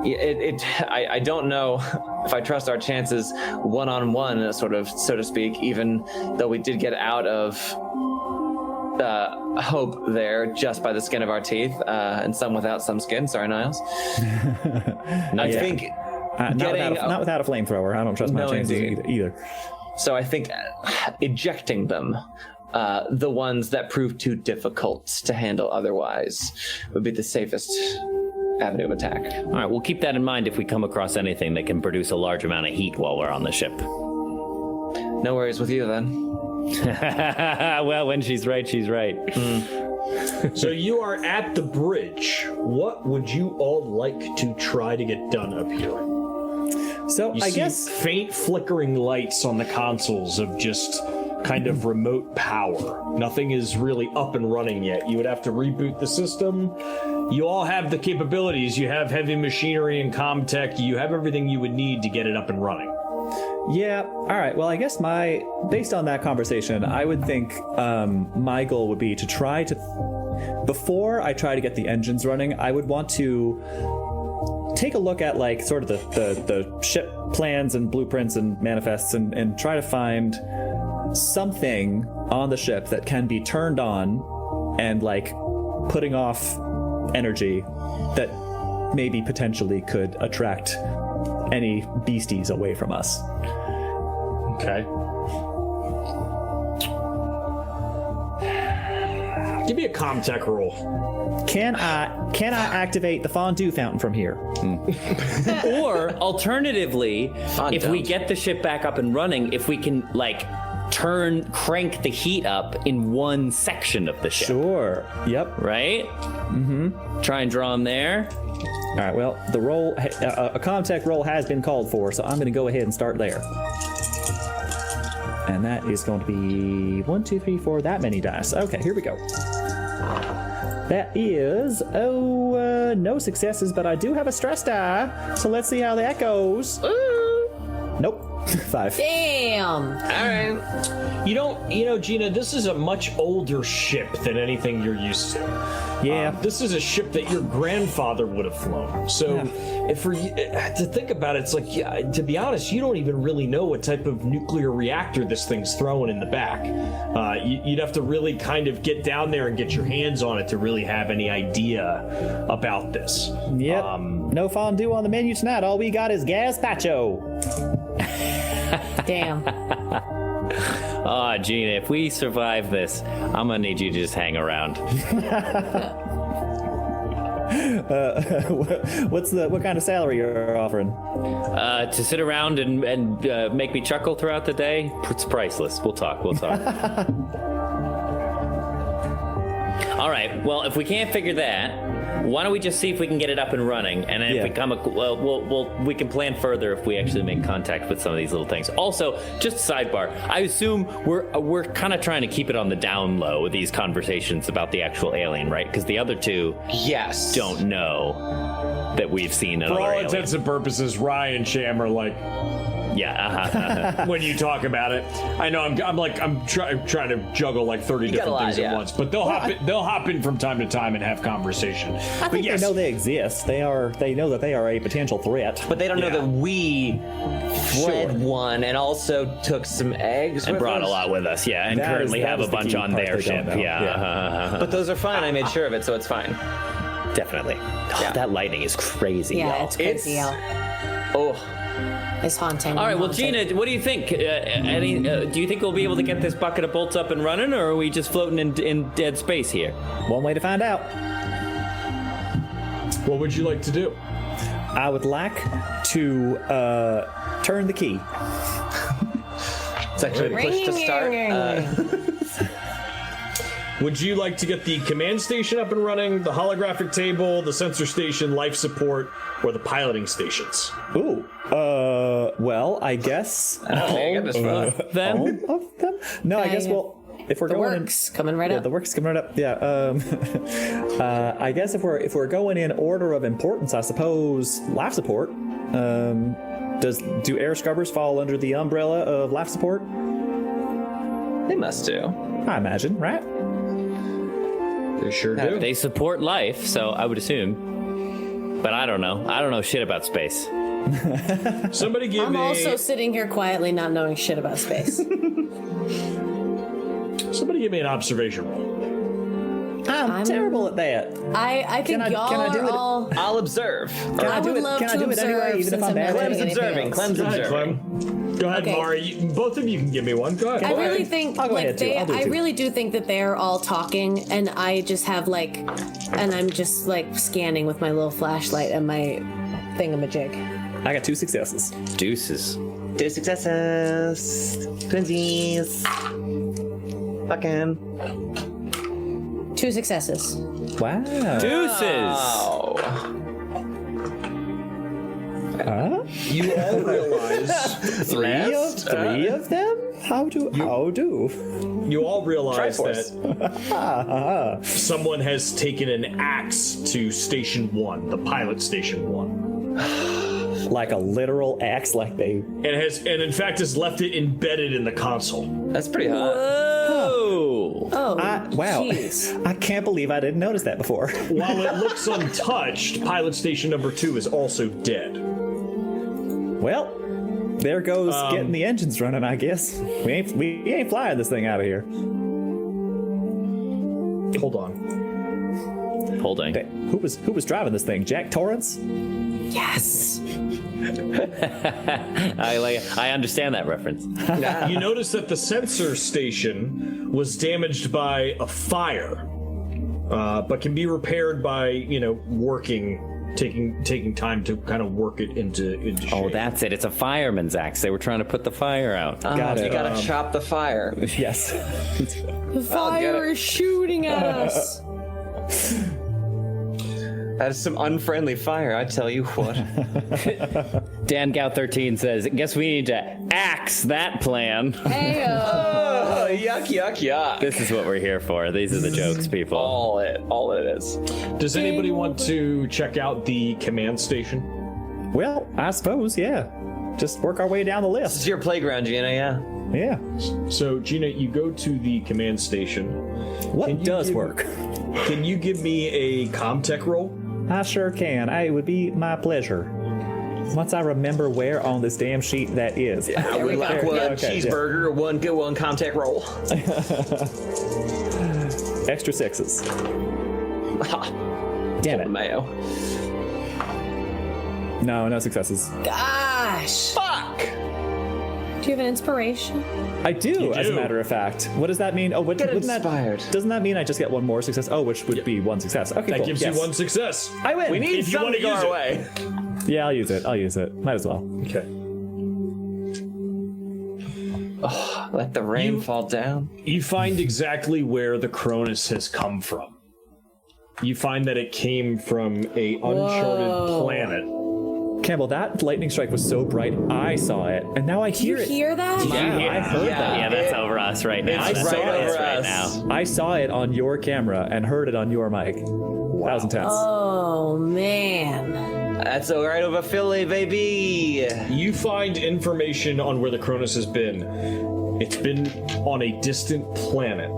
I don't know if I trust our chances one-on-one, sort of, so to speak, even though we did get out of hope there just by the skin of our teeth, and some without some skin. Sorry, Niles. I think not without a flamethrower. I don't trust my chances either. So I think ejecting them, the ones that prove too difficult to handle otherwise, would be the safest avenue of attack. All right, we'll keep that in mind if we come across anything that can produce a large amount of heat while we're on the ship. No worries with you then. Well, when she's right, she's right. So you are at the bridge. What would you all like to try to get done up here? So You I see guess faint flickering lights on the consoles of just kind of remote power. Nothing is really up and running yet. You would have to reboot the system. You all have the capabilities. You have heavy machinery and comm tech. You have everything you would need to get it up and running. Yeah, all right. Well, I guess based on that conversation, I would think my goal would be to try to, before I try to get the engines running, I would want to take a look at like sort of the ship plans and blueprints and manifests and try to find something on the ship that can be turned on and like putting off energy that maybe potentially could attract any beasties away from us. Okay. Give me a comm tech roll. Can I activate the fondue fountain from here? Or alternatively, if we don't. get the ship back up and running, if we can like crank the heat up in one section of the ship. Sure. Yep. Right? Mm-hmm. Try and draw them there. All right. Well, the roll, a comm-tech roll has been called for, so I'm going to go ahead and start there. And that is going to be 1, 2, 3, 4, that many dice. Okay, here we go. That is, no successes, but I do have a stress die. So let's see how that goes. Nope. 5. Damn. All right. You know, Gina, this is a much older ship than anything you're used to. Yeah. This is a ship that your grandfather would have flown. So, if for you to think about it, it's like, yeah, to be honest, you don't even really know what type of nuclear reactor this thing's throwing in the back. You'd have to really kind of get down there and get your hands on it to really have any idea about this. Yep. No fondue on the menu tonight. All we got is gazpacho. Damn. Oh, Gina, if we survive this, I'm gonna need you to just hang around. What kind of salary you're offering? To sit around and make me chuckle throughout the day, it's priceless. We'll talk. All right. Well, if we can't figure that, why don't we just see if we can get it up and running, and then if we come, we can plan further if we actually make contact with some of these little things. Also, just a sidebar, I assume we're kind of trying to keep it on the down low with these conversations about the actual alien, right? Because the other two, don't know that we've seen another alien. For all intents and purposes, Ryan and Sham are like, when you talk about it, I know I'm trying to juggle like 30 different things at once, but they'll hop in from time to time and have conversation. I think they know they exist. They know that they are a potential threat, but they don't know that we fled one and also took some eggs and with brought us. a lot with us. And that currently have a the bunch on their ship. But those are fine. I made sure of it, so it's fine. Definitely. Oh, that lightning is crazy. Yeah, y'all. it's crazy. It's haunting. All right, well, Gina, what do you think? Do you think we'll be able to get this bucket of bolts up and running, or are we just floating in dead space here? One way to find out. What would you like to do? I would like to turn the key. It's actually push to start. Would you like to get the command station up and running, the holographic table, the sensor station, life support, or the piloting stations? Ooh. Well, I guess All of them? all of them? No, I guess, well, if we're The going works coming right in, up. the works coming right up. Yeah. I guess if we're going in order of importance, I suppose life support. Do air scrubbers fall under the umbrella of life support? They must do. I imagine, right? They sure do. They support life, so I would assume. But I don't know. I don't know shit about space. Somebody give I'm me. also sitting here quietly not knowing shit about space. Somebody give me an observation roll. I'm terrible at that. I think Can I y'all do are it? all. I'll observe. I would love Can I to do it observe anyway, even if since I'm bad not at it? doing anything observing. else. Clem's Go ahead, observing. Clem. Go ahead, Okay. Mari. Both of you can give me one. Go ahead. I really think I'll go like ahead, too. I'll do it, I too. really do think that they're all talking, and I just have like, and I'm just like scanning with my little flashlight and my thingamajig. I got 2 successes. Deuces. 2 successes. Twinsies. Fucking. 2 successes. Wow. Deuces. Oh. Huh? You all realize. Three of them? How do? You all realize Triforce. that someone has taken an axe to Station 1, the pilot Station 1. Like a literal axe, like they. And in fact has left it embedded in the console. That's pretty hot. Oh. Oh, Wow. jeez. I can't believe I didn't notice that before. While it looks untouched, pilot station number 2 is also dead. Well, there goes getting the engines running, I guess. We ain't flying this thing out of here. Hold on. Holding. Okay, who was driving this thing? Jack Torrance? Yes. I understand that reference. You notice that the sensor station was damaged by a fire, but can be repaired by working. Taking time to kind of work it into shape. Oh, that's it. It's a fireman's axe. They were trying to put the fire out. Got You it. gotta chop the fire. Yes. The fire is shooting at us. That is some unfriendly fire, I tell you what. Dan Gow13 says, guess we need to axe that plan. Hey, Oh, yuck, yuck, yuck. This is what we're here for. These are the jokes, people. All it is. Does anybody want to check out the command station? Well, I suppose, yeah. Just work our way down the This list. is your playground, Gina, yeah. Yeah. So, Gina, you go to the command station. What Can you does give- work? Can you give me a Comtech roll? I sure can. It would be my pleasure. Once I remember where on this damn sheet that is. I would like one cheeseburger, one good one Comtech roll. Extra 6s. Damn it. Mayo. No successes. Gosh. Fuck! Do you have an inspiration? I do, as a matter of fact. What does that mean? Oh, Get inspired. Doesn't that mean I just get one more success? Oh, which would be one success. Okay, That cool. gives you one success. I win. We need If you something wanna to go use our it. way. Yeah, I'll use it. Might as well. Okay. Let the rain fall down. You find exactly where the Cronus has come from. You find that it came from a uncharted planet. Campbell, that lightning strike was so bright, I saw it, and now I hear You it. hear that? Yeah, I heard that. Yeah, that's over us right now. It's That's right over us over right us. now. I saw it on your camera and heard it on your mic. That was intense. Oh, man. That's all right over Philly, baby. You find information on where the Cronus has been. It's been on a distant planet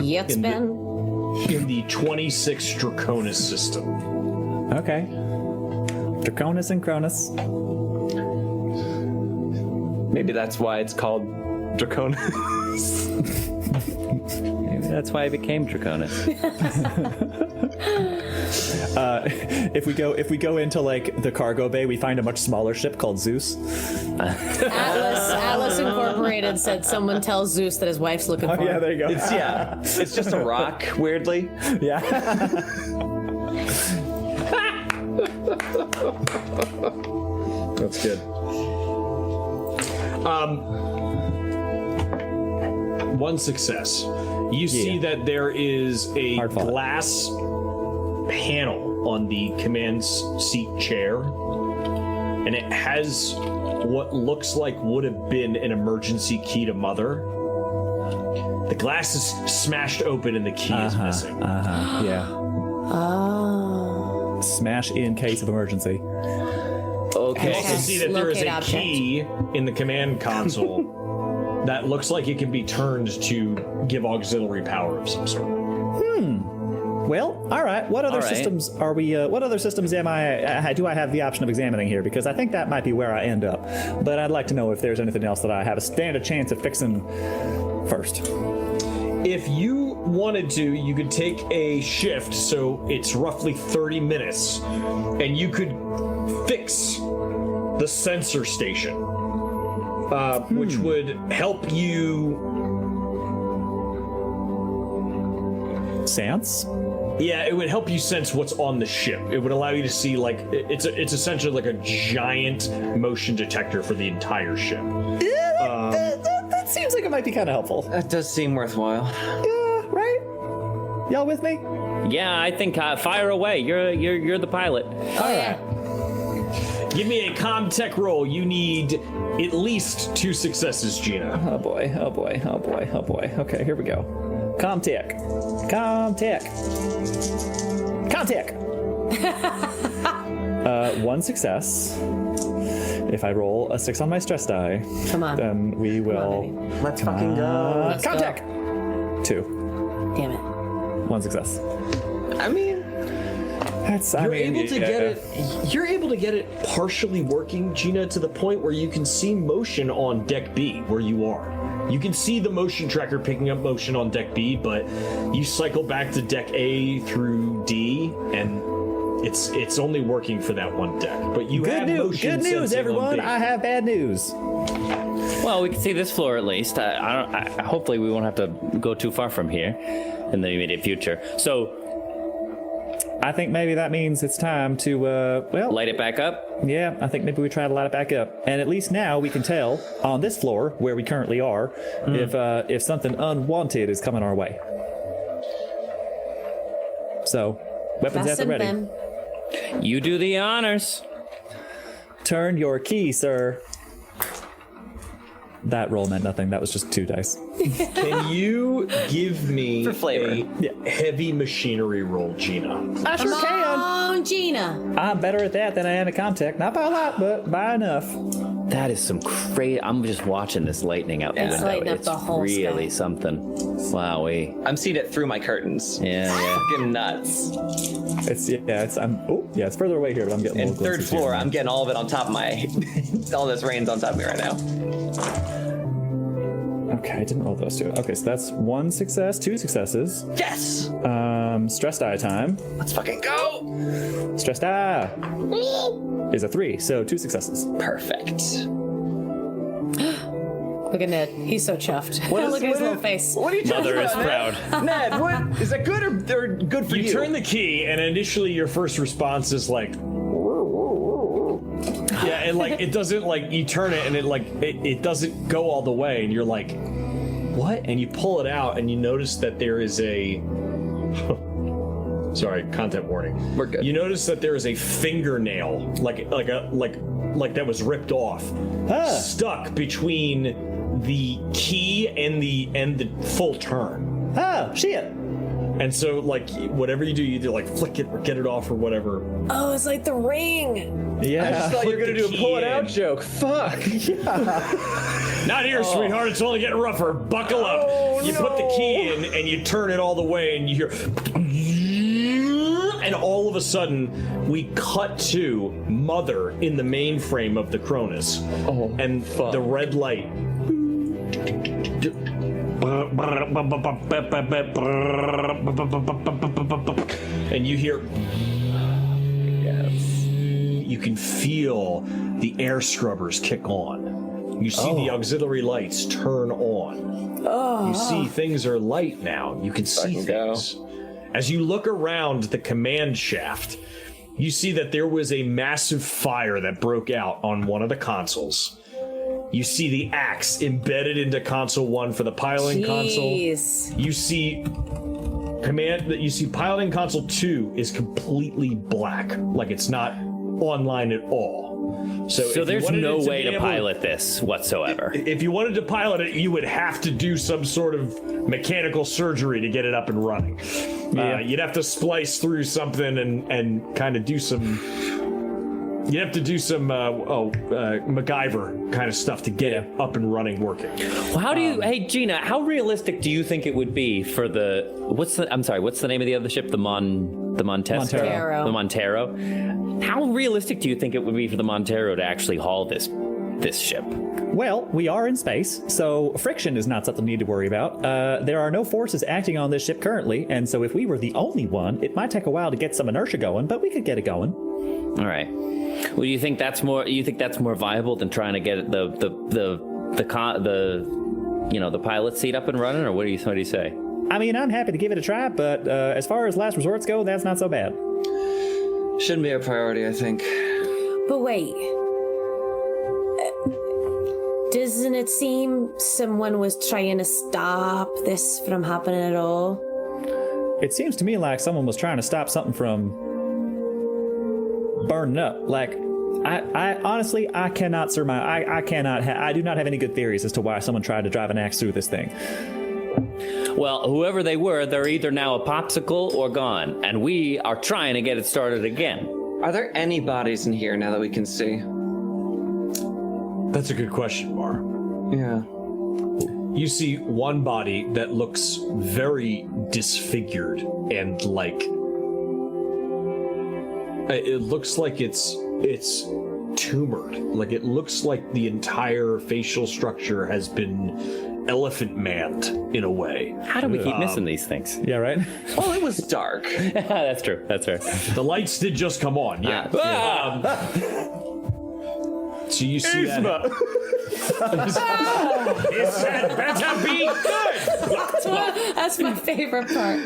Yeah, it's In the- been. in the 26 Draconis system. Okay. Draconis and Cronus. Maybe that's why it's called Draconis. Maybe that's why I became Draconis. If we go into like the cargo bay, we find a much smaller ship called Zeus. Atlas Incorporated said someone tells Zeus that his wife's looking for him. there you go. It's just a rock, weirdly. Yeah. That's good. One success. You see that there is a Hard fought. glass panel on the command seat chair, and it has what looks like would have been an emergency key to Mother. The glass is smashed open and the key is missing. Yeah. Oh. Smash in case of emergency. You Okay. also see that there is Locate a object. key in the command console that looks like it can be turned to give auxiliary power of some sort. Well, all right. What other All right. systems are we? What other systems do I have the option of examining here? Because I think that might be where I end up. But I'd like to know if there's anything else that I have a standard chance of fixing first. If you wanted to, you could take a shift, so it's roughly 30 minutes, and you could fix the sensor station, which would help you. Sense? Yeah, it would help you sense what's on the ship. It would allow you to see, like, it's essentially like a giant motion detector for the entire ship. That seems like it might be kind of helpful. That does seem worthwhile. Yeah, right? Y'all with me? Yeah, I think fire away. You're the pilot. Oh, yeah. Give me a Comtech roll. You need at least 2 successes, Gina. Oh boy, oh boy, oh boy, oh boy. Okay, here we go. Comtech. Comtech. Comtech. 1 success. If I roll a 6 on my stress die, Come on. then we will. Let's fucking go. Let's go. Comtech. 2. Damn it. 1 success. I mean, You're able to get it. You're able to get it partially working, Gina, to the point where you can see motion on deck B where you are. You can see the motion tracker picking up motion on deck B, but you cycle back to deck A through D, and it's only working for that one deck. But you have motion Good news, sensing on everyone. B. I have bad news. Well, we can see this floor at least. Hopefully, we won't have to go too far from here in the immediate future. So, I think maybe that means it's time to, light it back up. yeah, I think maybe we try to light it back up. And at least now we can tell on this floor where we currently are if something unwanted is coming our way. So, weapons at the Fasten ready. them. You do the honors. Turn your key, sir. That roll meant nothing. That was just 2 dice. Can you give me For flavor. a heavy machinery roll, Gina? I sure can. Oh, on Gina. I'm better at that than I am at contact. Not by a lot, but by enough. That is some crazy. I'm just watching this lightning out the It's window. lighting up It's the whole really sky. something. Wowee. I'm seeing it through my curtains. Yeah. Fucking nuts. It's further away here, but I'm getting a And little third glimpses floor, here. I'm getting all of it on top of my. all this rain's on top of me right now. Okay, I didn't roll those two. Okay, so that's 1 success, 2 successes. Yes! Stress die time. Let's fucking go! Stress die is a 3, so 2 successes. Perfect. Look at Ned. He's so chuffed. Look at his little face. What are you talking Mother is about, proud. Ned, what? Is that good or good for you? You turn the key, and initially your first response is like, yeah, and like it doesn't like you turn it, and it doesn't go all the way, and you're like, what? And you pull it out, and you notice that there is a. Sorry, content warning. We're good. You notice that there is a fingernail, like that was ripped off, stuck between the key and the full turn. Oh, shit. And so, like, whatever you do, you either like flick it or get it off or whatever. Oh, it's like the ring. Yeah. I just thought you were gonna do a Put the pull it key out in. joke. Fuck. Not here, sweetheart. It's only getting rougher. Buckle up. You put the key in and you turn it all the way, and you hear. And all of a sudden, we cut to Mother in the mainframe of the Cronus. Oh, and fuck. the red light. And you hear. You can feel the air scrubbers kick on. You see the auxiliary lights turn on. You see things are light now. You can see Fucking go. things. As you look around the command shaft, you see that there was a massive fire that broke out on one of the consoles. You see the axe embedded into console 1 for the piloting console. Jeez. You see piloting console 2 is completely black, like it's not online at all. So if you there's wanted no it way be to able- pilot this whatsoever. If you wanted to pilot it, you would have to do some sort of mechanical surgery to get it up and running. You'd have to splice through something and kind of do some. You'd have to do some MacGyver kind of stuff to get it up and running, working. Well, how do you? Hey, Gina, how realistic do you think it would be for the? What's the name of the other ship? The Montero. Montero. The Montero. How realistic do you think it would be for the Montero to actually haul this ship? Well, we are in space, so friction is not something we need to worry about. There are no forces acting on this ship currently, and so if we were the only one, it might take a while to get some inertia going, but we could get it going. All right. Well, you think that's more? You think that's more viable than trying to get the pilot seat up and running, or what do you say? I mean, I'm happy to give it a try, but as far as last resorts go, that's not so bad. Shouldn't be a priority, I think. But wait. Doesn't it seem someone was trying to stop this from happening at all? It seems to me like someone was trying to stop something from burning up. Like, I honestly, I cannot surmise. I do not have any good theories as to why someone tried to drive an axe through this thing. Well, whoever they were, they're either now a popsicle or gone, and we are trying to get it started again. Are there any bodies in here now that we can see? That's a good question, Mar. Yeah. You see one body that looks very disfigured and like it looks like it's tumored. Like it looks like the entire facial structure has been elephant manned in a way. How do we keep missing these things? Yeah, right? Well, it was dark. That's true. That's fair. The lights did just come on, yeah. So you see that. It's that better be good. That's my favorite part.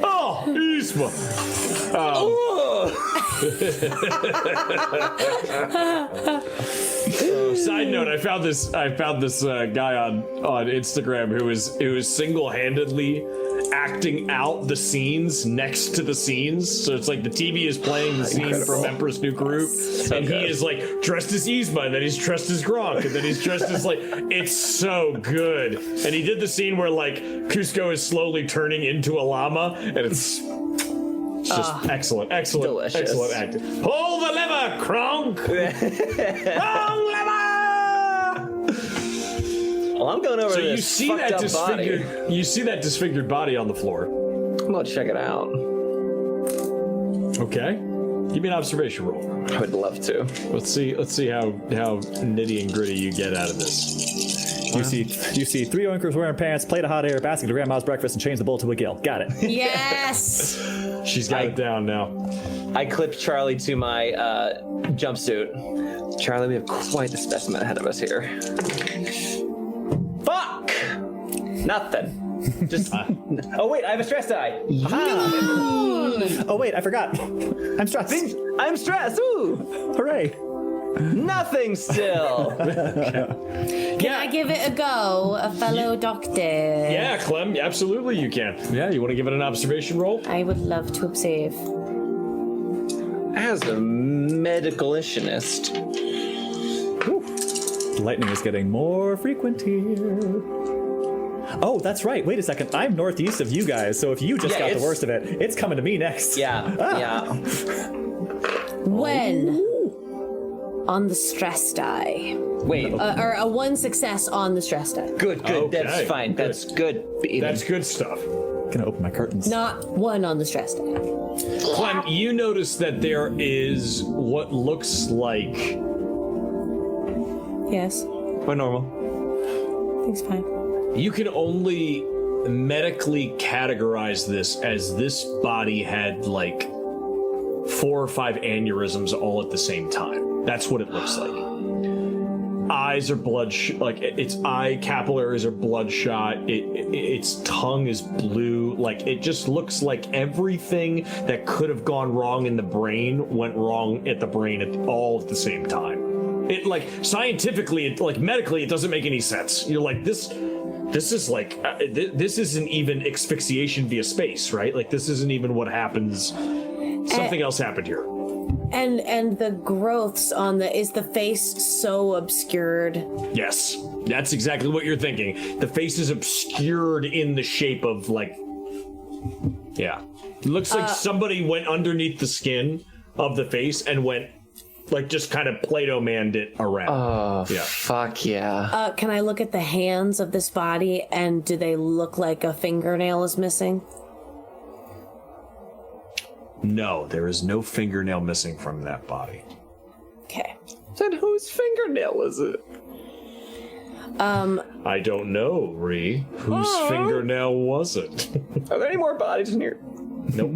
Oh, Isma. Side note: I found this guy on Instagram who is single-handedly acting out the scenes next to the scenes. So it's like the TV is playing the scene from Emperor's New Groove, and he is like dressed as Yzma, and then he's dressed as Gronk, and then he's dressed as like, it's so good. And he did the scene where like Cusco is slowly turning into a llama, and it's It's just excellent Delicious. excellent acting. Pull the lever, Kronk! Wrong lever! Well, I'm going over So to you this see fucked that up body. disfigured body on the floor. I'm going to check it out. Okay. Give me an observation roll. I would love to. Let's see how nitty and gritty you get out of this. You see 3 oinkers wearing pants, plate of hot air, basket of grandma's breakfast, and change the bull to a gill. Got it. Yes. She's got it down now. I clipped Charlie to my jumpsuit. Charlie, we have quite the specimen ahead of us here. Fuck! Nothing. Just. Oh wait, I have a stress die. Oh wait, I forgot. I'm stressed. I'm stressed. Ooh, Hooray. nothing still. Can I give it a go, a fellow doctor? Yeah, Clem, absolutely you can. Yeah, you want to give it an observation roll? I would love to observe. As a medicalist. Lightning is getting more frequent here. Oh, that's right. Wait a second. I'm northeast of you guys, so if you just got the worst of it, it's coming to me next. Yeah, yeah. When? On the stress die. Wait, Or a 1 success on the stress die. good. Okay, That's fine. good. That's good. Eden. That's good stuff. Gonna open my curtains. Not 1 on the stress die. Clem, you notice that there is what looks like Yes. We're normal. Things fine. you can only medically categorize this as this body had like 4 or 5 aneurysms all at the same time. That's what it looks like. Eyes are like its eye capillaries are bloodshot. Its tongue is blue. Like it just looks like everything that could have gone wrong in the brain went wrong at the brain all at the same time. It like scientifically, like medically, it doesn't make any sense. You're like this is like this isn't even asphyxiation via space, right? Like this isn't even what happens. Something else happened here. And the growths on is the face so obscured? Yes, that's exactly what you're thinking. The face is obscured in the shape of like, yeah. It looks like somebody went underneath the skin of the face and went like just kind of Play-Doh manned it around. Oh, yeah. Fuck yeah. Can I look at the hands of this body and do they look like a fingernail is missing? No, there is no fingernail missing from that body. Okay. Then whose fingernail is it? I don't know, Ree. Whose fingernail was it? Are there any more bodies in here? Nope.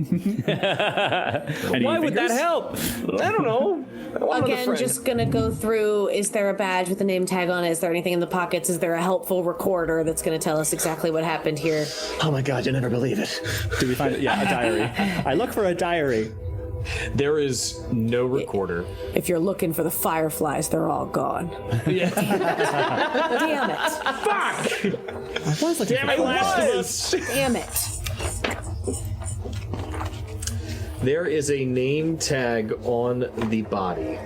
Why would that help? I don't know. Again, just gonna go through, is there a badge with a name tag on it? Is there anything in the pockets? Is there a helpful recorder that's gonna tell us exactly what happened here? Oh my god, you'll never believe it. Do we find it? Yeah, a diary. I look for a diary. There is no recorder. If you're looking for the fireflies, they're all gone. Yeah. Damn it. Fuck! Damn it, Last of Us! Damn it. There is a name tag on the body.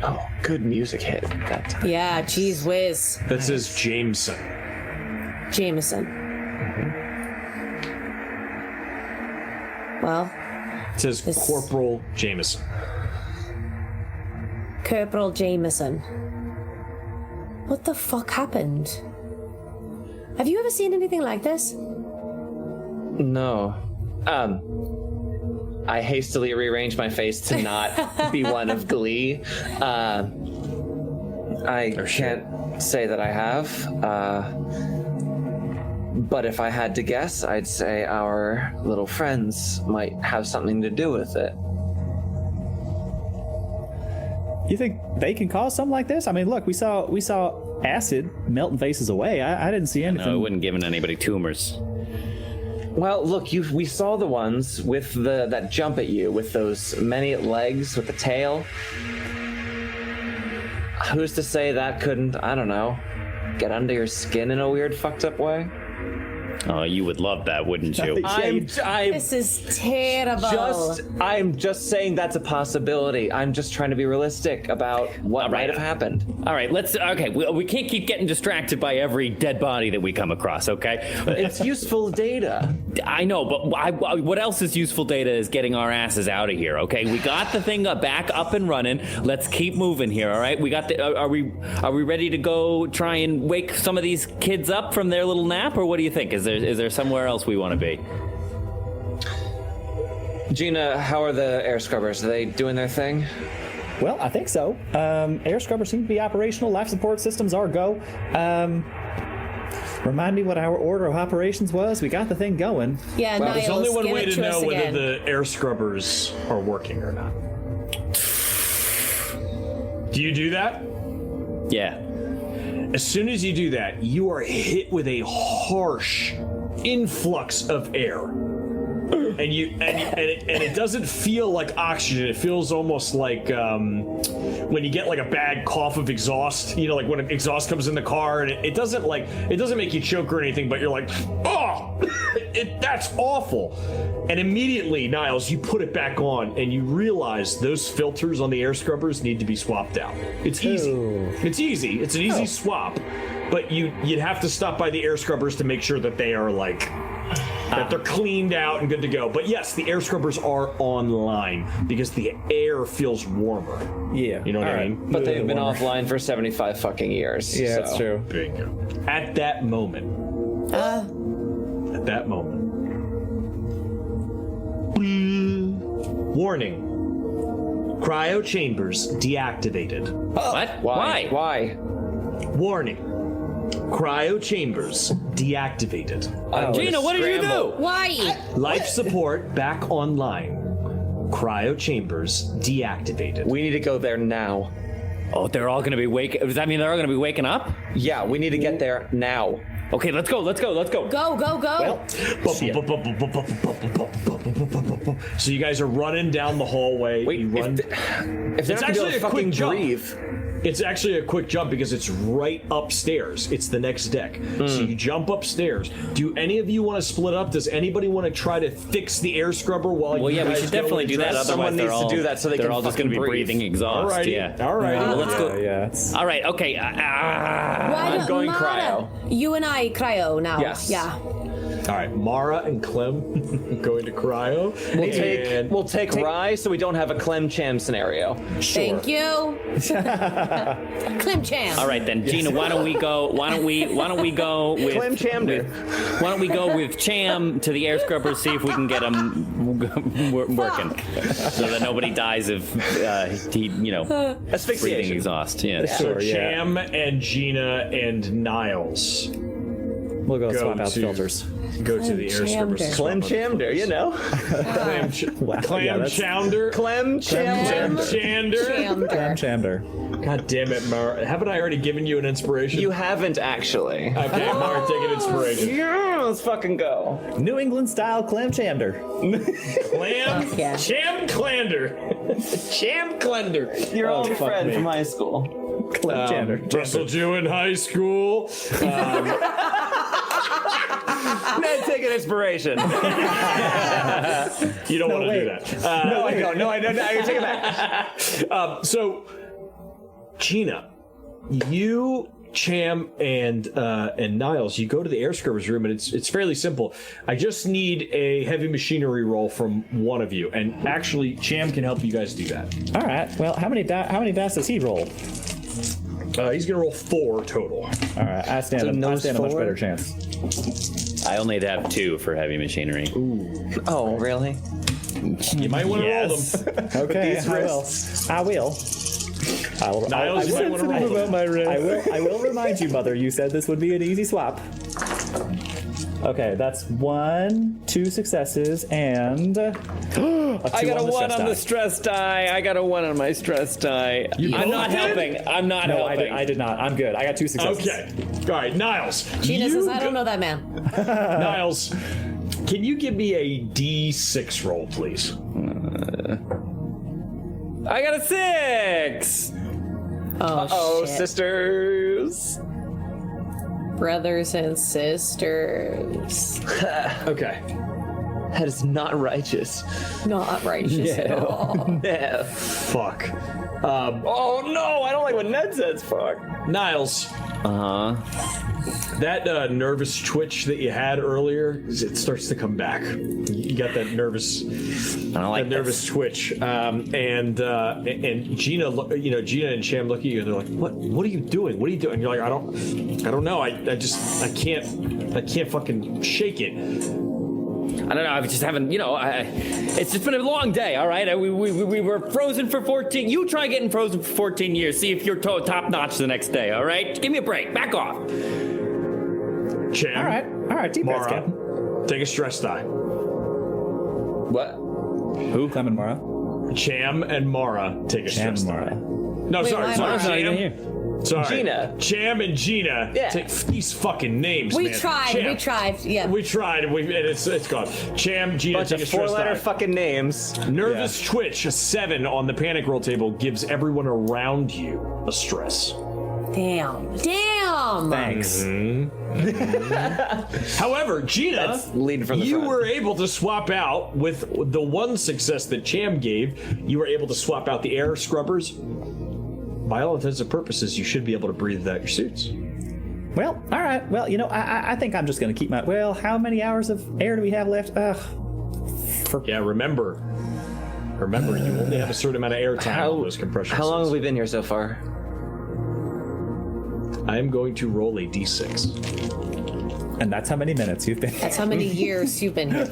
Oh, good music hit that time. Yeah, geez whiz. That says Jameson. Jameson. Well, It says Corporal Jameson. Corporal Jameson. What the fuck happened? Have you ever seen anything like this? No. I hastily rearranged my face to not be one of glee. I can't say that I have. But if I had to guess, I'd say our little friends might have something to do with it. You think they can cause something like this? I mean, look, we saw acid melting faces away. I didn't see anything. No, it wouldn't give anybody tumors. Well, look, we saw the ones with that jump at you with those many legs with the tail. Who's to say that couldn't, I don't know, get under your skin in a weird fucked up way? Oh, you would love that, wouldn't you? This is terrible. I'm just saying that's a possibility. I'm just trying to be realistic about what might have happened. All right, we can't keep getting distracted by every dead body that we come across, okay? It's useful data. I know, but what else is useful data is getting our asses out of here, okay? We got the thing back up and running. Let's keep moving here, all right? We got are we ready to go try and wake some of these kids up from their little nap, or what do you think? Is there somewhere else we want to be? Gina, how are the air scrubbers? Are they doing their thing? Well, I think so. Air scrubbers seem to be operational. Life support systems are go. Remind me what our order of operations was. We got the thing going. Yeah, well, Niles, there's only one way to know whether again. the air scrubbers are working or not. Do you do that? Yeah. As soon as you do that, you are hit with a harsh influx of air. And it doesn't feel like oxygen. It feels almost like when you get like a bad cough of exhaust. You know, like when exhaust comes in the car, and it doesn't make you choke or anything, but you're like, oh, that's awful. And immediately, Niles, you put it back on, and you realize those filters on the air scrubbers need to be swapped out. It's easy. It's easy. It's an easy swap, but you'd have to stop by the air scrubbers to make sure that they are that they're cleaned out and good to go. But yes, the air scrubbers are online because the air feels warmer. Yeah. You know what I mean? But they've been offline for 75 fucking years. Yeah, that's true. Bingo. At that moment. Warning. Cryo chambers deactivated. What? Why? Warning. Cryo chambers deactivated. Gina, what did you do? Why? Life support back online. Cryo chambers deactivated. We need to go there now. Oh, they're all going to be waking. Does that mean they're all going to be waking up? Yeah, we need to get there now. Okay, let's go. Go. So you guys are running down the hallway. Wait, you run. If they're It's not gonna actually a fucking quick jump. breathe. It's actually a quick jump because it's right upstairs. It's the next deck. So you jump upstairs. Do any of you want to split up? Does anybody want to try to fix the air scrubber while Well, you yeah, we guys should go definitely and do that. address- Someone Otherwise, needs to do that so they're they can all just going to be fucking breathe. breathing exhaust. Alrighty. Yeah. Alrighty. Let's go. Yeah. All right. Okay. Why I'm don't going Mara- cryo. You and I cryo now. Yes. Yeah. All right, Mara and Clem going to cryo. We'll take Rye so we don't have a Clem Cham scenario. Thank you. Clem Cham. All right then, Gina. Why don't we go? Why don't we go with Clem Chamder. Why don't we go with Cham to the air scrubbers? See if we can get them working, so that nobody dies of breathing Asphyxiation. exhaust. Yeah. So Cham and Gina and Niles We'll go swap out to- the filters. go to the air scrubbers. Chamder. Clem Chamder, you know. Clam Chowder. Clem Chamder. Chander. Clam Chamder. God damn it, Mara. Haven't I already given you an inspiration? You haven't actually. Okay, Mara, take an inspiration. Yeah, let's fucking go. New England style Clam Chamder. Clam. Yeah. Cham Clander. Cham Clander. Your old fuck friend me. from high school. Clam Chamder. Wrestled you in high school. Ned, take an inspiration. You don't want to wait. do that. No, I don't. No, I don't. I take it back. So, Gina, you, Cham, and Niles, you go to the air scrubbers room, and it's fairly simple. I just need a heavy machinery roll from one of you, and actually, Cham can help you guys do that. All right. Well, how many dice does he roll? He's gonna roll 4 total. All right. I stand a much better chance. I only have 2 for heavy machinery. Oh, really? You might want to roll them. Okay. these wrists. I will. Niles, you might want to roll them. I will remind you, Mother. You said this would be an easy swap. Okay, that's 1, 2 successes, and a 2 I got a 1 on the stress stress die. I got a 1 on my stress die. I'm not both did? helping. I'm not die. No, helping. I did not. I'm good. I got 2 successes. Okay. All right, Niles. Gina you says, I go- don't know that man. Niles, can you give me a D6 roll, please? I got a 6. Oh, Oh, shit. sisters. brothers and sisters. Okay. That is not righteous. Not righteous at all. No. Fuck. Oh no, I don't like what Ned says, fuck. Niles. That nervous twitch that you had earlier, it starts to come back. You got that nervous, twitch. And Gina, Gina and Cham look at you and they're like, "What are you doing? What are you doing?" And you're like, "I don't know. I can't fucking shake it." I don't know. I just haven't, it's just been a long day, all right? We were frozen for 14. You try getting frozen for 14 years. See if you're top notch the next day, all right? Give me a break. Back off. Cham. All right. Deep breaths, Mara, Captain. take a stress die. What? Who? Clem and Mara? Cham and Mara take a stress die. No, Wait, sorry. Mara's not even here. Sorry. Gina. Cham and Gina. Yeah. Take these fucking names, We man. tried. Yeah. We tried, and it's gone. Cham, Gina, Bunch take of a stress four-letter die. fucking names. Nervous twitch, a 7 on the panic roll table gives everyone around you a stress. Damn. Thanks. However, Gina, That's leading from the you front. were able to swap out with the one success that Cham gave. You were able to swap out the air scrubbers. By all intents and purposes, you should be able to breathe without your suits. Well, all right. Well, I think I'm just going to keep my... Well, how many hours of air do we have left? Yeah, remember, you only have a certain amount of air time on those compression How long have suits. we been here so far? I am going to roll a d6. And that's how many minutes you've been... That's how many years you've been here.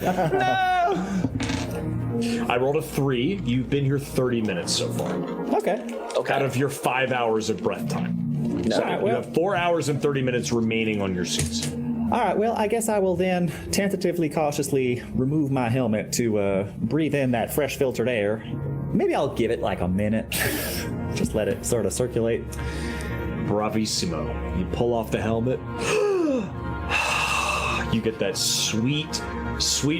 I rolled a 3. You've been here 30 minutes so far. Okay. Out of your 5 hours of breath time. So All right, you well, have 4 hours and 30 minutes remaining on your suits. all right, well, I guess I will then tentatively, cautiously remove my helmet to breathe in that fresh filtered air. Maybe I'll give it like a minute. Just let it sort of circulate. Bravissimo. You pull off the helmet. You get that sweet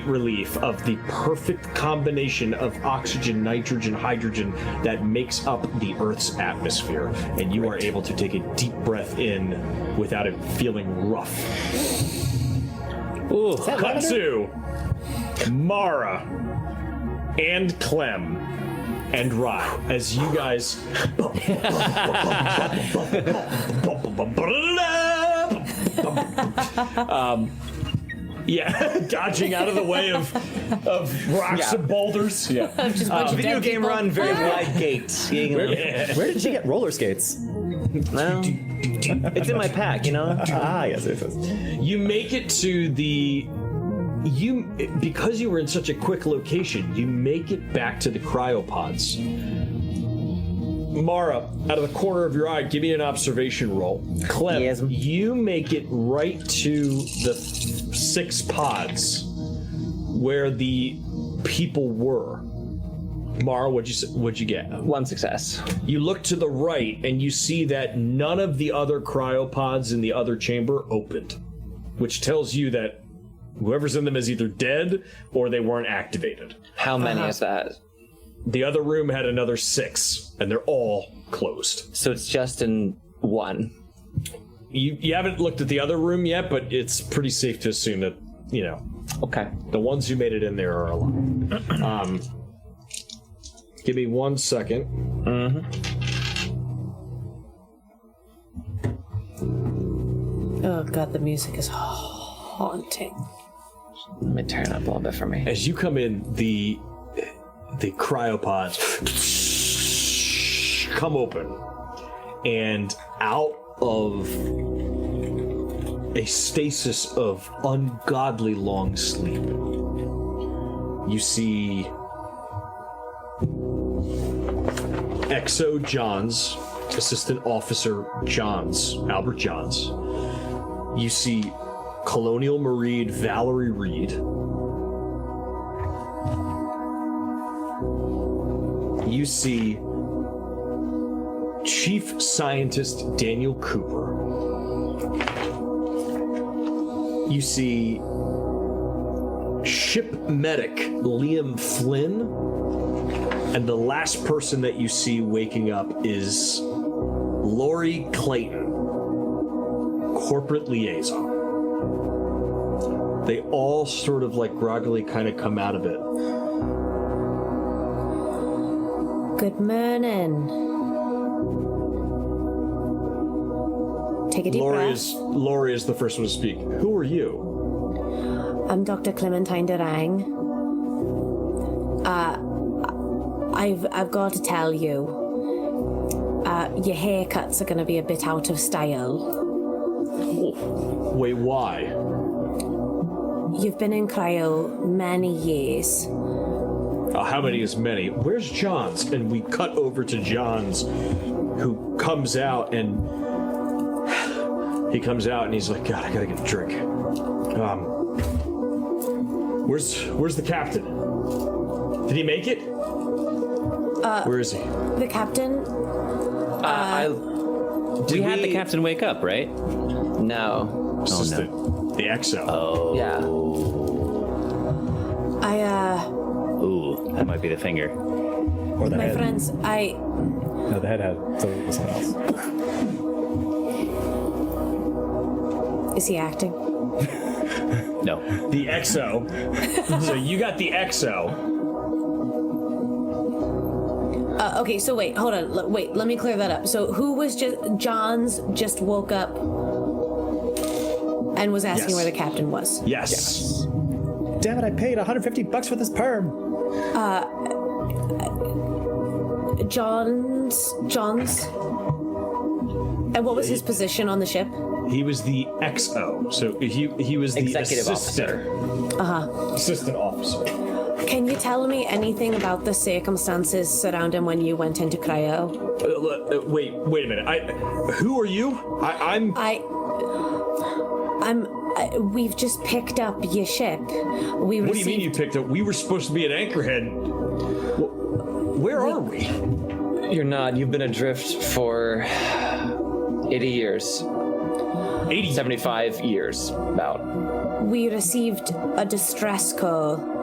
relief of the perfect combination of oxygen, nitrogen, hydrogen that makes up the Earth's atmosphere. And you are able to take a deep breath in without it feeling rough. Ooh. Cut to Mara and Clem and Rye as you guys dodging out of the way of rocks and boulders. Yeah. Just a bunch of Video dead game people. run, very wide gates. Where did you get roller skates? Well, it's in my pack, Yes. You make it to because you were in such a quick location, you make it back to the cryopods. Mara, out of the corner of your eye, give me an observation roll. Clem, Yes. you make it right to the 6 pods where the people were. Mara, what'd you get? 1 success. You look to the right and you see that none of the other cryopods in the other chamber opened, which tells you that whoever's in them is either dead or they weren't activated. How many is that? The other room had another 6, and they're all closed. So it's just in 1. You haven't looked at the other room yet, but it's pretty safe to assume that, Okay. the ones who made it in there are alive. Give me 1 second. Oh god, the music is haunting. Let me turn it up a little bit for me. As you come in, the cryopods come open, and out of a stasis of ungodly long sleep, you see Exo Johns, Assistant Officer Johns, Albert Johns. You see Colonial Marine Valerie Reed. You see Chief Scientist Daniel Cooper. You see Ship Medic Liam Flynn. And the last person that you see waking up is Lori Clayton. corporate liaison. They all sort of like groggily kind of come out of it. Good morning. Take a deep breath. Lori is the first one to speak. Who are you? I'm Dr. Clementine Durang. I've got to tell you, your haircuts are going to be a bit out of style. Wait, why? You've been in cryo many years. How many is many? Where's John's? And we cut over to John's, who comes out and he's like, God, I gotta get a drink. Where's the captain? Did he make it? Where is he? The captain? We had the captain wake up, right? No. This is the XO. Oh. Yeah. Ooh, that might be the finger. Or the My head. friends, No, the head had something else. Is he acting? No. The XO. So you got the XO. Okay, so wait, hold on. Let me clear that up. So who was John's just woke up and was asking Yes. where the captain was? Yes. Damn it, I paid $150 for this perm. John's? And what was his position on the ship? He was the XO. So he was the Executive assistant. Assistant officer. Can you tell me anything about the circumstances surrounding when you went into cryo? Wait a minute. Who are you? We've just picked up your ship. What do you mean you picked up? We were supposed to be at Anchorhead. Where are we? You're not. You've been adrift for 80 years. 75 years, about. We received a distress call.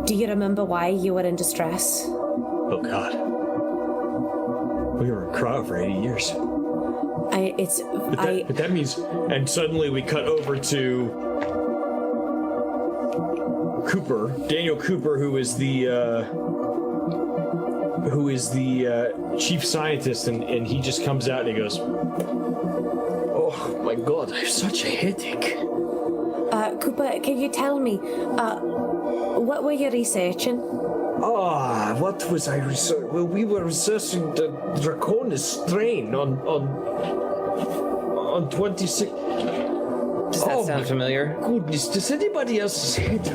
Do you remember why you were in distress? Oh, God. We were in cryo for 80 years. But that means... And suddenly we cut over to... Cooper. Daniel Cooper, who is the chief scientist, and he just comes out and he goes... Oh, my God, I have such a headache. Cooper, can you tell me, what were you researching? What was I researching? Well, we were researching the Draconis strain on 26. Does that sound familiar? Goodness, does anybody else's head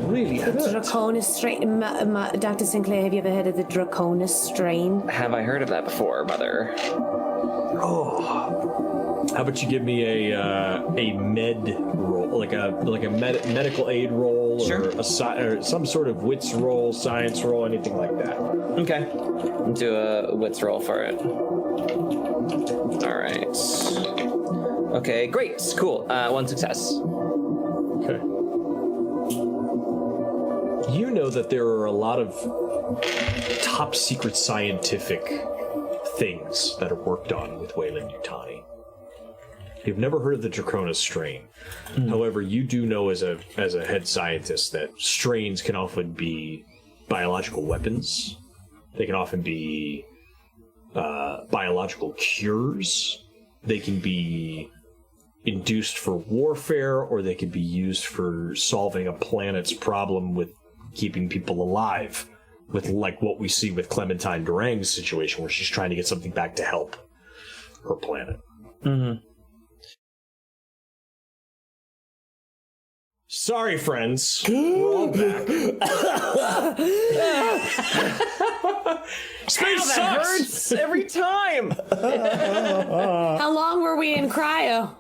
really hurt? Draconis strain. Dr. Sinclair, have you ever heard of the Draconis strain? Have I heard of that before, Mother? How about you give me a med roll, like a medical aid roll, Sure. or some sort of wits roll, science roll, anything like that. Okay. Do a wits roll for it. All right. Okay, great. Cool. One success. Okay. You know that there are a lot of top secret scientific things that are worked on with Weyland Yutani. You've never heard of the Draconis strain. However, you do know as a head scientist that strains can often be biological weapons. They can often be biological cures. They can be induced for warfare, or they can be used for solving a planet's problem with keeping people alive. With like what we see with Clementine Durang's situation, where she's trying to get something back to help her planet. Mm-hmm. Sorry, friends. We're all back. Space That sucks! hurts every time. How long were we in cryo?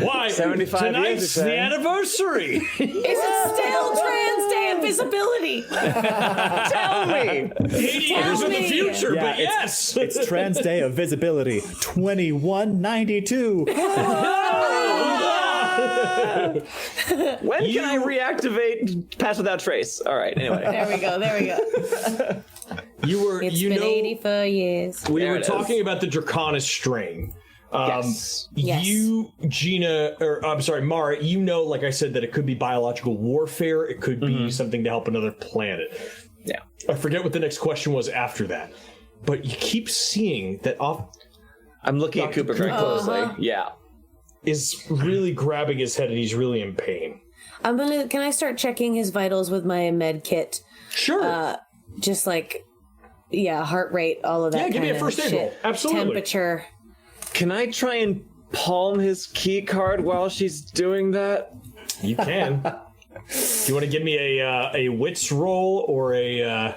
Why? 75 Tonight's years, you're the saying? anniversary. Is it still Trans Day of Visibility? Tell me. 80 years in the me. future, Yeah, but yes. It's Trans Day of Visibility 2192. When can I reactivate Pass Without Trace? All right, anyway. There we go. It's been 84 years. We There were it talking is. about the Draconis strain. Yes. You, Gina, or I'm sorry, Mara, you know, like I said, that it could be biological warfare. It could be something to help another planet. Yeah. I forget what the next question was after that. But you keep seeing that off I'm looking at Dr. Cooper very closely. Uh-huh. Yeah. is really grabbing his head and he's really in pain. Can I start checking his vitals with my med kit? Sure. Just like, heart rate, all of that. Yeah, give me a kinda first aid shit. roll. Absolutely. Temperature. Can I try and palm his key card while she's doing that? You can. Do you want to give me a wits roll or a...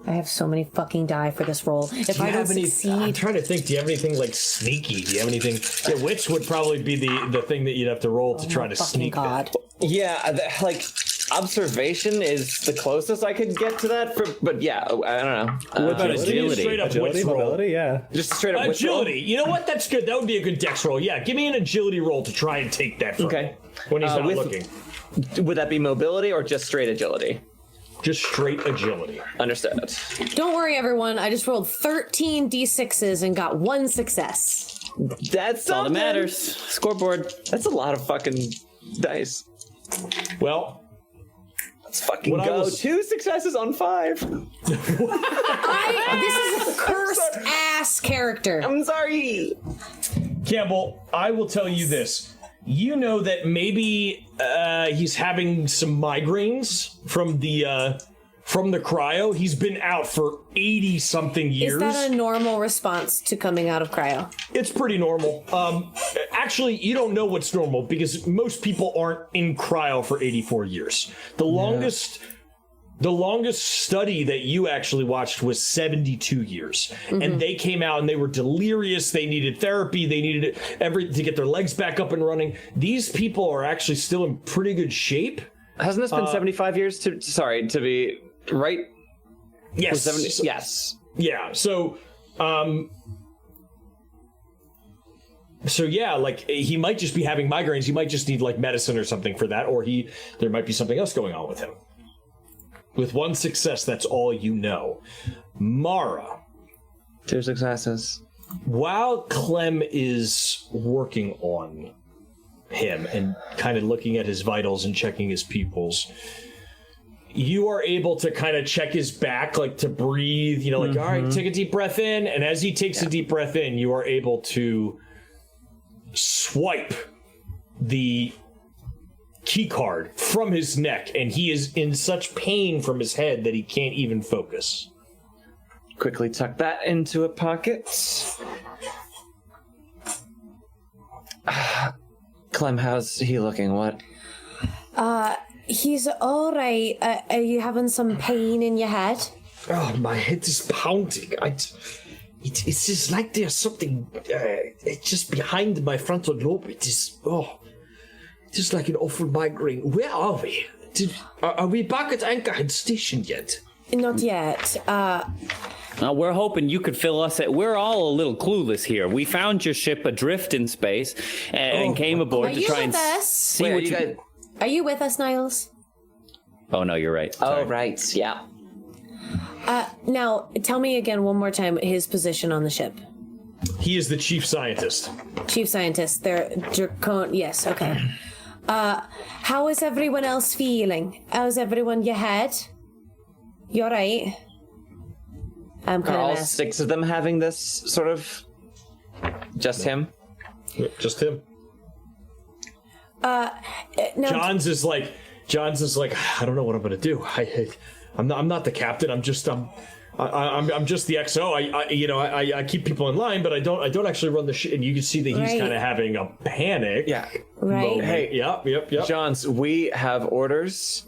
I have so many fucking die for this roll. If I don't I'm succeed, trying to think. Do you have anything like sneaky? Do you have anything? Yeah, wits would probably be the thing that you'd have to roll to try to fucking sneak God. that. Yeah, like observation is the closest I could get to that. But yeah, I don't know. What about agility? Straight up Agility, wits roll. mobility, yeah. Just straight up wits roll? Agility. You know what? That's good. That would be a good dex roll. Yeah, give me an agility roll to try and take that from Okay. him when he's not with- looking. Would that be mobility or just straight agility? Just straight agility. Understood. don't worry, everyone. I just rolled 13 d6s and got 1 success. That's All that something. matters. Scoreboard. That's a lot of fucking dice. Well, Let's fucking What I go. was- 2 successes on 5. This is a cursed ass character. I'm sorry. Campbell, I will tell you this. You know that maybe he's having some migraines from the cryo. He's been out for 80-something years. Is that a normal response to coming out of cryo? It's pretty normal. Actually, you don't know what's normal because most people aren't in cryo for 84 years. The longest study that you actually watched was 72 years. And they came out and they were delirious. They needed therapy. They needed to get their legs back up and running. These people are actually still in pretty good shape. Hasn't this been 75 years to be right? Yes. 70, yes. Yeah. So yeah, like he might just be having migraines. He might just need like medicine or something for that, or there might be something else going on with him. With 1 success, that's all you know. Mara, 2 successes. while Clem is working on him and kind of looking at his vitals and checking his pupils, you are able to kind of check his back, like to breathe, you know, like, all right, take a deep breath in. And as he takes a deep breath in, you are able to swipe the key card from his neck, and he is in such pain from his head that he can't even focus. Quickly tuck that into a pocket. Clem, how's he looking? What? He's all right. Are you having some pain in your head? Oh, my head is pounding. It's just like there's something it's just behind my frontal lobe. It is, just like an awful migraine. Where are we? Are we back at Anchorhead Station yet? Not yet. We're hoping you could fill us. We're all a little clueless here. We found your ship adrift in space and came aboard Are to you try and with us? see Wait, what you guys... Are you with us, Niles? Oh no, you're right. Oh, Sorry. right. Yeah. Now, tell me again one more time his position on the ship. He is the chief scientist. Chief scientist. They're Dracon. Yes, okay. How is everyone else feeling? How's everyone? Your head? You're right. I'm Are kind all of 6 of them having this sort of... Just him? Just him. now, Johns is like, I don't know what I'm gonna do. I'm not the captain. I'm just the XO. I keep people in line, but I don't actually run the shit. And you can see that he's Right. kind of having a panic. Yeah. right. moment. Hey. Yep. Johns, we have orders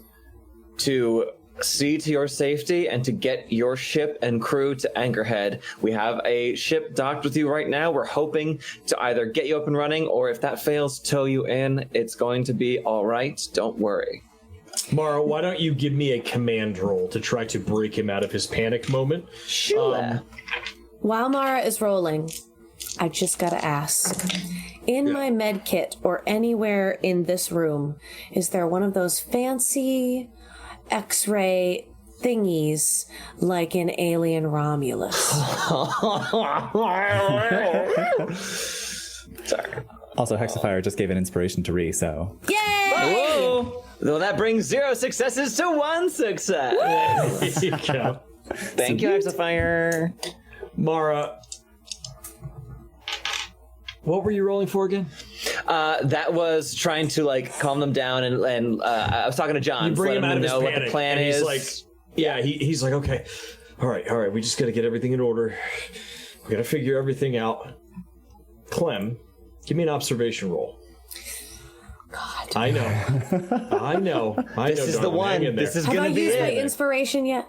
to see to your safety and to get your ship and crew to Anchorhead. We have a ship docked with you right now. We're hoping to either get you up and running, or if that fails, tow you in. It's going to be all right. Don't worry. Mara, why don't you give me a command roll to try to break him out of his panic moment? Sure. While Mara is rolling, I just gotta ask. In my med kit or anywhere in this room, is there one of those fancy X-ray thingies like in Alien Romulus. Sorry. Also, Hexafire just gave an inspiration to Ree, so. Yay! Whoa! Well, that brings 0 successes to 1 success. There you go. Thank you, Hexafire. Mara, what were you rolling for again? That was trying to like calm them down, and I was talking to John. You bring him out of his know panic, what the plan and is. he's like, yeah, he's like, okay, all right, we just got to get everything in order. We got to figure everything out. Clem, give me an observation roll. God. I know. This is the one. This is Have I gonna be used my it. inspiration yet?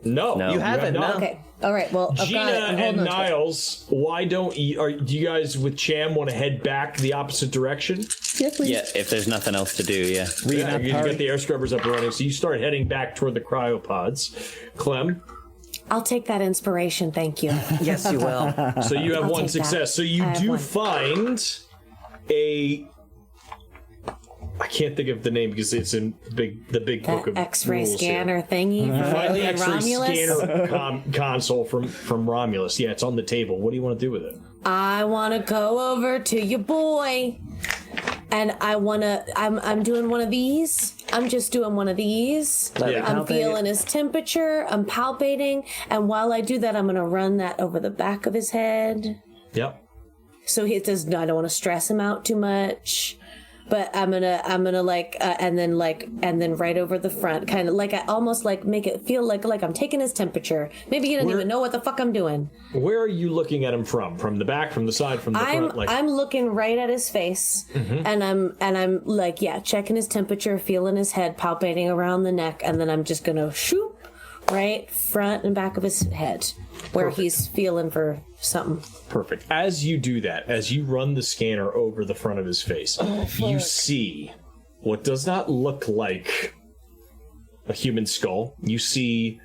No, You haven't. have not. No. Okay. All right. Well, I've Gina got it. I'm and holding on to it. Niles, why don't you? Do you guys with Cham want to head back the opposite direction? Yeah, please. Yeah, if there's nothing else to do, yeah. Ree, Yeah, not you party. got the air scrubbers up and running, so you start heading back toward the cryopods. Clem, I'll take that inspiration. Thank you. Yes, you will. so you have I'll one take that. success. So you I have do one. find a. I can't think of the name because it's in the big book That of X-ray rules here. scanner thingy from Find the Alien X-ray Romulus. scanner console from Romulus. Yeah, it's on the table. What do you want to do with it? I want to go over to your boy, and I'm doing one of these. I'm just doing one of these. Yeah. I'm feeling his temperature. I'm palpating, and while I do that, I'm gonna run that over the back of his head. Yep. So he does. I don't want to stress him out too much. But I'm gonna and then right over the front, kind of like I almost like make it feel like I'm taking his temperature. Maybe he doesn't even know what the fuck I'm doing. Where are you looking at him from? From the back, from the side, from the front? Like I'm looking right at his face, and I'm like, yeah, checking his temperature, feeling his head, palpating around the neck, and then I'm just gonna shoot right front and back of his head, where he's feeling for something. perfect. As you do that, as you run the scanner over the front of his face, you see what does not look like a human skull. You see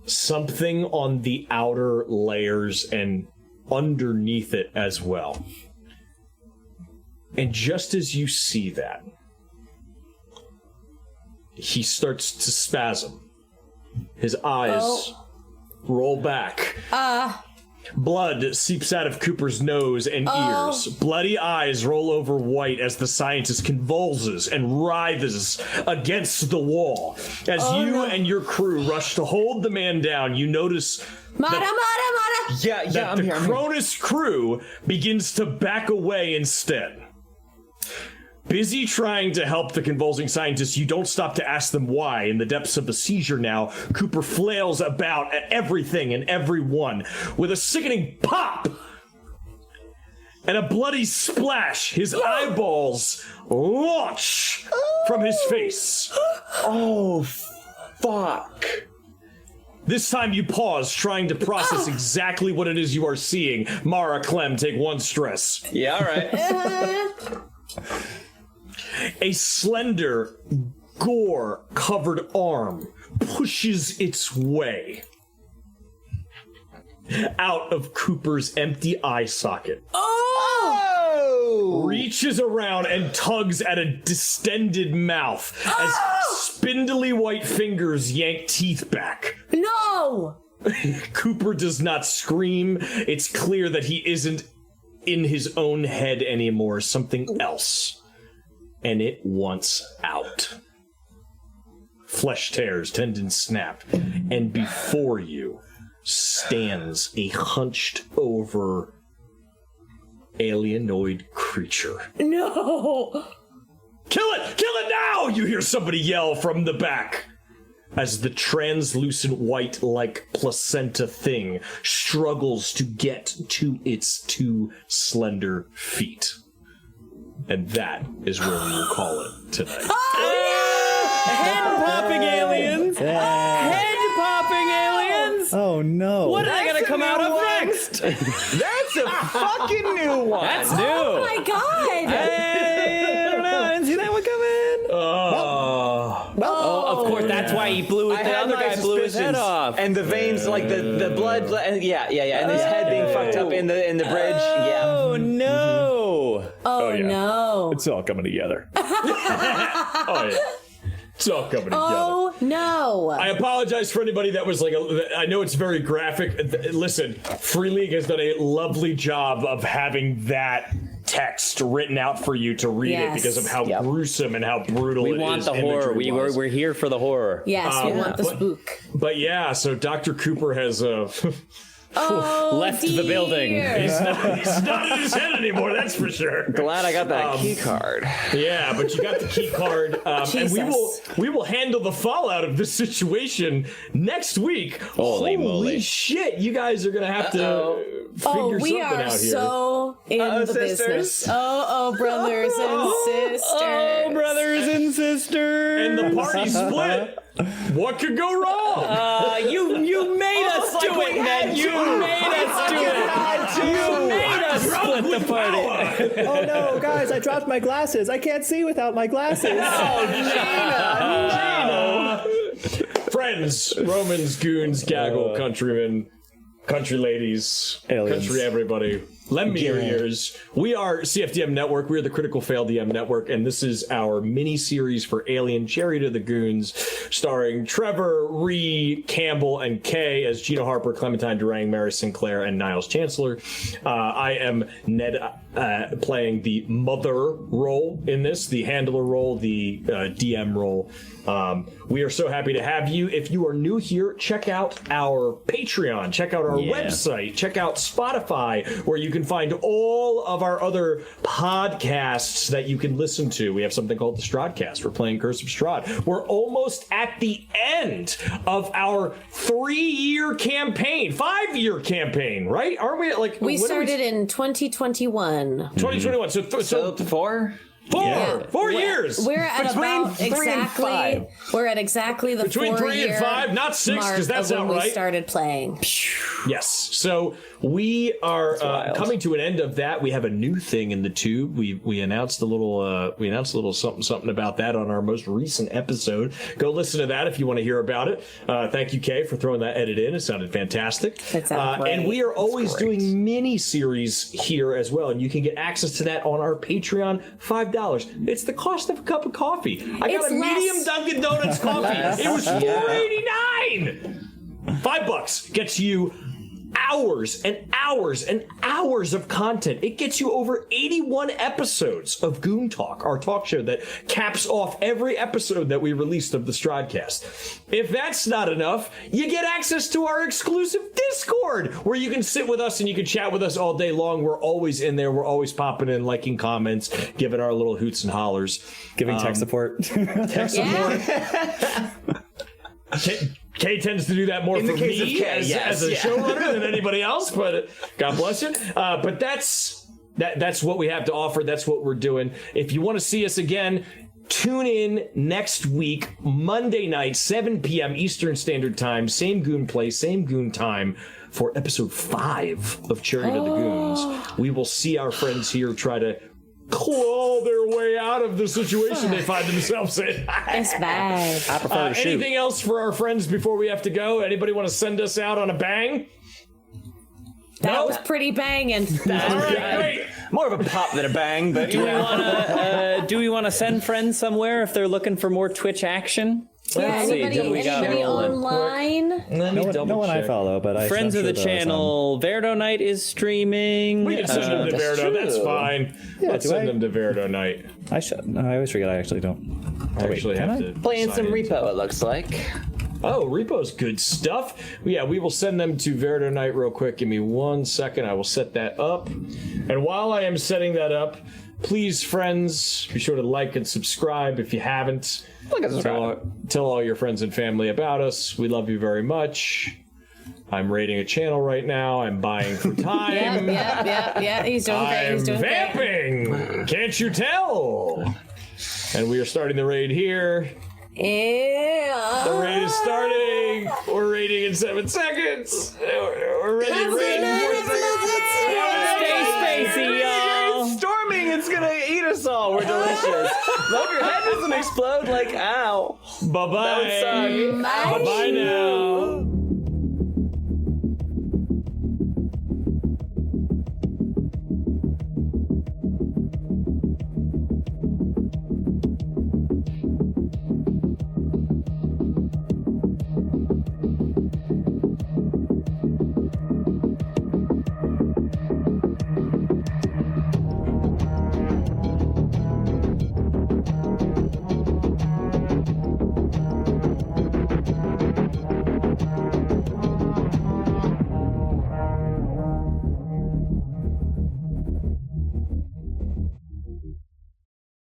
something on the outer layers and underneath it as well. And just as you see that, he starts to spasm. His eyes roll back. Blood seeps out of Cooper's nose and ears. Bloody eyes roll over white as the scientist convulses and writhes against the wall. As and your crew rush to hold the man down, you notice Mara. that I'm the here. Cronus crew begins to back away instead. Busy trying to help the convulsing scientists, you don't stop to ask them why. In the depths of a seizure now, Cooper flails about at everything and everyone. With a sickening pop and a bloody splash, his eyeballs launch from his face. Oh, fuck. This time you pause, trying to process exactly what it is you are seeing. Mara, Clem, take one stress. Yeah, all right. A slender, gore-covered arm pushes its way out of Cooper's empty eye socket. Reaches around and tugs at a distended mouth as spindly white fingers yank teeth back. No! Cooper does not scream. It's clear that he isn't in his own head anymore, something else. And it wants out. Flesh tears, tendons snap, and before you stands a hunched over alienoid creature. No! Kill it now! You hear somebody yell from the back as the translucent white like placenta thing struggles to get to its two slender feet. And that is where we will call it tonight. Head popping aliens! Head popping aliens! Oh no. What are they gonna come out of next? That's a fucking new one. That's new! Oh my god! Hey, I don't know. I didn't see that one coming. Oh, of course. That's why he blew it. I The had other my guy blew his head suspicions. off. And the veins, like the blood, and yeah, and his head being fucked up in the bridge. Yeah. Oh no! Oh, yeah. no. It's all coming together. Oh, yeah. It's all coming together. Oh no! I apologize for anybody that was like, I know it's very graphic. Listen, Free League has done a lovely job of having that text written out for you to read it because of how gruesome and how brutal it is. We want the horror. We're here for the horror. Yes, we want the spook. But yeah, so Dr. Cooper has left the building. He's not in his head anymore, that's for sure. Glad I got that key card. Yeah, but you got the key card, and we will handle the fallout of this situation next week. Holy moly. Shit, you guys are gonna have to figure something out here. We are so in the business. Brothers and sisters. Oh, brothers and sisters. And the party split. What could go wrong? You made us do it, man. You made us do it. You made us split the party. Oh no, guys, I dropped my glasses. I can't see without my glasses. Gina. Friends, Romans, goons, gaggle, countrymen, country ladies, aliens. Country everybody. Lend me your ears. We are CFDM Network. We are the Critical Fail DM Network, and this is our mini-series for Alien Chariot of the Goons, starring Trevor, Ree, Campbell, and Kay as Gina Harper, Clementine Durang, Mary Sinclair, and Niles Chancellor. I am Ned, playing the mother role in this, the handler role, the DM role. We are so happy to have you. If you are new here, check out our Patreon, check out our website, check out Spotify, where you can find all of our other podcasts that you can listen to. We have something called the Stradcast. We're playing Curse of Strahd. We're almost at the end of our 3-year campaign, 5-year campaign, right? Aren't we like... We started in 2021. 2021. So 4? 4 years. We're at Between 3 and 5. We're at exactly the Between 3 4-year and 5, not 6, because that's when outright. we started playing. Yes. So we are coming to an end of that. We have a new thing in the tube. We announced a little something about that on our most recent episode. Go listen to that if you want to hear about it. Thank you, Kay, for throwing that edit in. It sounded fantastic. It sounded great. And we are always doing mini series here as well, and you can get access to that on our Patreon. $5. It's the cost of a cup of coffee. I got a medium Dunkin' Donuts coffee. It was $4.89. $5 gets you hours and hours and hours of content. It gets you over 81 episodes of Goon Talk, our talk show that caps off every episode that we released of the Stradcast. If that's not enough, you get access to our exclusive Discord, where you can sit with us and you can chat with us all day long. We're always in there. We're always popping in, liking comments, giving our little hoots and hollers. Giving tech support. Tech support. Kay tends to do that more for me as a showrunner than anybody else, but God bless you. But that's what we have to offer. That's what we're doing. If you want to see us again, tune in next week, Monday night, 7 p.m. Eastern Standard Time. Same Goon place, same Goon time for episode 5 of Chariot of the Goons. We will see our friends here try to claw their way out of the situation they find themselves in. It's bad. I prefer to shoot. Anything else for our friends before we have to go? Anybody want to send us out on a bang? That was pretty banging. All right, great. More of a pop than a bang, but Do we want to send friends somewhere if they're looking for more Twitch action? Anybody online? No one I follow, but I Friends of the channel. Verdo Night is streaming. We can send them to Verdo. That's fine. Let's send them to Verdo Night. I should. No, I always forget I actually don't. I actually have to playing some sign in. repo, it looks like. Oh, Repo's good stuff. Yeah, we will send them to Verdo Night real quick. Give me 1 second. I will set that up. And while I am setting that up, please, friends, be sure to like and subscribe if you haven't. Tell all your friends and family about us. We love you very much. I'm rating a channel right now. I'm buying for time. Yeah. He's doing great. He's doing vamping. Can't you tell? And we are starting the raid here. Yeah. The raid is starting. We're raiding in 7 seconds. We're ready to raid in 4 seconds. Stay spacey, y'all. It's storming. It's gonna eat us all. We're delicious. Hope your head doesn't explode. Like, ow. Bye-bye. That would suck. Bye-bye now.